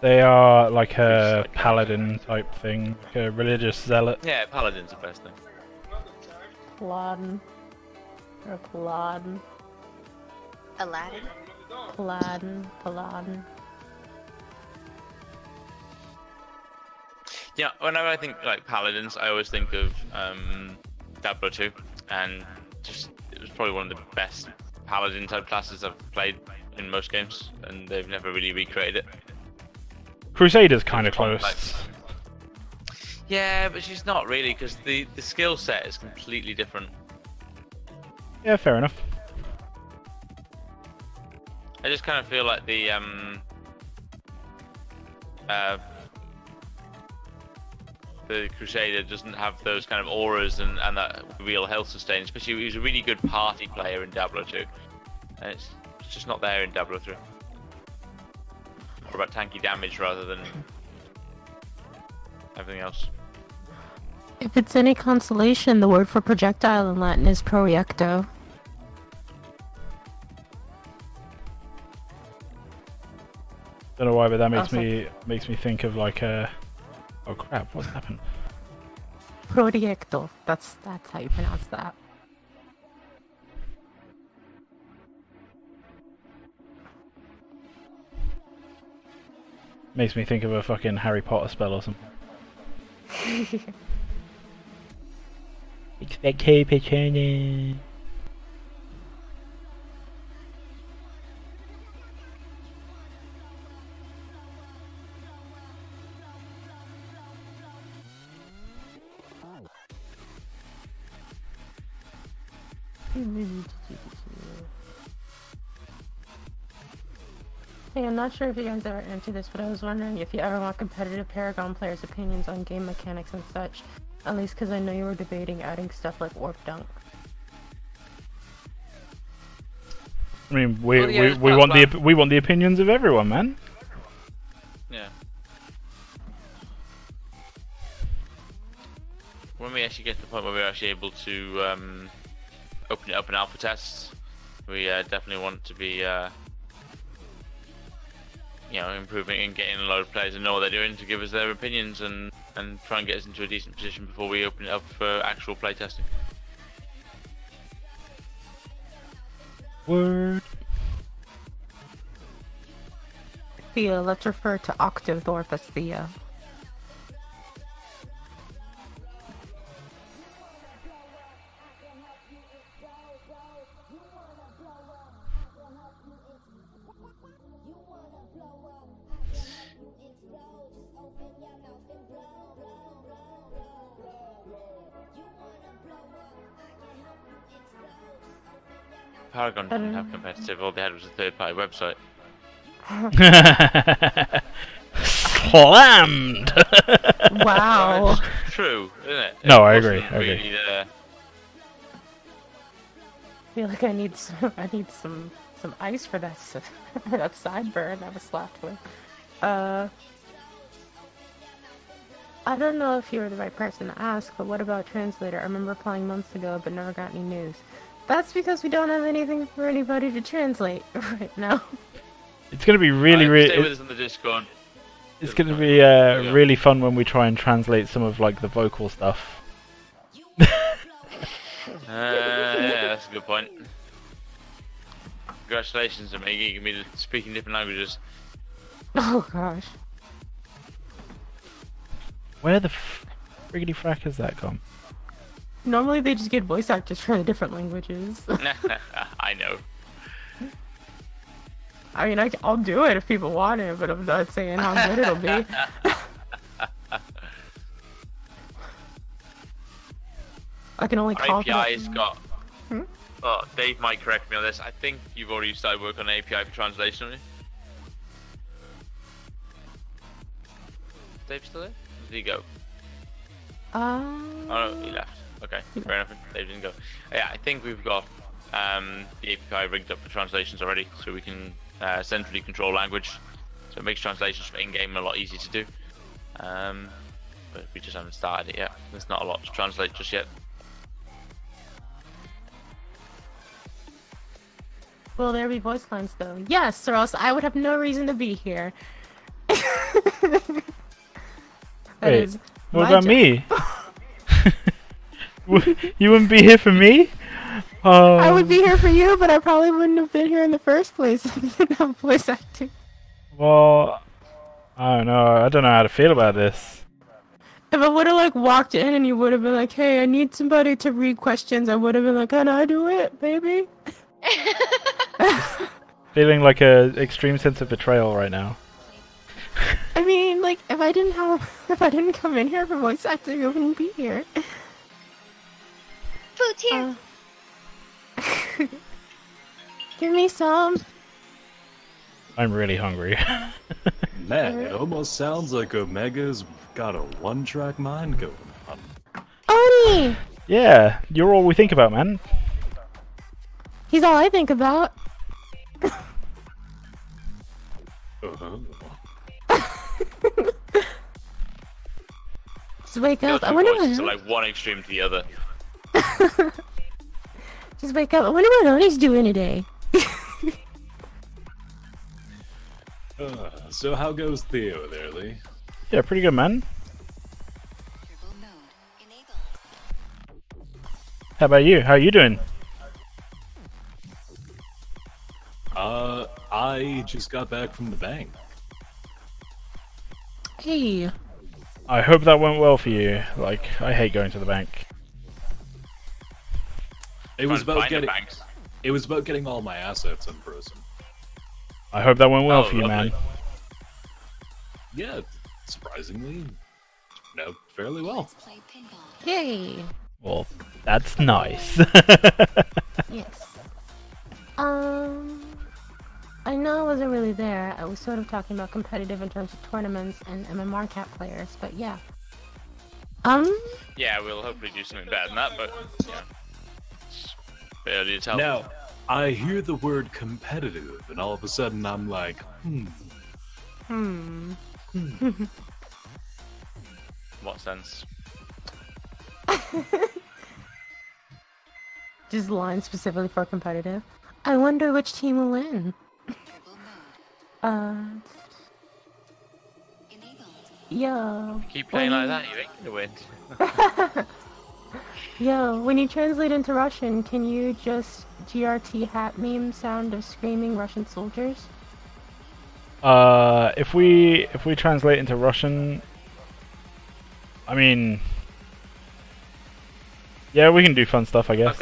They are like a paladin type thing, like a religious zealot. Yeah, paladin's the best thing. Paladin. Or Paladin. Aladdin. Paladin. Yeah, whenever I think like paladins, I always think of Diablo 2, and just it was probably one of the best paladin type classes I've played in most games, and they've never really recreated it. Crusader's kind of close. Complex. Yeah, but she's not really, because the skill set is completely different. Yeah, fair enough. I just kind of feel like the Crusader doesn't have those kind of auras and that real health sustain. Especially, he was a really good party player in Diablo 2, and it's just not there in Diablo 3. More about tanky damage rather than everything else. If it's any consolation, the word for projectile in Latin is proiecto. Don't know why, but that makes me think of like a. Oh crap! What's happened? Proiecto. That's how you pronounce that. Makes me think of a fucking Harry Potter spell or something. Expecto Patronum. Hey, I'm not sure if you guys ever answered this, but I was wondering if you ever want competitive Paragon players' opinions on game mechanics and such. At least because I know you were debating adding stuff like Warp Dunk. I mean, we want the opinions of everyone, man. Yeah. When we actually get to the point where we're actually able to open it up in alpha tests, we definitely want to be, improving and getting a lot of players to know what they're doing to give us their opinions and try and get us into a decent position before we open it up for actual play testing. Word. Theo, let's refer to Octavethorpe as Theo. Paragon didn't have competitive, all they had was a third-party website. Slammed! Wow. True, isn't it? No, It I agree, wasn't I agree. really the- I feel like I need some ice for that that sideburn I was slapped with. I don't know if you're the right person to ask, but what about translator? I remember applying months ago, but never got any news. That's because we don't have anything for anybody to translate right now. It's gonna be really, Stay with really. us on the Discord. It's gonna be really fun when we try and translate some of like the vocal stuff. Yeah, that's a good point. Congratulations on making me speaking different languages. Oh gosh. Where the friggity frack has that gone? Normally they just get voice actors for the different languages. I know. I mean, I'll do it if people want it, but I'm not saying how good it'll be. I can only call API's got. Hmm? Oh, Dave might correct me on this. I think you've already started work on an API for translation, haven't you? Dave still there? Did he go? Oh no, he left. Okay, fair enough. Dave didn't go. Yeah, I think we've got the API rigged up for translations already, so we can centrally control language. So it makes translations for in-game a lot easier to do. But we just haven't started it yet. There's not a lot to translate just yet. Will there be voice lines though? Yes, or else I would have no reason to be here. Wait, what about me? You wouldn't be here for me? I would be here for you, but I probably wouldn't have been here in the first place if you didn't have voice acting. Well, I don't know. I don't know how to feel about this. If I would have like walked in and you would have been like, "Hey, I need somebody to read questions," I would have been like, "Can I do it, baby?" Feeling like a extreme sense of betrayal right now. I mean, like, if I didn't come in here for voice acting, I wouldn't be here. Food's here. Give me some. I'm really hungry. Man, it almost sounds like Omega's got a one-track mind going on. Oni! Yeah, you're all we think about, man. He's all I think about. Just wake up. I wonder voices are what. like one extreme to the other. Just wake up. I wonder what Oni's doing today. So how goes Theo there, Lee? Yeah, pretty good, man. How about you? How are you doing? I just got back from the bank. Hey. I hope that went well for you. Like, I hate going to the bank. It was about getting all my assets unfrozen. I hope that went well for you, lovely. man. Yeah, surprisingly, no, fairly well. Yay. Well, that's nice. Yes. I know I wasn't really there. I was sort of talking about competitive in terms of tournaments and MMR cap players, but yeah. Yeah, we'll hopefully do something better than that, but yeah. It's barely to tell. Now, I hear the word competitive, and all of a sudden I'm like, What sense? Just line specifically for competitive. I wonder which team will win. Yo. Keep playing like that, you ain't gonna win. Yo, when you translate into Russian, can you just GRT hat meme sound of screaming Russian soldiers? If we translate into Russian, I mean, yeah, we can do fun stuff, I guess.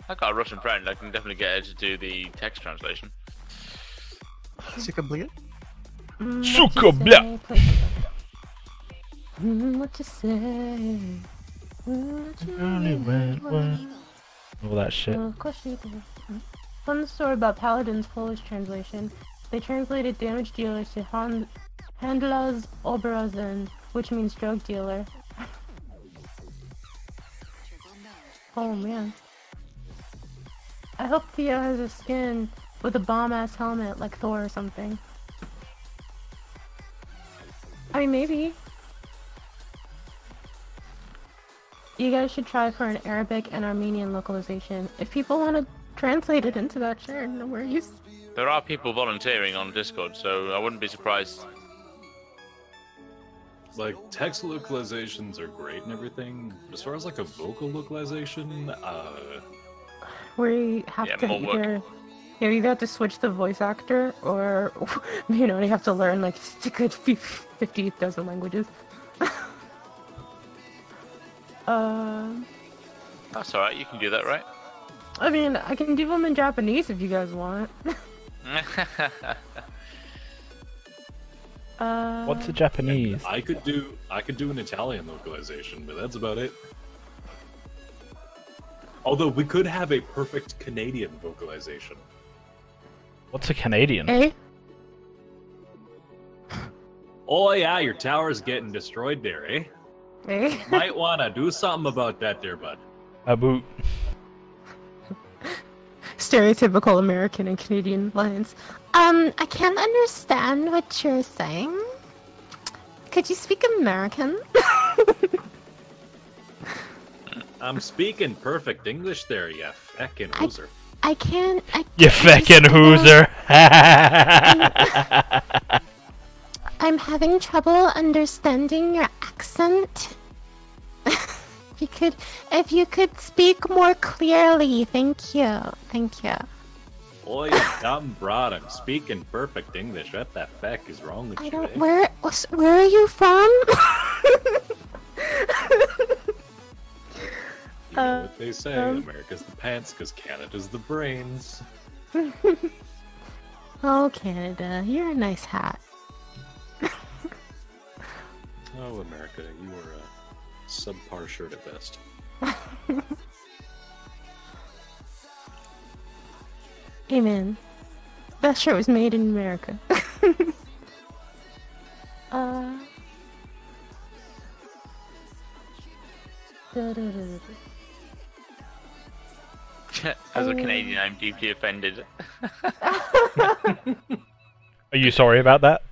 I've got a Russian friend. I can definitely get her to do the text translation. Suka blia? Suka blia! What you say? All that shit. Question. Fun story about Paladin's Polish translation. They translated damage dealer to Handlers Oberhausen, which means drug dealer. Oh man. I hope Theo has a skin with a bomb-ass helmet like Thor or something. I mean, maybe. You guys should try for an Arabic and Armenian localization. If people want to translate it into that, sure, no worries. There are people volunteering on Discord, so I wouldn't be surprised. Like, text localizations are great and everything. As far as like a vocal localization, We have to either you have to switch the voice actor, or you know, you have to learn like a good 50,000 languages. That's alright, you can do that, right? I mean, I can do them in Japanese if you guys want. What's a Japanese? I could do an Italian localization, but that's about it. Although we could have a perfect Canadian vocalization. What's a Canadian? Eh? Oh yeah, your tower's getting destroyed there, eh? Eh? Might wanna do something about that there, bud. A boot. Stereotypical American and Canadian lines. I can't understand what you're saying. Could you speak American? I'm speaking perfect English there, you feckin' loser. I can't. You feckin' hooser. I'm having trouble understanding your accent. If you could speak more clearly, thank you. Thank you. Oh, you dumb broad, I'm speaking perfect English. What the feck is wrong with you? Where are you from? You know what they say, America's the pants, because Canada's the brains. Oh, Canada, you're a nice hat. Oh, America, you are a subpar shirt at best. Amen. That shirt was made in America. As a Canadian, I'm deeply offended. Are you sorry about that?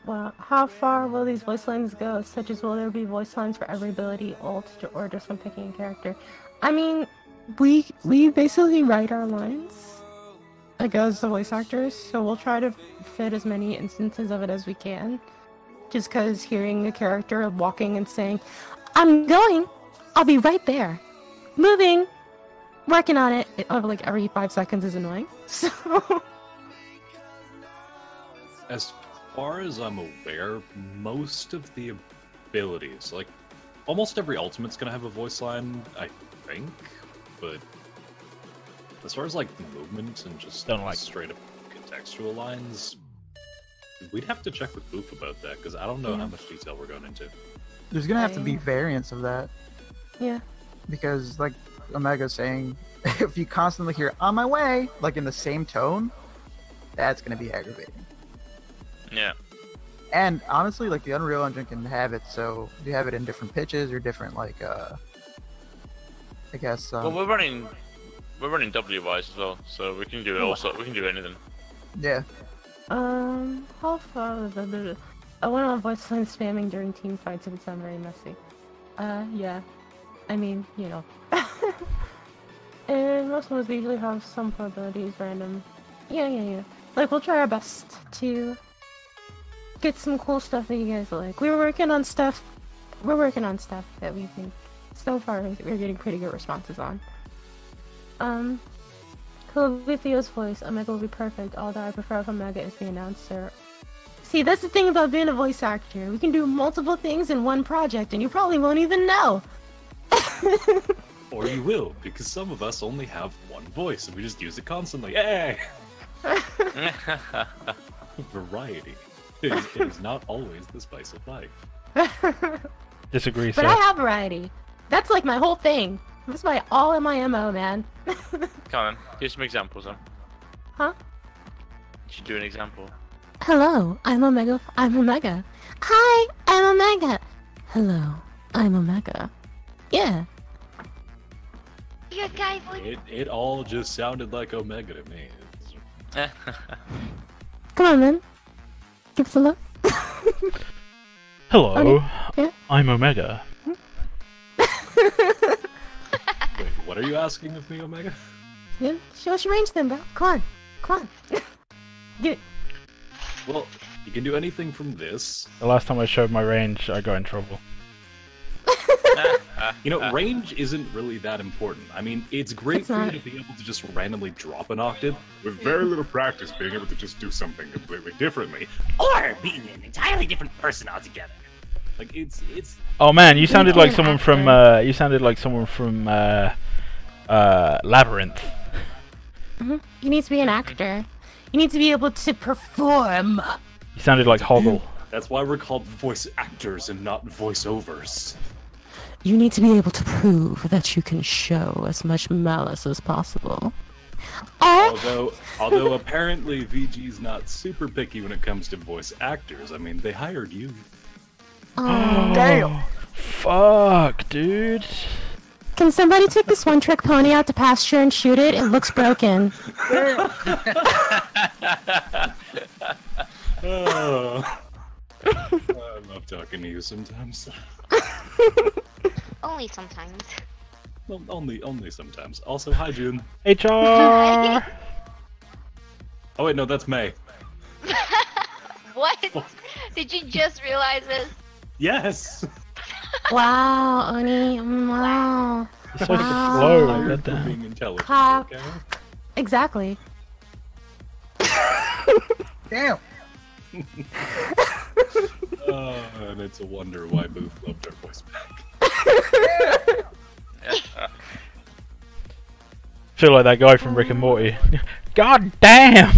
Well, how far will these voice lines go? Such as, will there be voice lines for every ability, ult, or just when picking a character? I mean, we basically write our lines, like as the voice actors, so we'll try to fit as many instances of it as we can. Just because hearing a character walking and saying, "I'm going, I'll be right there, moving, working on it," like every 5 seconds is annoying. So. As far as I'm aware, most of the abilities, like almost every ultimate's gonna have a voice line, I think, but as far as like movement and just straight up contextual lines, we'd have to check with Boof about that, because I don't know how much detail we're going into. There's gonna have to be variants of that. Yeah. Because, like Omega's saying, if you constantly hear "on my way" like in the same tone, that's gonna be aggravating. Yeah. And honestly, like the Unreal Engine can have it, so you have it in different pitches or different, like, I guess. Well, we're running WYs as well, so we can do it also. We can do anything. Yeah. How far was that? I went on voice line spamming during team fights if it sounds very messy. Yeah. I mean, you know. And most ones usually have some probabilities random. Yeah. Like, we'll try our best to get some cool stuff that you guys like. We're working on stuff that we think so far we're getting pretty good responses on. Cool, with Theo's voice, Omega will be perfect, although I prefer if Omega is the announcer. See, that's the thing about being a voice actor. We can do multiple things in one project, and you probably won't even know. Or you will, because some of us only have one voice, and we just use it constantly. Hey! Variety. It is not always the spice of life. Disagree, But sir. I have variety. That's like my whole thing. That's all in my MO, man. Come on, give some examples, then. Huh? should do an example. Hello, I'm Omega. I'm Omega. Hi, I'm Omega. Hello, I'm Omega. Yeah. Your guy would. It all just sounded like Omega to me. Come on, man. Give us a look. Hello, yeah? I'm Omega. Wait, what are you asking of me, Omega? Yeah, show us your range then, bro. Come on. Come on. Get it. Well, you can do anything from this. The last time I showed my range, I got in trouble. You know, range isn't really that important. I mean, it's great for you to be able to just randomly drop an octave with very little practice being able to just do something completely differently. Or being an entirely different person altogether. Like, it's... Oh man, you sounded like someone from, Labyrinth. Mm-hmm. You need to be an actor. You need to be able to perform. You sounded like Hoggle. That's why we're called voice actors and not voiceovers. You need to be able to prove that you can show as much malice as possible. Although apparently VG's not super picky when it comes to voice actors. I mean, they hired you. Oh, damn. Fuck, dude. Can somebody take this one-trick pony out to pasture and shoot it? It looks broken. Oh. I love talking to you sometimes. Only sometimes. Well, only sometimes. Also, hi June. HR. Oh wait, no, that's May. What? Did you just realize this? Yes. Wow, Oni. Wow. You're so slow. Good for being intelligent. Pop. Okay? Exactly. Damn. And it's a wonder why Booth loved her voice back. Feel like that guy from Rick and Morty. God damn!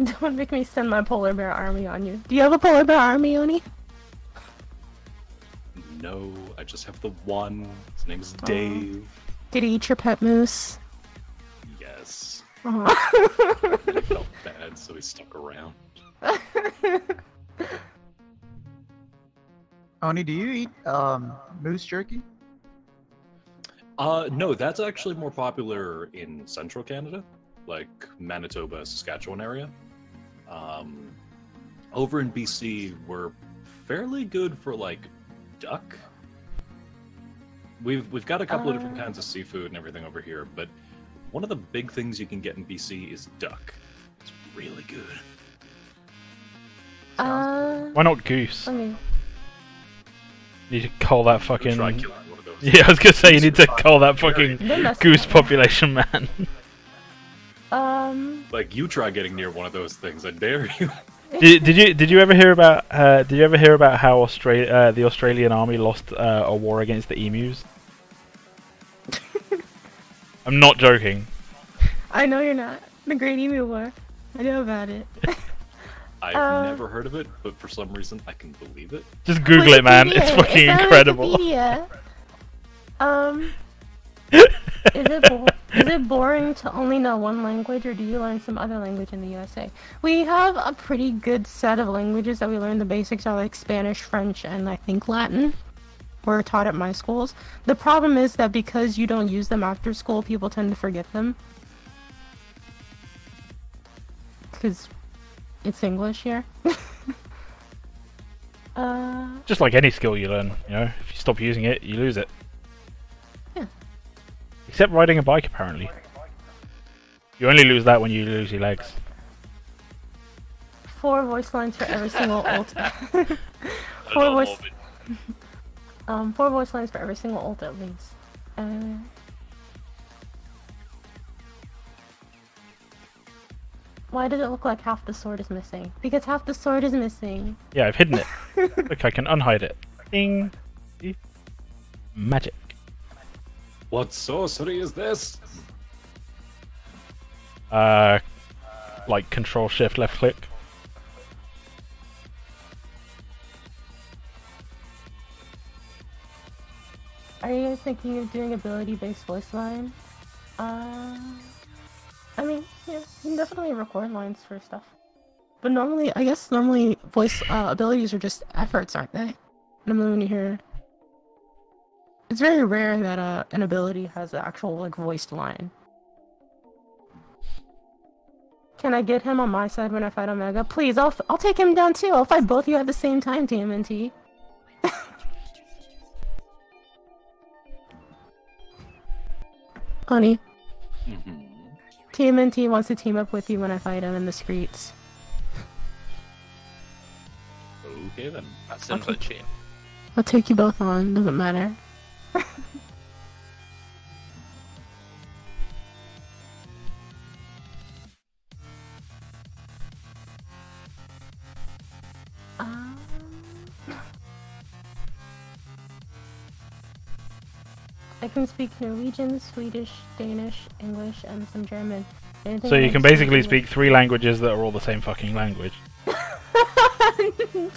Don't make me send my polar bear army on you. Do you have a polar bear army, Oni? No, I just have the one. His name's Dave. Did he eat your pet moose? Yes. He Oh. felt bad, so he stuck around. Oni, do you eat moose jerky? No, that's actually more popular in central Canada, like Manitoba, Saskatchewan area. Over in BC, we're fairly good for like duck. We've got a couple of different kinds of seafood and everything over here, but one of the big things you can get in BC is duck. It's really good. Why not goose? Okay. You need to call that fucking. Try killing one of those. Yeah, I was gonna say you need to call that fucking messing goose up. population, man. Like you try getting near one of those things, I dare you. Did you ever hear about how the Australian army lost a war against the emus? I'm not joking. I know you're not. The Great Emu War. I know about it. I've never heard of it, but for some reason I can believe it. Just Google it, man. It's Wikipedia. fucking It's on incredible. Wikipedia. Is it boring to only know one language, or do you learn some other language in the USA? We have a pretty good set of languages that we learn. The basics are like Spanish, French, and I think Latin. Were taught at my schools. The problem is that because you don't use them after school, people tend to forget them. Because it's English here. Just like any skill you learn, you know, if you stop using it, you lose it. Yeah. Except riding a bike, apparently. You only lose that when you lose your legs. 4 voice lines for every single ult. 4 voice lines for every single ult at least. Why does it look like half the sword is missing? Because half the sword is missing. Yeah, I've hidden it. Look, I can unhide it. Ding. See? Magic. What sorcery is this? Like Control Shift left click. Are you guys thinking of doing ability-based voice line? I mean, yeah, you can definitely record lines for stuff. But normally, I guess normally voice abilities are just efforts, aren't they? Normally when you hear... It's very rare that an ability has an actual, like, voiced line. Can I get him on my side when I fight Omega? Please, I'll take him down too. I'll fight both of you at the same time, TMNT. Honey. TMNT wants to team up with you when I fight him in the streets. Okay then. That sounds like cheating. I'll take you both on, doesn't matter. I can speak Norwegian, Swedish, Danish, English, and some German. Anything So you else can you basically would- speak 3 languages that are all the same fucking language.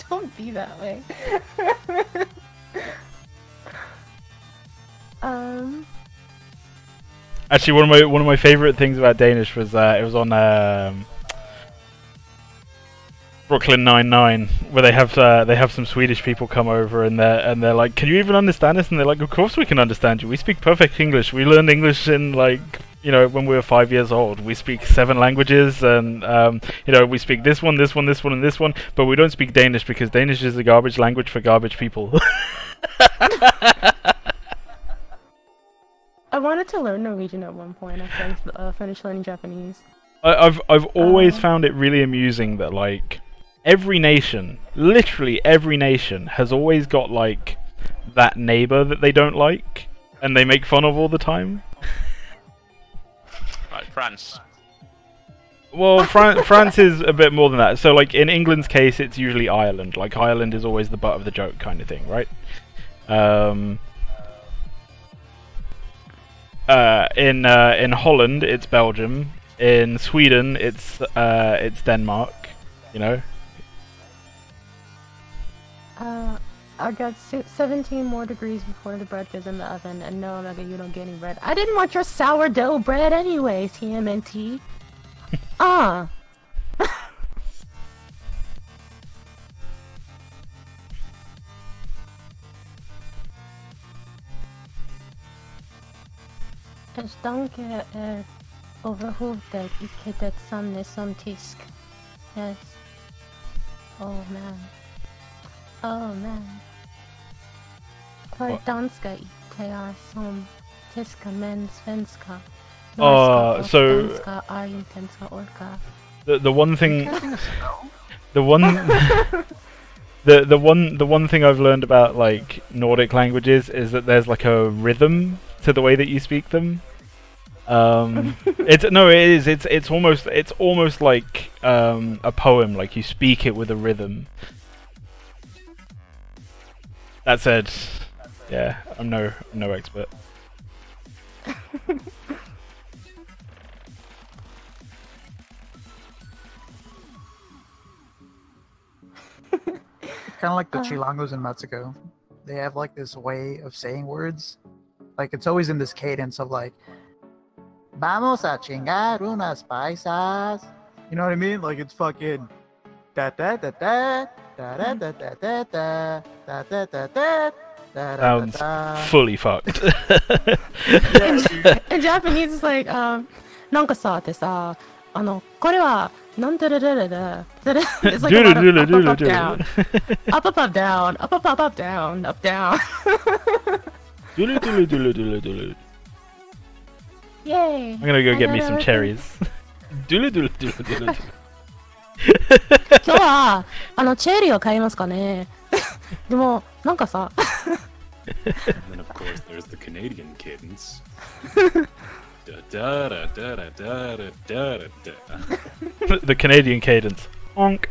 Don't be that way. Actually, one of my favorite things about Danish was it was on Brooklyn Nine-Nine, where they have some Swedish people come over and they're like, "Can you even understand us?" And they're like, "Of course we can understand you. We speak perfect English. We learned English in when we were 5 years old. We speak 7 languages, and we speak this one, this one, this one, and this one. But we don't speak Danish because Danish is a garbage language for garbage people." I wanted to learn Norwegian at one point after I finished learning Japanese. I've always found it really amusing that like every nation, literally every nation, has always got like that neighbor that they don't like and they make fun of all the time. Right, France. Well, France is a bit more than that. So like in England's case, it's usually Ireland. Like Ireland is always the butt of the joke kind of thing, right? In Holland, it's Belgium. In Sweden, it's Denmark. You know. I got 17 more degrees before the bread goes in the oven, and no, Omega, you don't get any bread. I didn't want your sourdough bread anyway, TMNT. Jag danke överhuvudtaget icke detsamma som tysk. Yes. Oh man. Oh man. För danska inte är som tyska men svenska. Norska och so danska är inte ens orka. the one thing the one thing I've learned about like Nordic languages is that there's like a rhythm to the way that you speak them. It's almost like a poem, like you speak it with a rhythm. That said, yeah, I'm no expert. Kind of like the Chilangos in Mexico. They have like this way of saying words. Like it's always in this cadence of like, vamos a chingar unas paisas. You know what I mean? Like it's fucking da da da da da da da da da da da da da da. Sounds fully fucked. In Japanese, it's like, なんかさってさ、これはなんだだだだだ。It's like a lot of up, up, up, down. Up, up, up, down. Up, up, up, up, down. Up, down. Yay! I'm gonna go get me some cherries. 今日はチェリーを買いますかね。でもなんかさ。And then of course there's the Canadian cadence. Da, da, da, da, da, da, da, da. The Canadian cadence. Honk.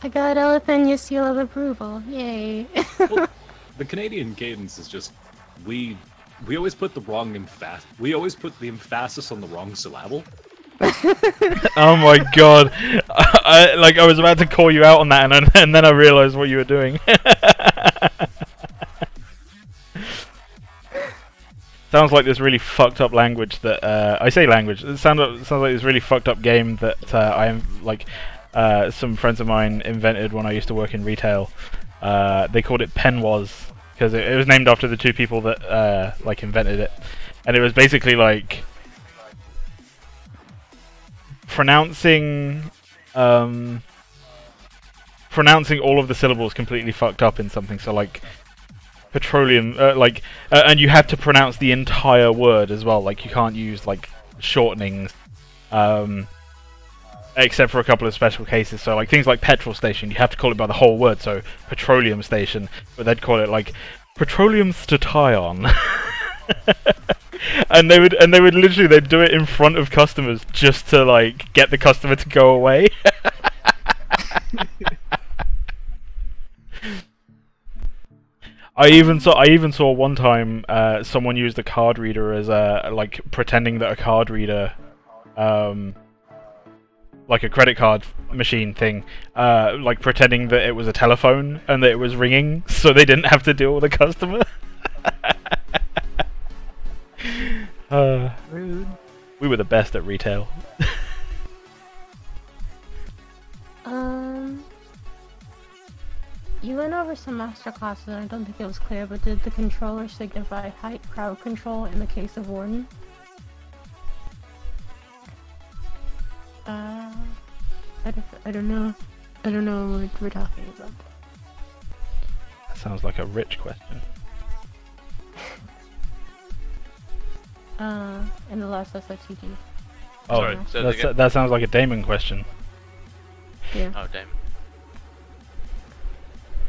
I got elephant your seal of approval. Yay. Well, the Canadian cadence is just we always put the emphasis on the wrong syllable. Oh my god. I was about to call you out on that and then I realized what you were doing. sounds like this really fucked up language that I say language. It sounds like this really fucked up game that I'm like some friends of mine invented when I used to work in retail. They called it Penwas because it was named after the two people that like invented it, and it was basically like pronouncing all of the syllables completely fucked up in something. So like petroleum, and you have to pronounce the entire word as well. Like you can't use like shortenings, except for a couple of special cases. So like things like petrol station, you have to call it by the whole word. So petroleum station, but they'd call it like petroleum station. and they would literally they'd do it in front of customers just to like get the customer to go away. I even saw one time someone used a card reader as like pretending that a card reader, like a credit card machine thing, like pretending that it was a telephone and that it was ringing, so they didn't have to deal with a customer. Rude. We were the best at retail. You went over some master classes, and I don't think it was clear, but did the controller signify height crowd control in the case of Warden? I don't know. I don't know what we're talking about. That sounds like a rich question. In the last SOTG. Oh, Sorry, that sounds like a Damon question. Yeah. Oh, Damon.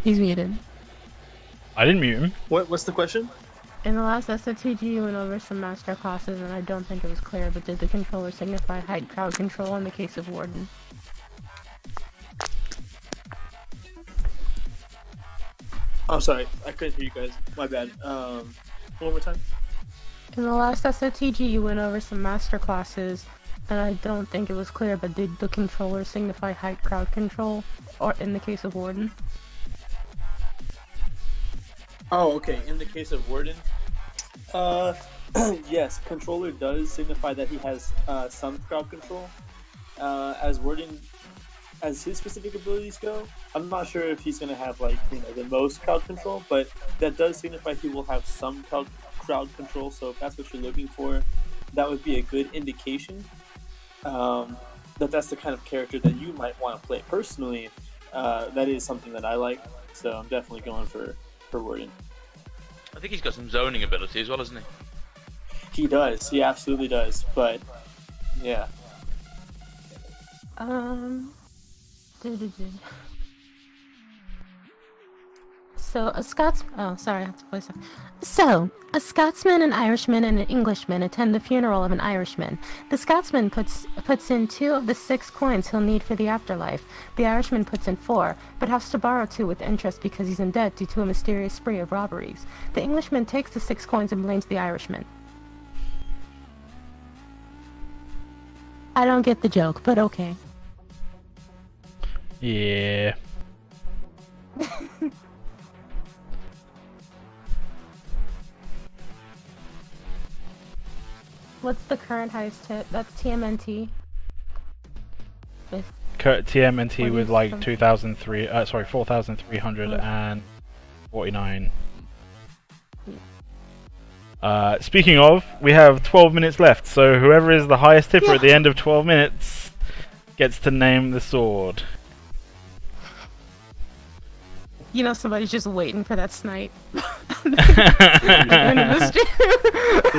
He's muted. I didn't mute him. What's the question? In the last SOTG, you went over some master classes, and I don't think it was clear, but did the controller signify height crowd control in the case of Warden? I'm sorry, I couldn't hear you guys. My bad. One more time. In the last SOTG, you went over some master classes, and I don't think it was clear, but did the controller signify height crowd control, or in the case of Warden? Oh, okay. In the case of Warden, yes, controller does signify that he has some crowd control. As Warden, as his specific abilities go, I'm not sure if he's gonna have like the most crowd control, but that does signify he will have some crowd control. So if that's what you're looking for, that would be a good indication that that's the kind of character that you might want to play. Personally, that is something that I like, so I'm definitely going for Warden. I think he's got some zoning ability as well, hasn't he? He does. He absolutely does. But yeah. So a sorry, I have to voice that. So, a Scotsman, an Irishman, and an Englishman attend the funeral of an Irishman. The Scotsman puts in 2 of the 6 coins he'll need for the afterlife. The Irishman puts in 4, but has to borrow 2 with interest because he's in debt due to a mysterious spree of robberies. The Englishman takes the 6 coins and blames the Irishman. I don't get the joke, but okay. Yeah. What's the current highest hit? That's TMNT. With TMNT with like 4,349. Speaking of, we have 12 minutes left, so whoever is the highest tipper at the end of 12 minutes gets to name the sword. You know, somebody's just waiting for that snipe. So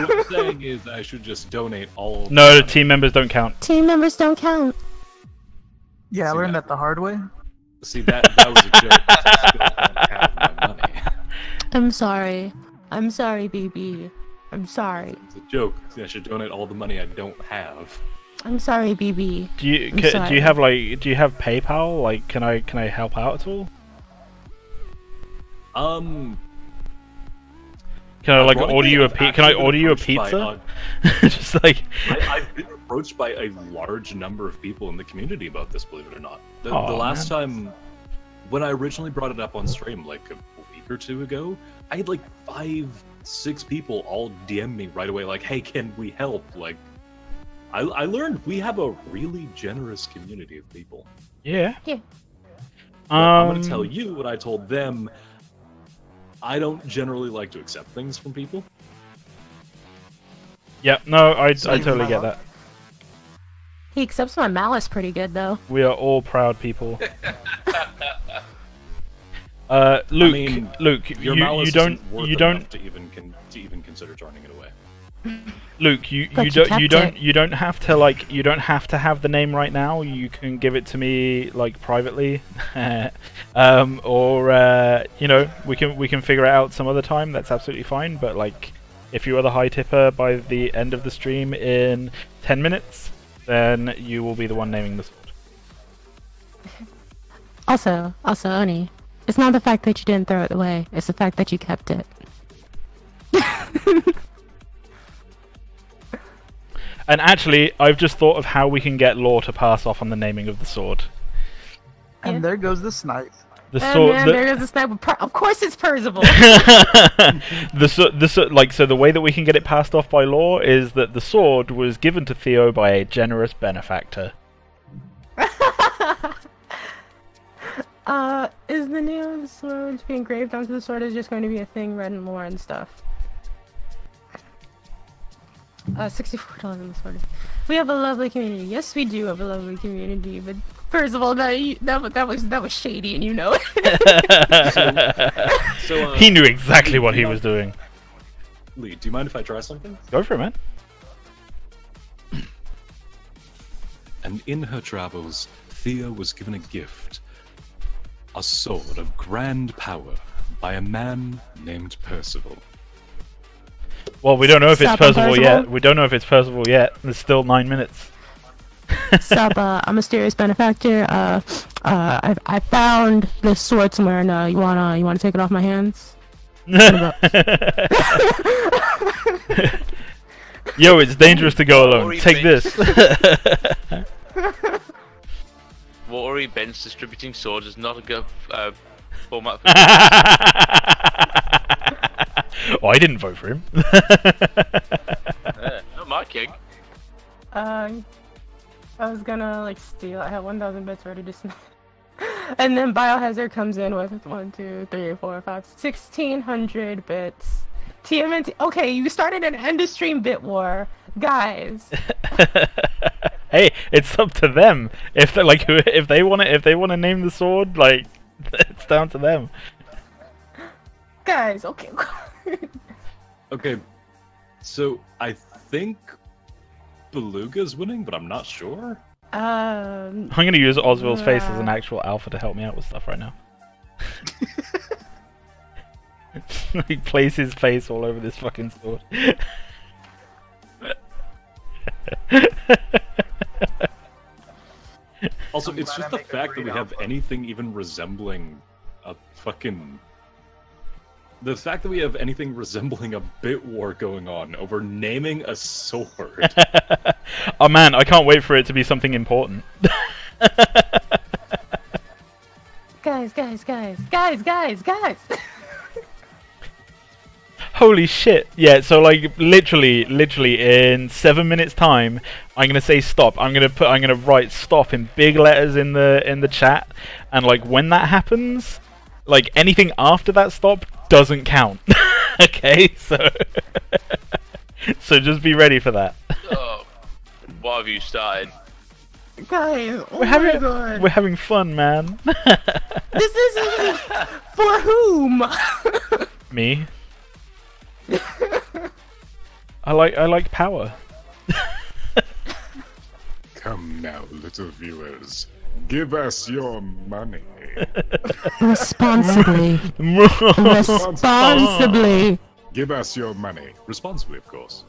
what I'm saying is I should just donate all. No, team members don't count. Team members don't count. Yeah, I learned that the hard way. See, that was a joke. I still don't have my money. I'm sorry. I'm sorry, BB. I'm sorry. It's a joke. See, I should donate all the money I don't have. I'm sorry, BB. Do you have PayPal? Like, can I help out at all? Can I like order you a Can I order you a pizza? Just like I've been approached by a large number of people in the community about this. Believe it or not, the last time when I originally brought it up on stream, like a week or two ago, I had like 5-6 people all DM me right away, like, "Hey, can we help?" Like, I learned we have a really generous community of people. Yeah. Yeah. I'm going to tell you what I told them. I don't generally like to accept things from people. Yeah, no, I totally get that. He accepts my malice pretty good, though. We are all proud people. Luke, I mean, Luke, your malice isn't worth enough to even consider turning it away. Luke, you don't have to you don't have to have the name right now. You can give it to me like privately, or we can figure it out some other time. That's absolutely fine. But like, if you are the high tipper by the end of the stream in 10 minutes, then you will be the one naming the sword. Also, Oni, it's not the fact that you didn't throw it away. It's the fact that you kept it. And actually, I've just thought of how we can get Law to pass off on the naming of the sword. And there goes the snipe. The sword. Man, there goes the snipe. Of course, it's Percival. So the way that we can get it passed off by Law is that the sword was given to Theo by a generous benefactor. Is the name of the sword to be engraved onto the sword is just going to be a thing read in lore and stuff? $64 in the sword. We have a lovely community. Yes, we do have a lovely community, but first of all, that was shady, and you know it. He knew exactly what he was doing. Lee, do you mind if I try something? Go for it, man. And in her travels, Theo was given a gift. A sword of grand power by a man named Percival. Well, we don't know if it's Percival yet. We don't know if it's Percival yet. There's still 9 minutes. Sup, a mysterious benefactor. I found this sword somewhere, and you wanna take it off my hands? Yo, it's dangerous to go alone. Take this. What Ori Ben's distributing swords is not a good format for Oh, I didn't vote for him. Not my king. I was gonna steal. I have 1,000 bits ready to snap. And then Biohazard comes in with 1, 2, 3, 4, 5, 1,600 bits. TMNT. Okay, you started an end of stream bit war, guys. Hey, it's up to them. If they if they want to name the sword, like, it's down to them. Guys, okay. Okay, so I think Beluga's winning, but I'm not sure. I'm gonna use Oswald's face as an actual alpha to help me out with stuff right now. He plays his face all over this fucking sword. Also, it's just the fact that we have anything even resembling a fucking... The fact that we have anything resembling a bit war going on over naming a sword. Oh man, I can't wait for it to be something important. Guys. Holy shit. Yeah, so like literally in 7 minutes time, I'm gonna say stop. I'm gonna write stop in big letters in the chat, and like when that happens, like anything after that stop doesn't count. Okay, so just be ready for that. Oh, what have you started? Guys, oh my god. We're having fun, man. This isn't for whom? Me. I like power. Come now, little viewers. Give us your money. Responsibly. Responsibly. Give us your money. Responsibly, of course.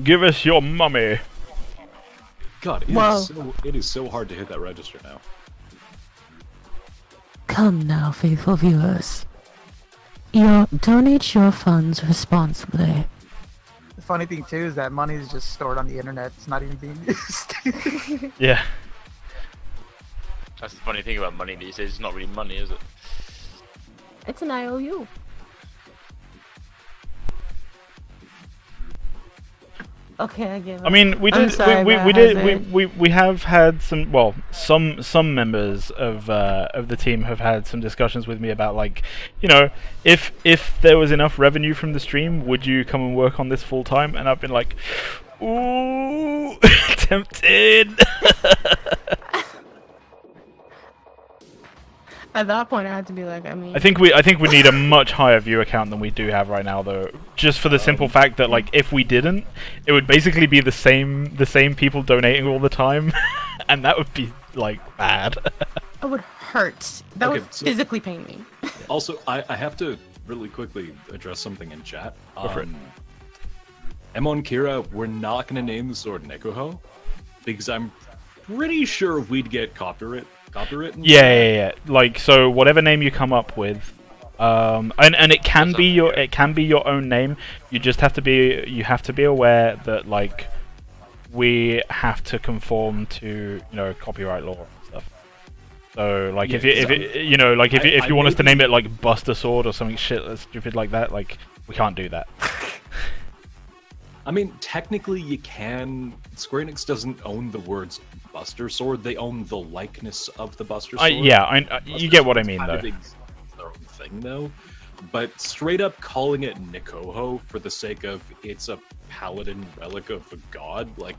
Give us your mummy. God, it is so hard to hit that register now. Come now, faithful viewers. Donate your funds responsibly. The funny thing too is that money is just stored on the internet. It's not even being used. Yeah. That's the funny thing about money these days. It's not really money, is it? It's an IOU. Okay, I give up. I mean, we I'm did. sorry, We have had some. Well, some members of the team have had some discussions with me about, like, you know, if there was enough revenue from the stream, would you come and work on this full time? And I've been like, ooh, tempted. At that point, I had to be like, I mean. I think we need a much higher viewer count than we do have right now, though. Just for the simple fact that, like, if we didn't, it would basically be the same people donating all the time, and that would be, like, bad. It would hurt. That would physically pain me. Also, I have to really quickly address something in chat. Emon Kira, we're not going to name the sword Nekuho, because I'm pretty sure we'd get copyright. Yeah. Like, so whatever name you come up with, and it can be your own name. You just have to be aware that, like, we have to conform to, you know, copyright law and stuff. So, like, if you want us to name it like Buster Sword or something stupid like that, like, we can't do that. I mean, technically you can. Square Enix doesn't own the words Buster Sword. They own the likeness of the Buster Sword. You get what I mean, though. It's their own thing, though. But straight up calling it Nikoho for the sake of it's a paladin relic of a god, like,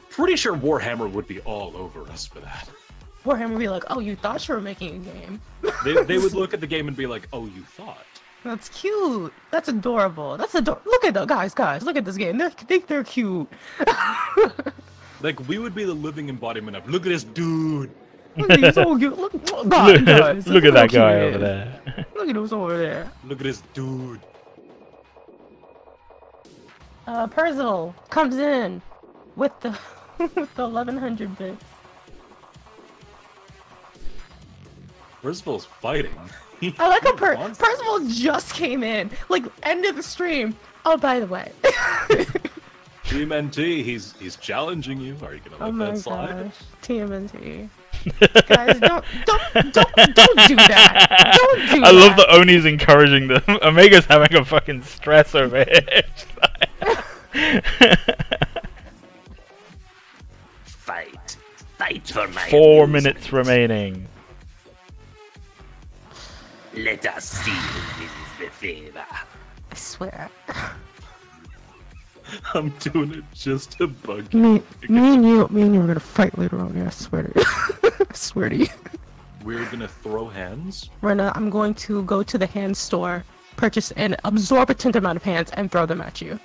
pretty sure Warhammer would be all over us for that. Warhammer would be like, oh, you thought you were making a game. They would look at the game and be like, oh, you thought. That's cute. That's adorable. That's adorable. Look at the guys. Look at this game. They think they're cute. Like, we would be the living embodiment of, look at this dude. He's so cute. Look at that guy over there. Look at who's over there. Look at this dude. Percival comes in with the 1100 bits. Percival's fighting. I like how Percival just came in, like, end of the stream. Oh, by the way. TMNT, he's challenging you. Are you gonna let that slide? Gosh. TMNT. Guys, don't do that. Don't do that. I love that Oni's encouraging them. Omega's having a fucking stress over here. Fight for my 4 minutes remaining. Let us see who wins the favor. I swear. I'm doing it just to bug Me you. and you are gonna fight later on. Yeah, I swear to you. I swear to you. We're gonna throw hands? Rena, I'm going to go to the hand store, purchase an absorbent amount of hands, and throw them at you.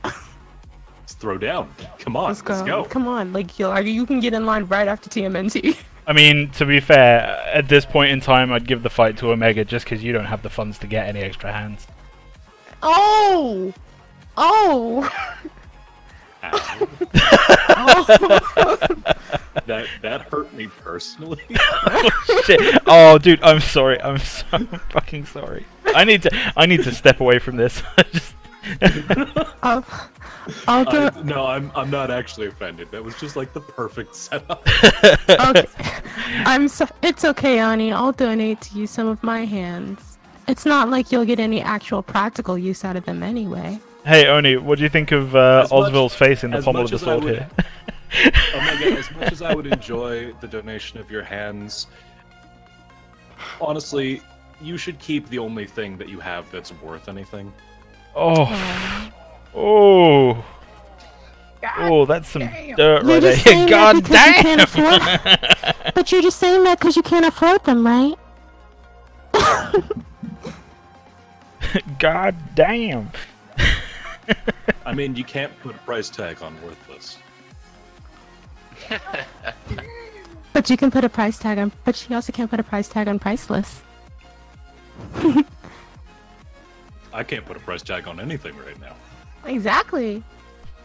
Let's throw down. Come on, let's go. Come on, like, you can get in line right after TMNT. I mean, to be fair, at this point in time, I'd give the fight to Omega just because you don't have the funds to get any extra hands. Oh! That hurt me personally. Oh, shit. Oh, dude, I'm sorry. I'm so fucking sorry. I need to step away from this. No, I'm not actually offended. That was just like the perfect setup. Okay. It's okay, Ani. I'll donate to you some of my hands. It's not like you'll get any actual practical use out of them anyway. Hey, Oni, what do you think of Osville's face in the pommel of the sword here? Oh my god, as much as I would enjoy the donation of your hands, honestly, you should keep the only thing that you have that's worth anything. Oh. Oh, that's some dirt right there. God damn! But you're just saying that because you can't afford them, right? God damn! I mean, you can't put a price tag on worthless. But you can put a price tag on. But you also can't put a price tag on priceless. I can't put a price tag on anything right now. Exactly.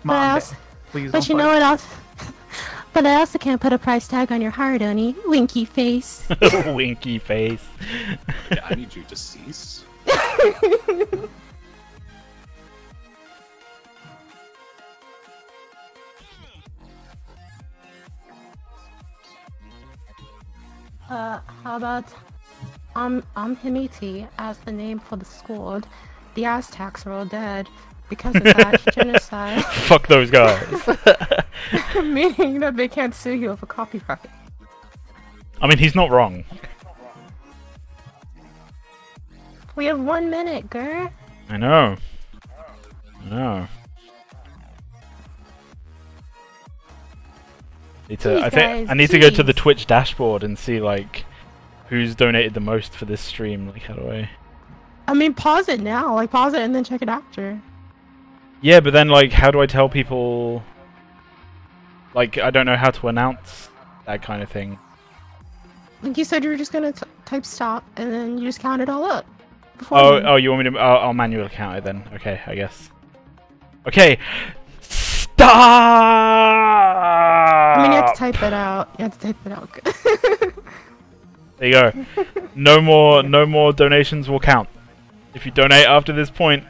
Mom, please. But you know what else? But I also can't put a price tag on your heart, Oni. Winky face. Winky face. Yeah, I need you to cease. How about I'm Himiti, as the name for the squad. The Aztecs are all dead because of that genocide. Fuck those guys. Meaning that they can't sue you over copyright. I mean, he's not wrong. We have 1 minute, girl. I know. I know. I need to go to the Twitch dashboard and see like who's donated the most for this stream. Like, how do I? I mean, pause it now. Like, pause it and then check it after. Yeah, but then like, how do I tell people? Like, I don't know how to announce that kind of thing. Like you said, you were just gonna type stop and then you just count it all up. Oh, you want me to? I'll manually count it then. Okay, I guess. Okay. Stop! I mean, you have to type it out. You have to type it out. There you go. No more donations will count. If you donate after this point,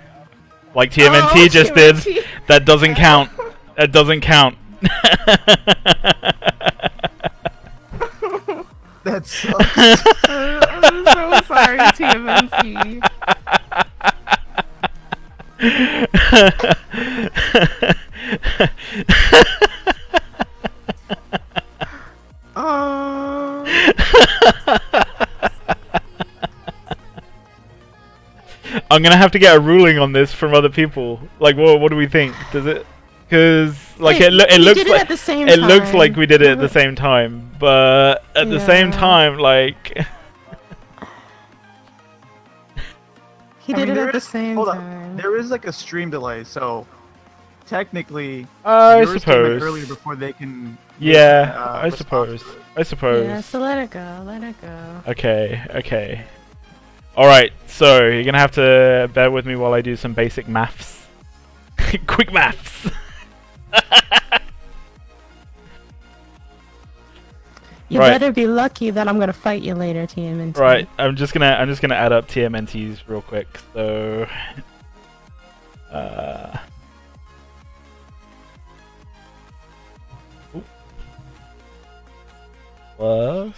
like TMNT just did, that doesn't count. That doesn't count. That sucks. I'm so sorry, TMNT. I'm gonna have to get a ruling on this from other people. Like, what do we think? Does it? Because like it looks like it looks like we did it at the same time, but at the same time, like he did it at the same time. There is like a stream delay, so technically, I yours came in suppose earlier before they can. Yeah, I suppose. I suppose. Yeah, so let it go. Let it go. Okay. Okay. All right. So you're gonna have to bear with me while I do some basic maths. Quick maths. You better be lucky that I'm gonna fight you later, TMNT. Right, I'm just gonna add up TMNTs real quick. So, plus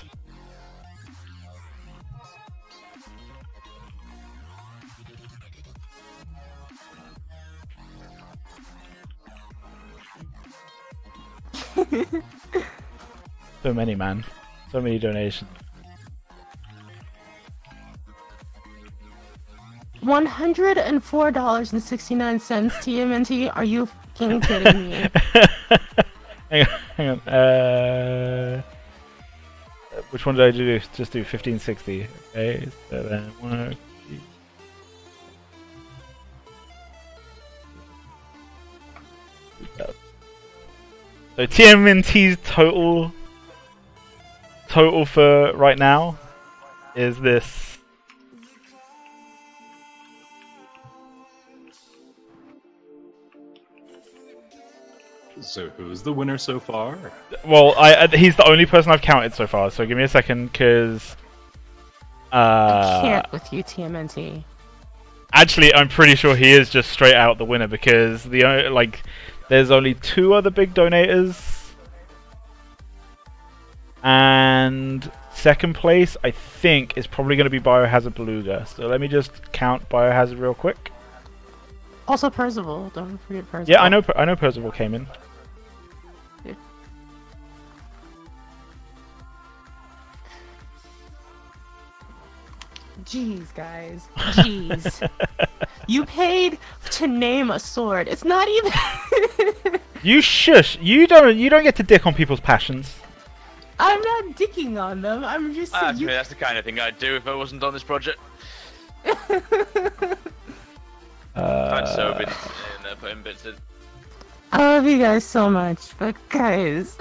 so many, man. So many donations. $104.69, TMNT. Are you fucking kidding me? hang on. Which one did I do? Just do 1560. Okay, so then 1. So TMNT's total for right now is this. So who's the winner so far? Well, he's the only person I've counted so far. So give me a second, because I can't with you, TMNT. Actually, I'm pretty sure he is just straight out the winner, because there's only 2 other big donators, and second place I think is probably going to be Biohazard Beluga. So let me just count Biohazard real quick. Also Percival, don't forget Percival. Yeah, I know Percival came in. Yeah. Jeez, guys. Jeez. You paid to name a sword. It's not even. You shush. You don't get to dick on people's passions. I'm not dicking on them. I'm just saying. That's the kind of thing I'd do if I wasn't on this project. I'd so been in there putting bits in. I love you guys so much, but guys.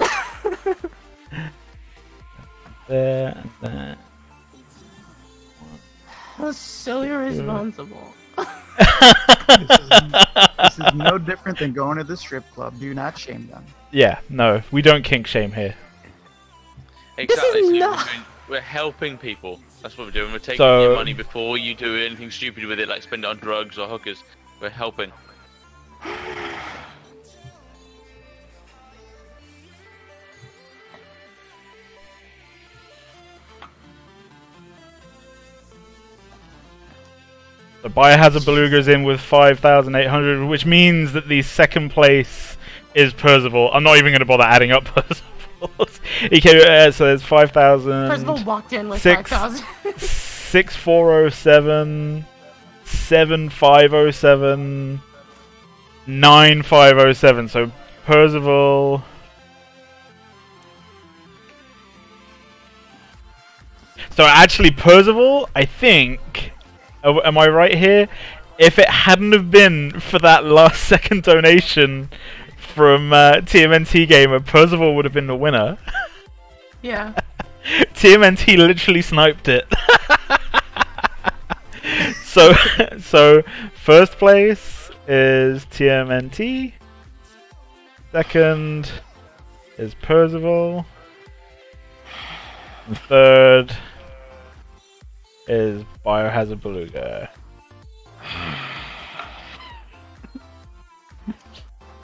There and there. That's so irresponsible. This is no different than going to the strip club. Do not shame them. Yeah, no, we don't kink shame here. Exactly. This is not... We're helping people. That's what we're doing. We're taking your money before you do anything stupid with it, like spend it on drugs or hookers. We're helping. The Biohazard Beluga's in with 5,800, which means that the second place is Percival. I'm not even going to bother adding up Percival's. So there's 5,000. Percival walked in with 5,000. 6,407, 7,507, 9,507. So Percival. So actually, Percival, I think. Am I right here? If it hadn't have been for that last second donation from TMNT Gamer, Percival would have been the winner. Yeah. TMNT literally sniped it. So first place is TMNT. Second is Percival. And third is Biohazard Beluga.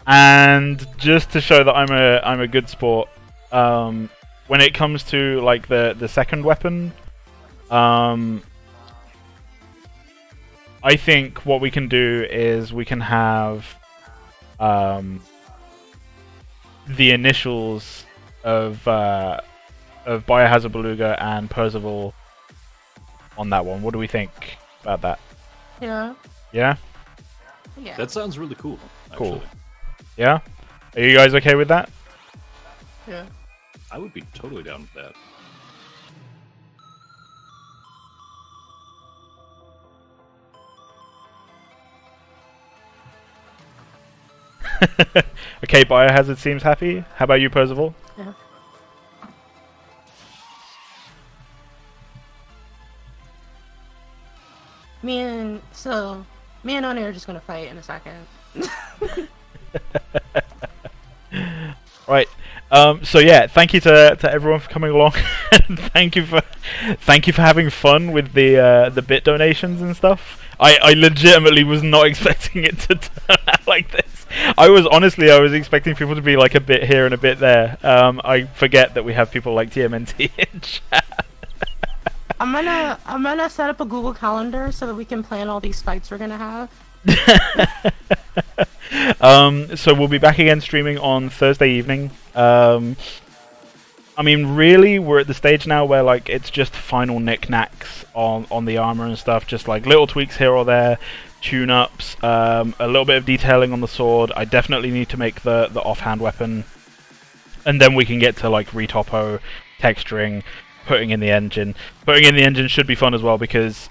And just to show that I'm a good sport, when it comes to like the second weapon, I think what we can do is we can have the initials of Biohazard Beluga and Percival on that one. What do we think about that? Yeah. Yeah? Yeah. That sounds really cool. Cool. Actually. Yeah? Are you guys okay with that? Yeah. I would be totally down with that. Okay, Biohazard seems happy. How about you, Percival? Yeah. Me and Oni are just gonna fight in a second. Right. So yeah, thank you to everyone for coming along, and thank you for having fun with the bit donations and stuff. I legitimately was not expecting it to turn out like this. I was expecting people to be like a bit here and a bit there. I forget that we have people like TMNT in chat. I'm gonna set up a Google Calendar so that we can plan all these fights we're gonna have. So we'll be back again streaming on Thursday evening. I mean, really, we're at the stage now where like it's just final knickknacks on the armor and stuff, just like little tweaks here or there, tune-ups, a little bit of detailing on the sword. I definitely need to make the offhand weapon, and then we can get to like retopo, texturing, putting in the engine. Putting in the engine should be fun as well because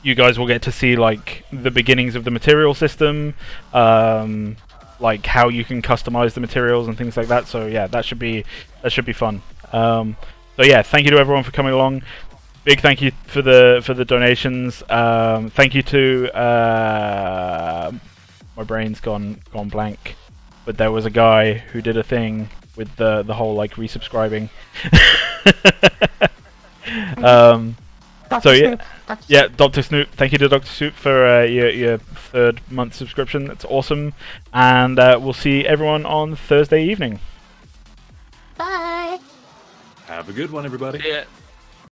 you guys will get to see like the beginnings of the material system, like how you can customize the materials and things like that. So yeah, that should be fun. So yeah, thank you to everyone for coming along. Big thank you for the donations. Thank you to my brain's gone blank, but there was a guy who did a thing with the whole like resubscribing. So yeah, Dr. Snoop. Thank you to Dr. Snoop for your 3rd month subscription. That's awesome, and we'll see everyone on Thursday evening. Bye. Have a good one, everybody. Yeah.